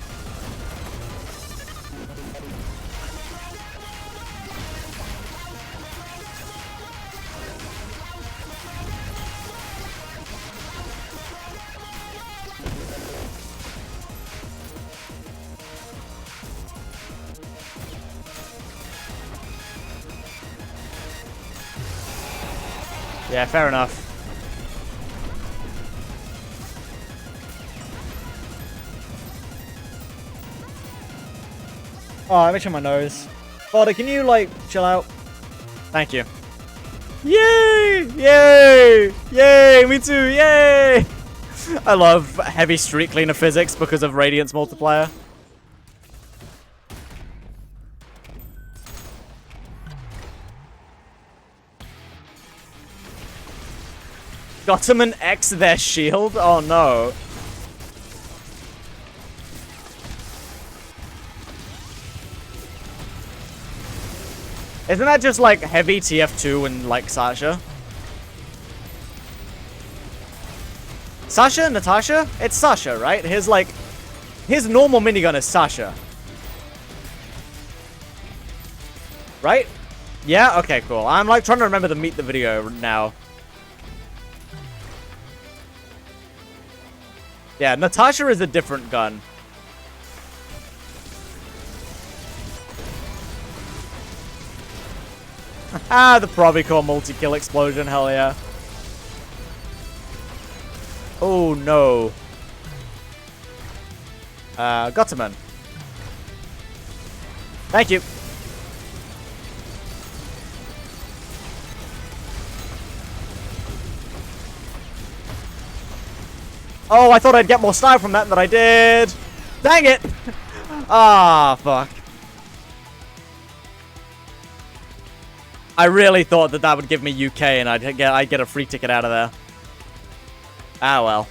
Yeah, fair enough. Oh, I'm itching my nose. VOD, can you, like, chill out? Thank you. Yay! Yay! Yay! Me too! Yay! I love heavy street cleaner physics because of Radiance multiplier. Gutterman X their shield? Oh no. Isn't that just like heavy TF2 and like Sasha? Sasha? Natasha? It's Sasha, right? His normal minigun is Sasha. Right? Yeah? Okay, cool. I'm like trying to remember to meet the video now. Yeah, Natasha is a different gun. Ah, the Provicore multi-kill explosion, hell yeah. Oh no. Gutterman. Thank you. Oh, I thought I'd get more style from that than I did. Dang it! Ah, fuck. I really thought that that would give me UK and I'd get a free ticket out of there. Ah, well.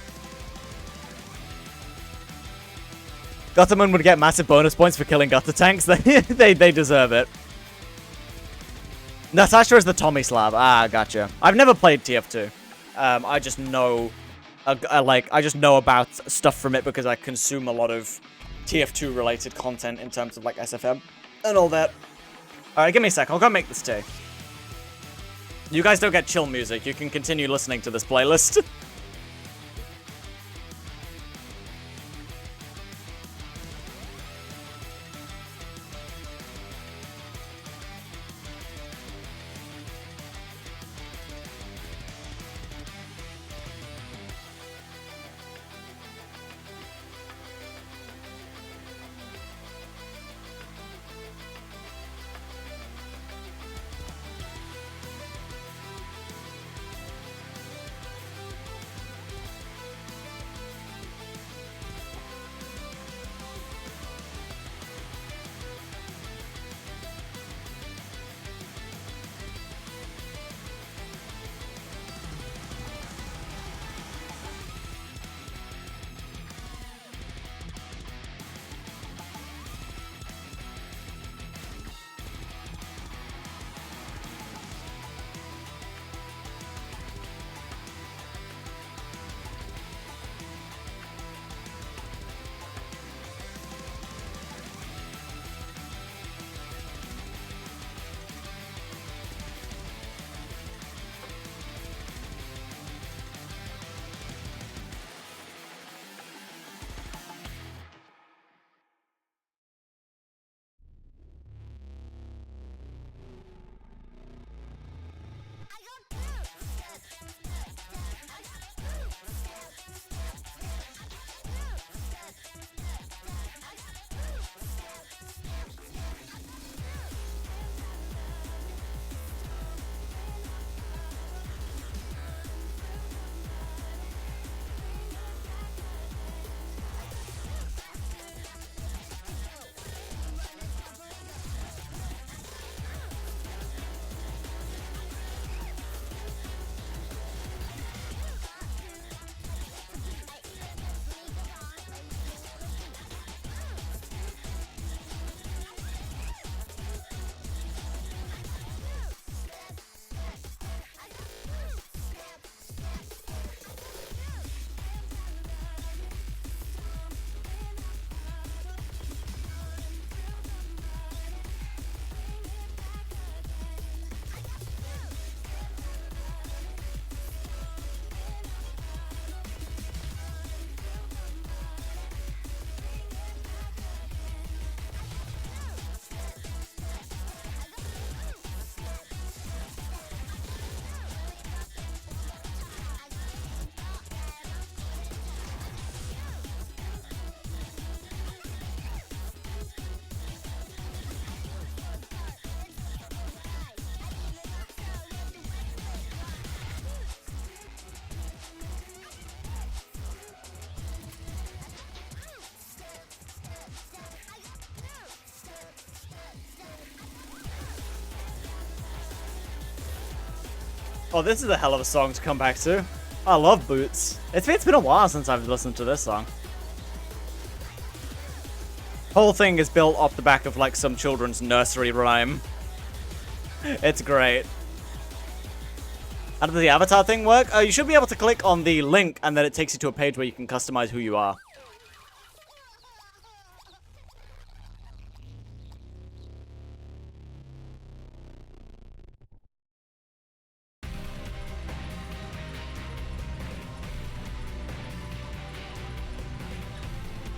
Gutterman would get massive bonus points for killing gutter tanks. they deserve it. Natasha is the Tommy Slab. Ah, gotcha. I've never played TF2. I just know... I just know about stuff from it because I consume a lot of TF2 related content in terms of like SFM and all that. Alright, give me a sec. I'll go make this tea. You guys don't get chill music. You can continue listening to this playlist. Oh, this is a hell of a song to come back to. I love Boots. It's been a while since I've listened to this song. Whole thing is built off the back of like some children's nursery rhyme. It's great. How does the avatar thing work? You should be able to click on the link and then it takes you to a page where you can customize who you are.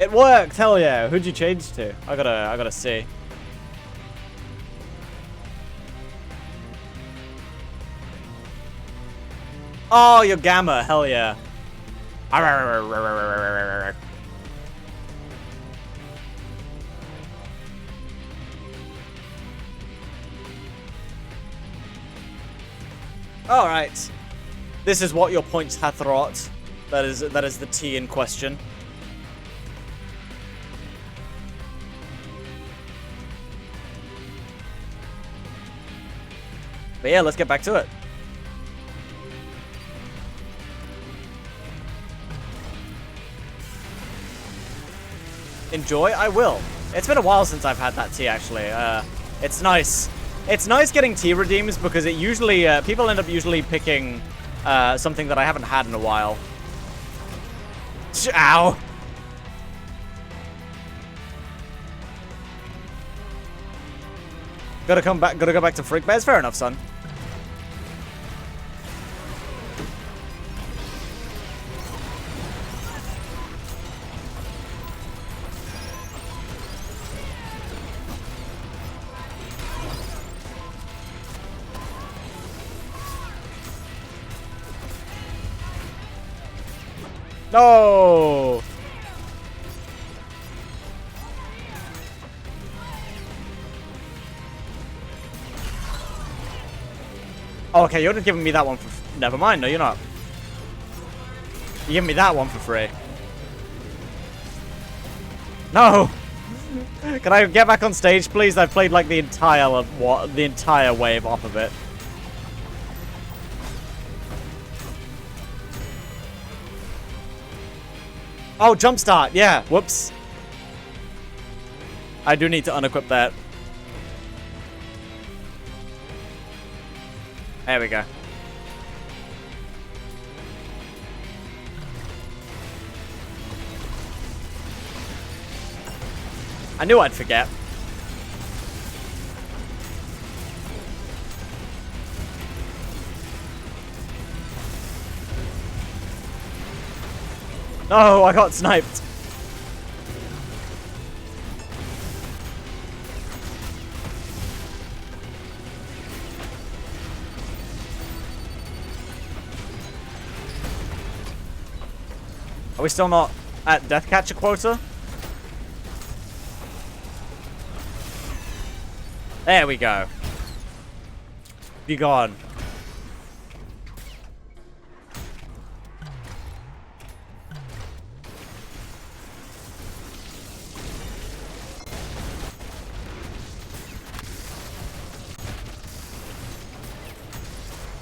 It worked! Hell yeah! Who'd you change to? I gotta see. Oh, you're Gamma! Hell yeah! All right. This is what your points hath wrought. That is the tea in question. But yeah, let's get back to it. Enjoy? I will. It's been a while since I've had that tea, actually. It's nice. It's nice getting tea redeems because it usually, people end up usually picking something that I haven't had in a while. Ow! Gotta go back to Freak Bears? Fair enough, son. No! Oh, okay, you're just giving me that one for... Never mind, no, you're not. You're giving me that one for free. No! Can I get back on stage, please? I've played like the entire wave off of it. Oh, jumpstart, yeah, whoops. I do need to unequip that. There we go. I knew I'd forget. No, I got sniped. Are we still not at Death Catcher quota? There we go. Be gone.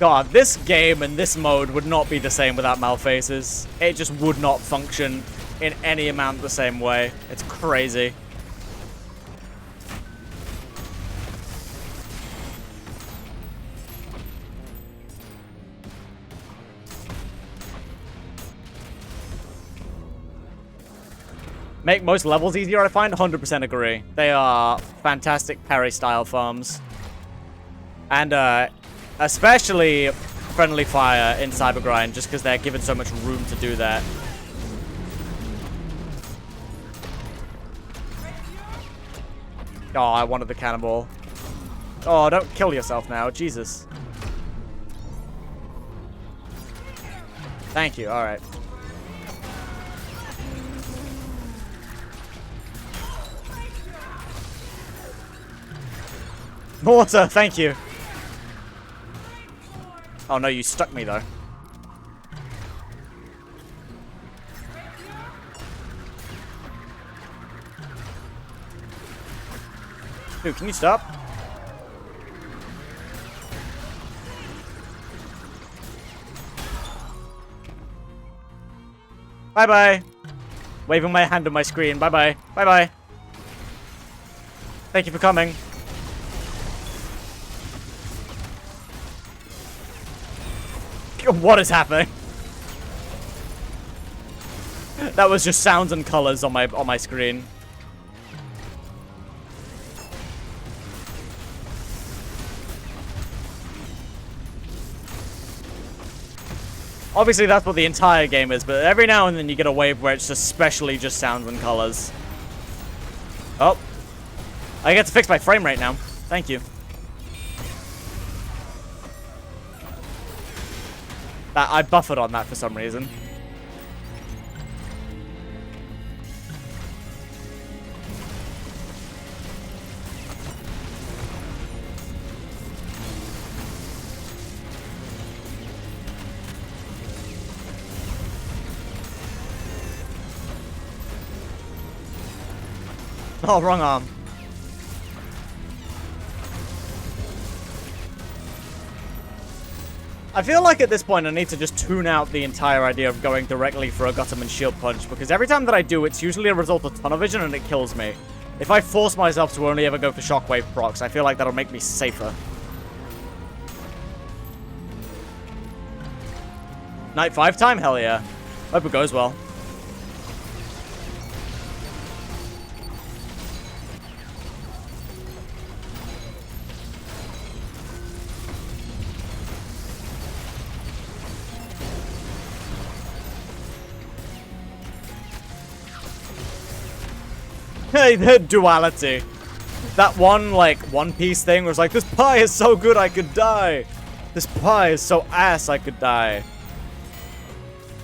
God, this game and this mode would not be the same without Malfaces. It just would not function in any amount the same way. It's crazy. Make most levels easier, I find. 100% agree. They are fantastic parry-style farms. And, especially friendly fire in Cybergrind, just because they're given so much room to do that. Oh, I wanted the cannonball. Oh, don't kill yourself now. Jesus. Thank you. All right. Water, thank you. Oh no, you stuck me though. Dude, can you stop? Bye-bye. Waving my hand on my screen. Bye-bye. Bye-bye. Thank you for coming. What is happening? That was just sounds and colors on my screen. Obviously, that's what the entire game is, but every now and then you get a wave where it's especially just sounds and colors. Oh. I get to fix my frame rate now. Thank you. I buffered on that for some reason. Oh, wrong arm. I feel like at this point I need to just tune out the entire idea of going directly for a Gutterman shield punch, because every time that I do, it's usually a result of tunnel vision and it kills me. If I force myself to only ever go for shockwave procs, I feel like that'll make me safer. Night 5 time? Hell yeah. Hope it goes well. Hey, the duality. That one, like, One Piece thing was like, this pie is so good I could die. This pie is so ass I could die.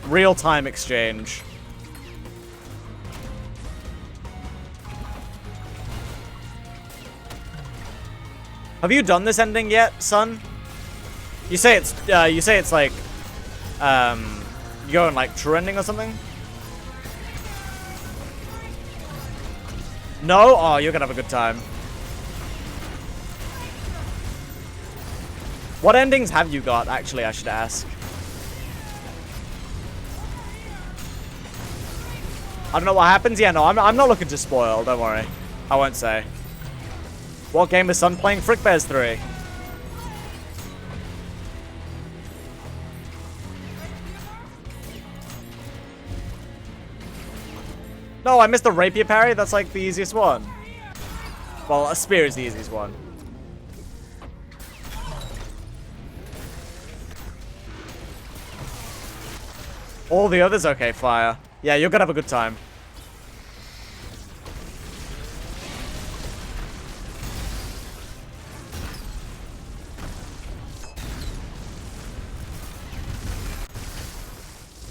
Real-time exchange. Have you done this ending yet, son? You say it's like, you go in, like, true ending or something? No? Oh, you're gonna have a good time. What endings have you got, actually, I should ask? I don't know what happens. Yeah, no, I'm not looking to spoil, don't worry. I won't say. What game is son playing? Frick Bears 3. No, I missed the rapier parry. That's like the easiest one. Well, a spear is the easiest one. All the others, okay, fire. Yeah, you're gonna have a good time.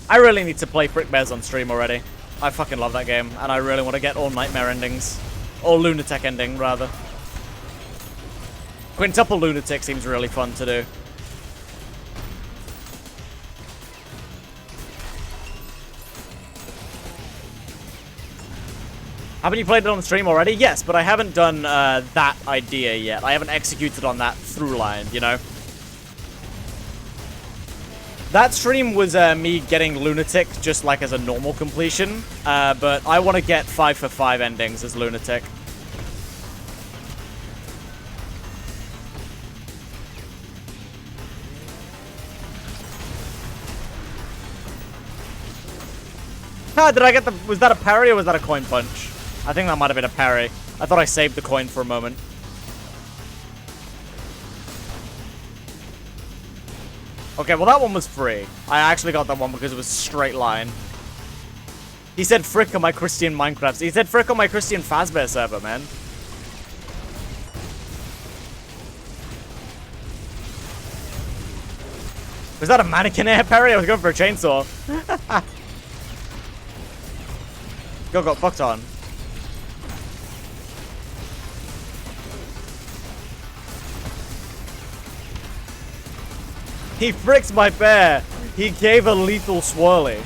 I really need to play Frick Bears on stream already. I fucking love that game, and I really want to get all Nightmare endings. Or Lunatic ending, rather. Quintuple Lunatic seems really fun to do. Haven't you played it on stream already? Yes, but I haven't done that idea yet. I haven't executed on that through line, you know? That stream was me getting Lunatic just like as a normal completion, but I want to get 5 for 5 endings as Lunatic. Ah, did I get the... Was that a parry or was that a coin punch? I think that might have been a parry. I thought I saved the coin for a moment. Okay, well that one was free. I actually got that one because it was straight line. He said frick on my Christian Minecraft. He said frick on my Christian Fazbear server, man. Was that a mannequin air parry? I was going for a chainsaw. Girl got fucked on. He fricks my bear. He gave a lethal swirly.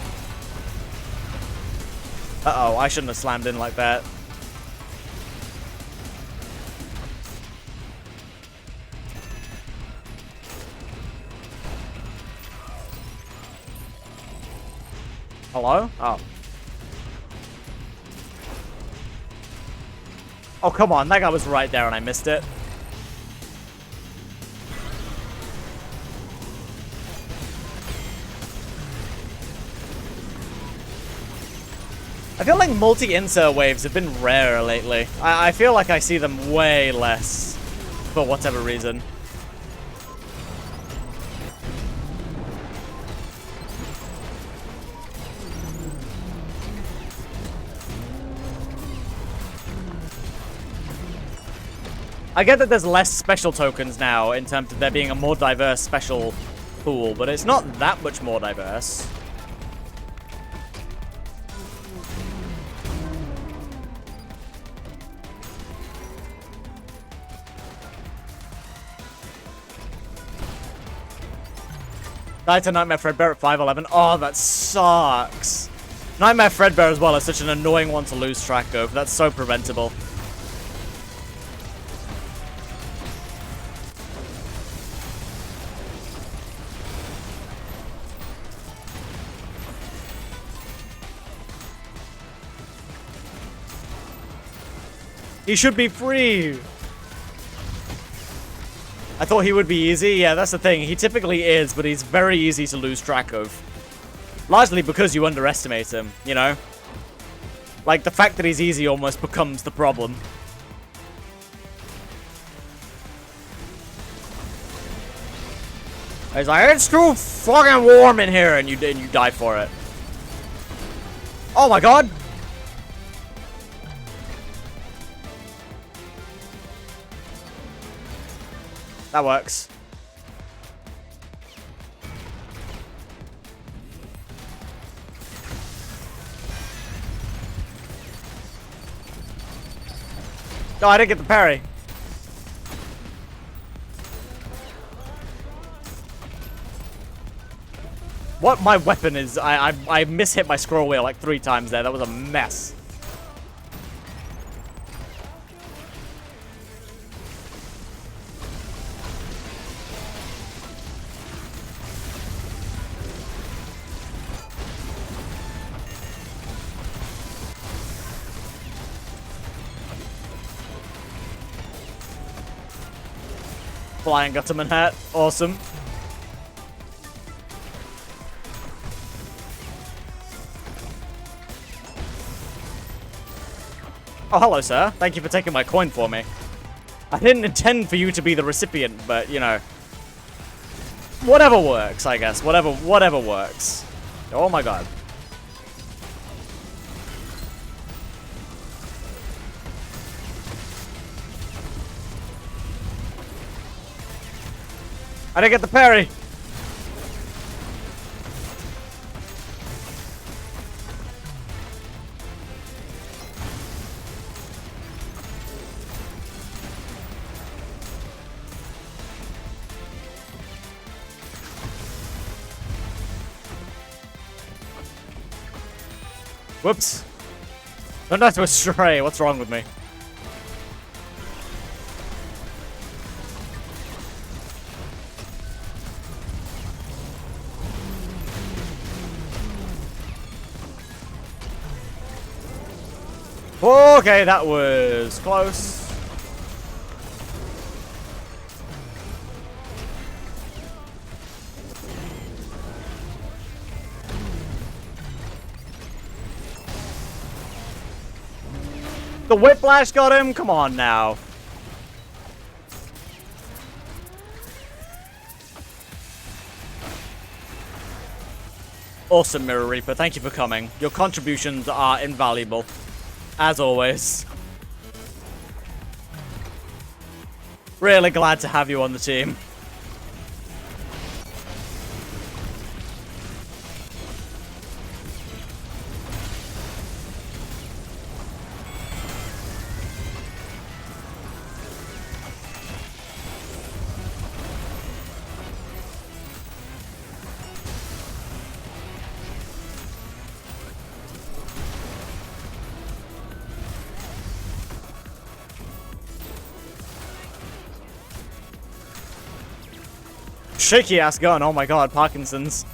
Uh-oh, I shouldn't have slammed in like that. Hello? Oh. Oh, come on. That guy was right there and I missed it. I feel like multi-insert waves have been rarer lately. I feel like I see them way less for whatever reason. I get that there's less special tokens now in terms of there being a more diverse special pool, but it's not that much more diverse. Died to Nightmare Fredbear at 5'11". Oh, that sucks. Nightmare Fredbear as well is such an annoying one to lose track of. That's so preventable. He should be free. I thought he would be easy. Yeah, that's the thing. He typically is, but he's very easy to lose track of. Largely because you underestimate him, you know? Like, the fact that he's easy almost becomes the problem. He's like, it's too fucking warm in here, and you die for it. Oh my god! That works. No, I didn't get the parry. What my weapon is, I mishit my scroll wheel like 3 times there. That was a mess. Flying Gutterman hat. Awesome. Oh, hello, sir. Thank you for taking my coin for me. I didn't intend for you to be the recipient, but, you know. Whatever works, I guess. Whatever works. Oh my god. I didn't get the parry. Whoops. I'm not to astray. What's wrong with me? Okay, that was close. The whiplash got him? Come on now. Awesome, Mirror Reaper. Thank you for coming. Your contributions are invaluable. As always. Really glad to have you on the team. Shaky ass gun, oh my god, Parkinson's.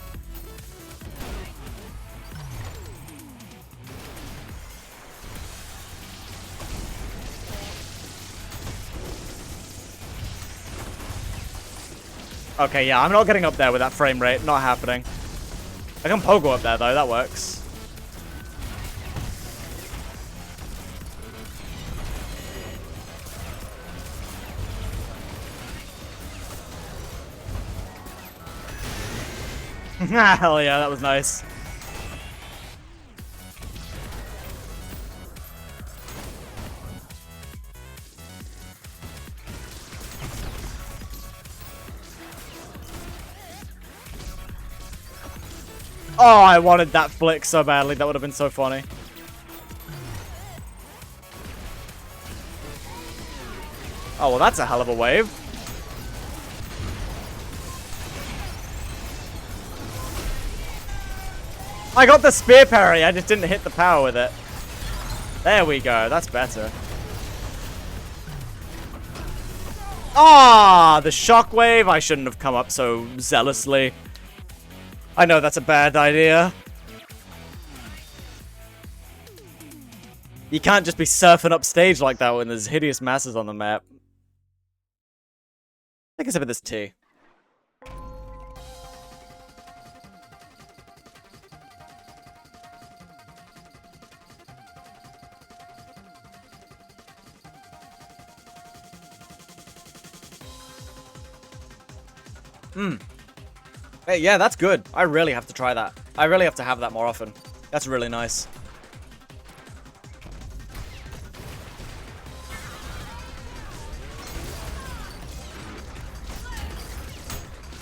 Okay, yeah, I'm not getting up there with that frame rate. Not happening. I can pogo up there, though. That works. Hell yeah, that was nice. Oh, I wanted that flick so badly. That would have been so funny. Oh, well, that's a hell of a wave. I got the spear parry. I just didn't hit the power with it. There we go. That's better. Ah, the shockwave. I shouldn't have come up so zealously. I know that's a bad idea. You can't just be surfing up stage like that when there's hideous masses on the map. Take a sip of this tea. Hey, yeah, that's good. I really have to try that. I really have to have that more often. That's really nice.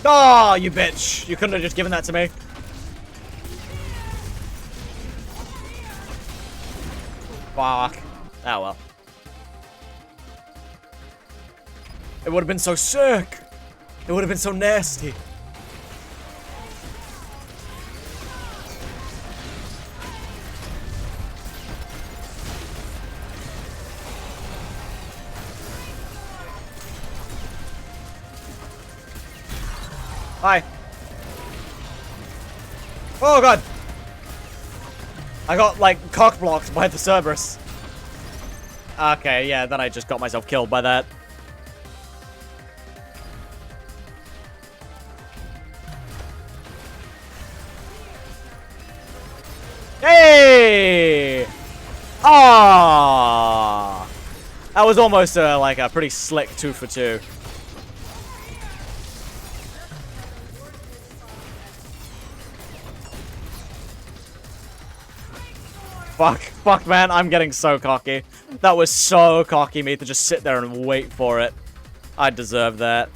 Oh, you bitch. You couldn't have just given that to me. Fuck. Oh, well. It would have been so sick. It would have been so nasty. Hi. Oh god. I got like cock blocked by the Cerberus. Okay, yeah, then I just got myself killed by that. Hey! Ah! That was almost like a pretty slick 2 for 2. Fuck, man, I'm getting so cocky. That was so cocky, me, to just sit there and wait for it. I deserve that.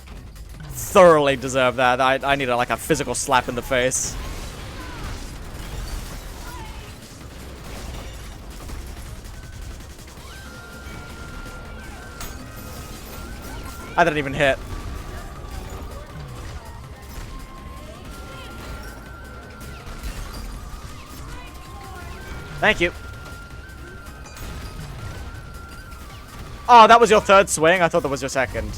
Thoroughly deserve that. I need like a physical slap in the face. I didn't even hit. Thank you. Oh, that was your third swing? I thought that was your second.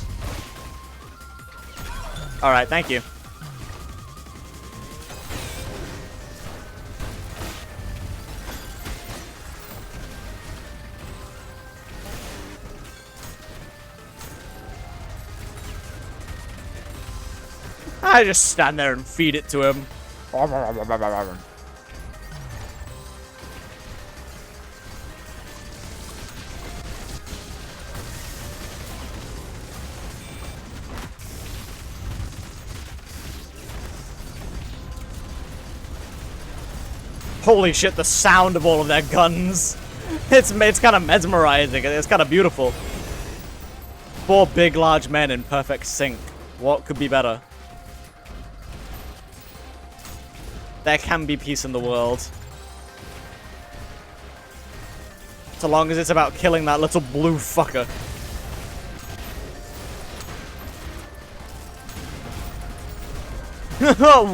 Alright, thank you. I just stand there and feed it to him. Holy shit, the sound of all of their guns. It's kind of mesmerizing. It's kind of beautiful. 4 big, large men in perfect sync. What could be better? There can be peace in the world. So long as it's about killing that little blue fucker.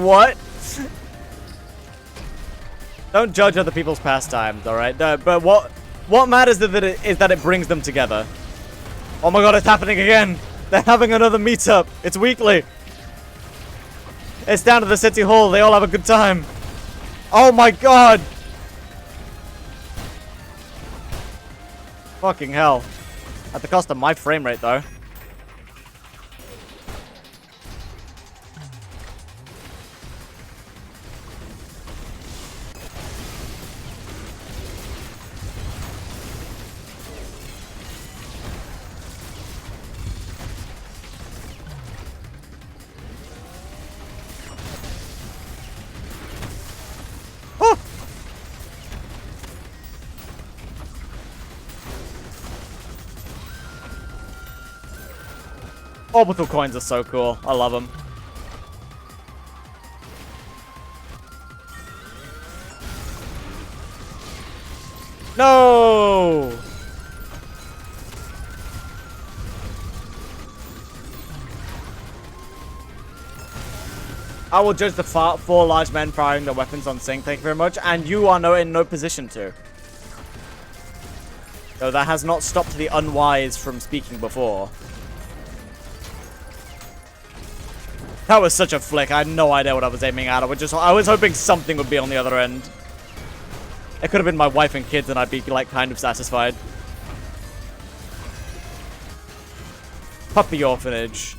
What? Don't judge other people's pastimes, alright? But what matters is that it brings them together. Oh my god, it's happening again! They're having another meetup! It's weekly! It's down to the city hall, they all have a good time! Oh my god! Fucking hell. At the cost of my frame rate, though. Orbital coins are so cool. I love them. No! I will judge the four large men firing their weapons on sync, thank you very much, and you are in no position to. Though that has not stopped the unwise from speaking before. That was such a flick, I had no idea what I was aiming at. I was hoping something would be on the other end. It could have been my wife and kids and I'd be, like, kind of satisfied. Puppy orphanage.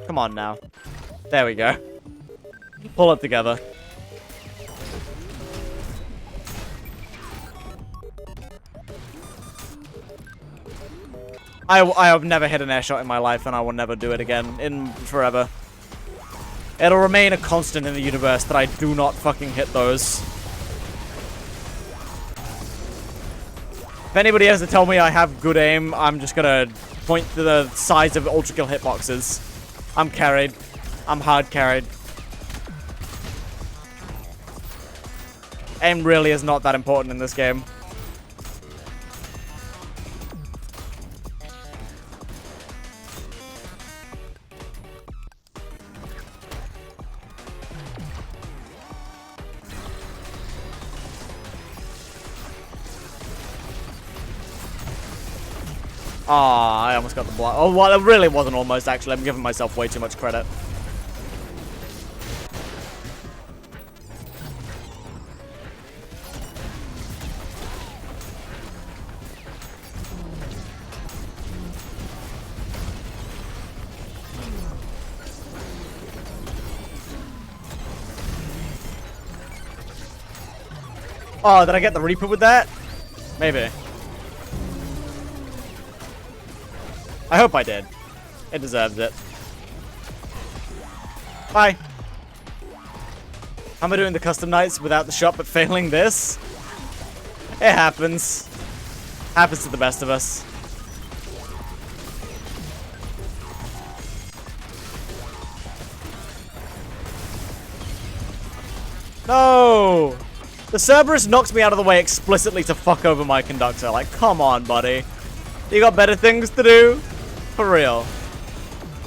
Come on now. There we go. Pull it together. I have never hit an air shot in my life, and I will never do it again in forever. It'll remain a constant in the universe that I do not fucking hit those. If anybody has to tell me I have good aim, I'm just gonna point to the size of ultra kill hitboxes. I'm carried. I'm hard carried. Aim really is not that important in this game. Ah, I almost got the block. Oh, well, it really wasn't almost, actually. I'm giving myself way too much credit. Oh, did I get the Reaper with that? Maybe. I hope I did. It deserves it. Bye. How am I doing the custom nights without the shot but failing this? It happens. Happens to the best of us. No! The Cerberus knocked me out of the way explicitly to fuck over my conductor. Like, come on, buddy. You got better things to do? For real.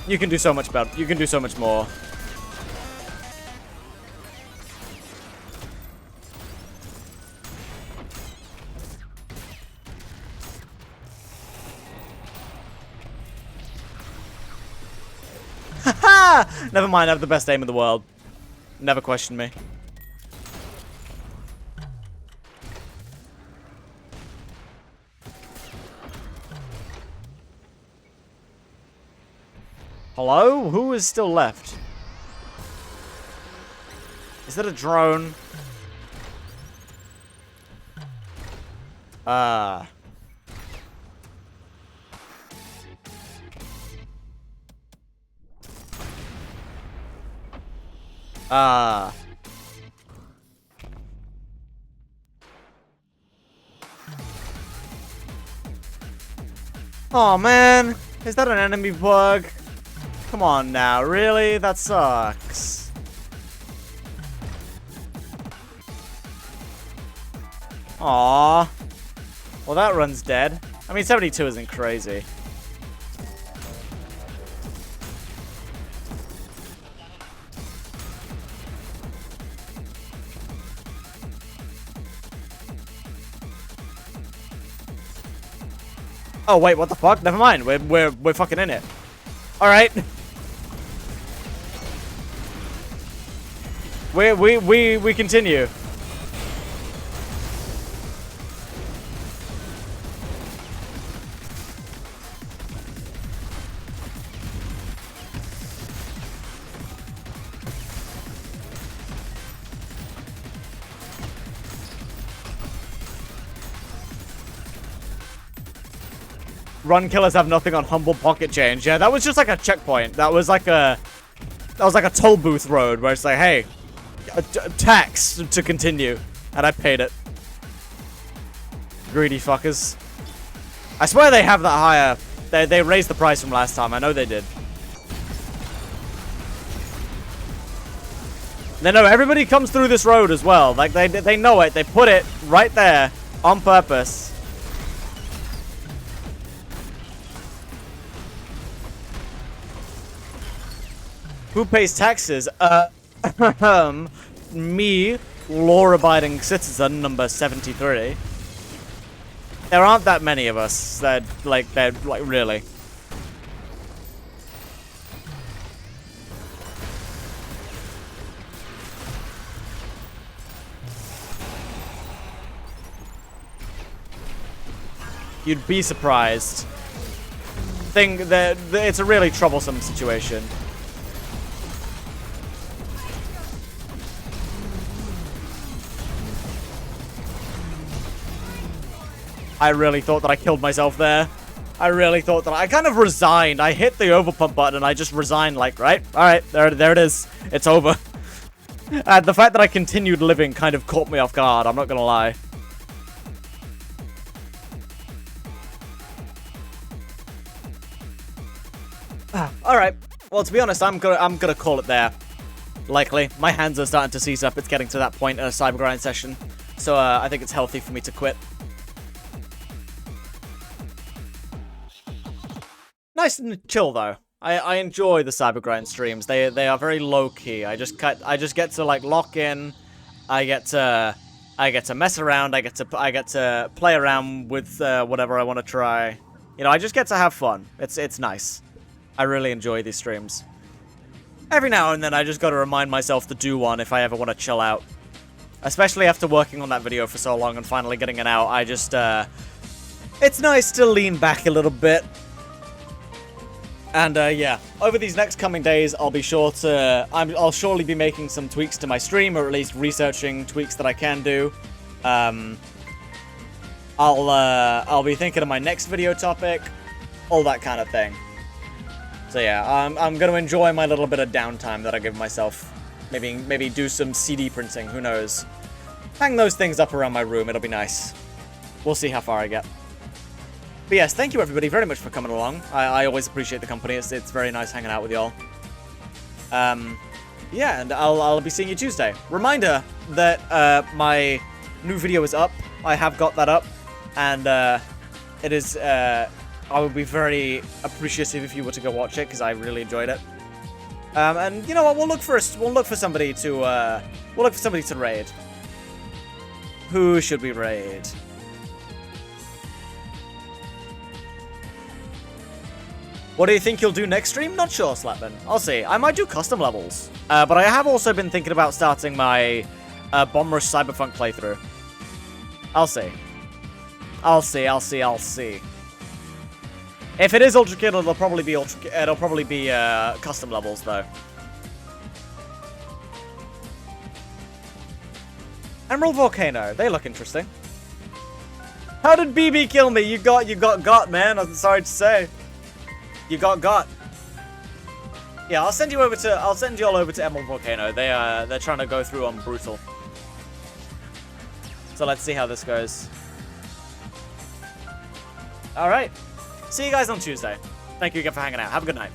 You can do so much better. You can do so much more. Haha! Never mind, I have the best aim in the world. Never question me. Hello? Who is still left? Is that a drone? Ah. Oh man, is that an enemy bug? Come on now, really? That sucks. Aww. Well, that run's dead. I mean, 72 isn't crazy. Oh wait, what the fuck? Never mind. We're fucking in it. All right. We continue. Run killers have nothing on humble pocket change. Yeah, that was just like a checkpoint. That was like a toll booth road where it's like, hey, tax to continue, and I paid it. Greedy fuckers. I swear they have that higher. They raised the price from last time. I know they did. They know everybody comes through this road as well. Like, they know it. They put it right there on purpose. Who pays taxes? Me, law-abiding citizen number 73. There aren't that many of us. They're like really. You'd be surprised. Think that it's a really troublesome situation. I really thought that I killed myself there. I really thought that I kind of resigned. I hit the overpump button and I just resigned, like, right? Alright, there it is. It's over. And the fact that I continued living kind of caught me off guard, I'm not gonna lie. Alright. Well, to be honest, I'm gonna call it there. Likely. My hands are starting to seize up. It's getting to that point in a Cybergrind session. So, I think it's healthy for me to quit. Nice and chill though. I enjoy the Cybergrind streams. They are very low key. I just get to like lock in. I get to mess around. I get to play around with whatever I want to try. You know, I just get to have fun. It's nice. I really enjoy these streams. Every now and then I just got to remind myself to do one if I ever want to chill out. Especially after working on that video for so long and finally getting it out. I just it's nice to lean back a little bit. And yeah, over these next coming days, I'll be sure to. I'll surely be making some tweaks to my stream, or at least researching tweaks that I can do. I'll be thinking of my next video topic, all that kind of thing. So yeah, I'm gonna enjoy my little bit of downtime that I give myself. Maybe do some CD printing. Who knows? Hang those things up around my room. It'll be nice. We'll see how far I get. But yes, thank you everybody very much for coming along. I always appreciate the company. It's very nice hanging out with y'all. Yeah, and I'll be seeing you Tuesday. Reminder that my new video is up. I have got that up, and it is. I would be very appreciative if you were to go watch it because I really enjoyed it. And you know what? We'll look for somebody to raid. Who should we raid? What do you think you'll do next stream? Not sure, Slapman. I'll see. I might do custom levels. But I have also been thinking about starting my Bomb Rush Cyberpunk playthrough. I'll see. I'll see. If it is Ultra Kid, it'll probably be custom levels though. Emerald Volcano. They look interesting. How did BB kill me? You got, man. I'm sorry to say. You got. Yeah, I'll send you all over to Emerald Volcano. They're trying to go through on Brutal. So let's see how this goes. Alright. See you guys on Tuesday. Thank you again for hanging out. Have a good night.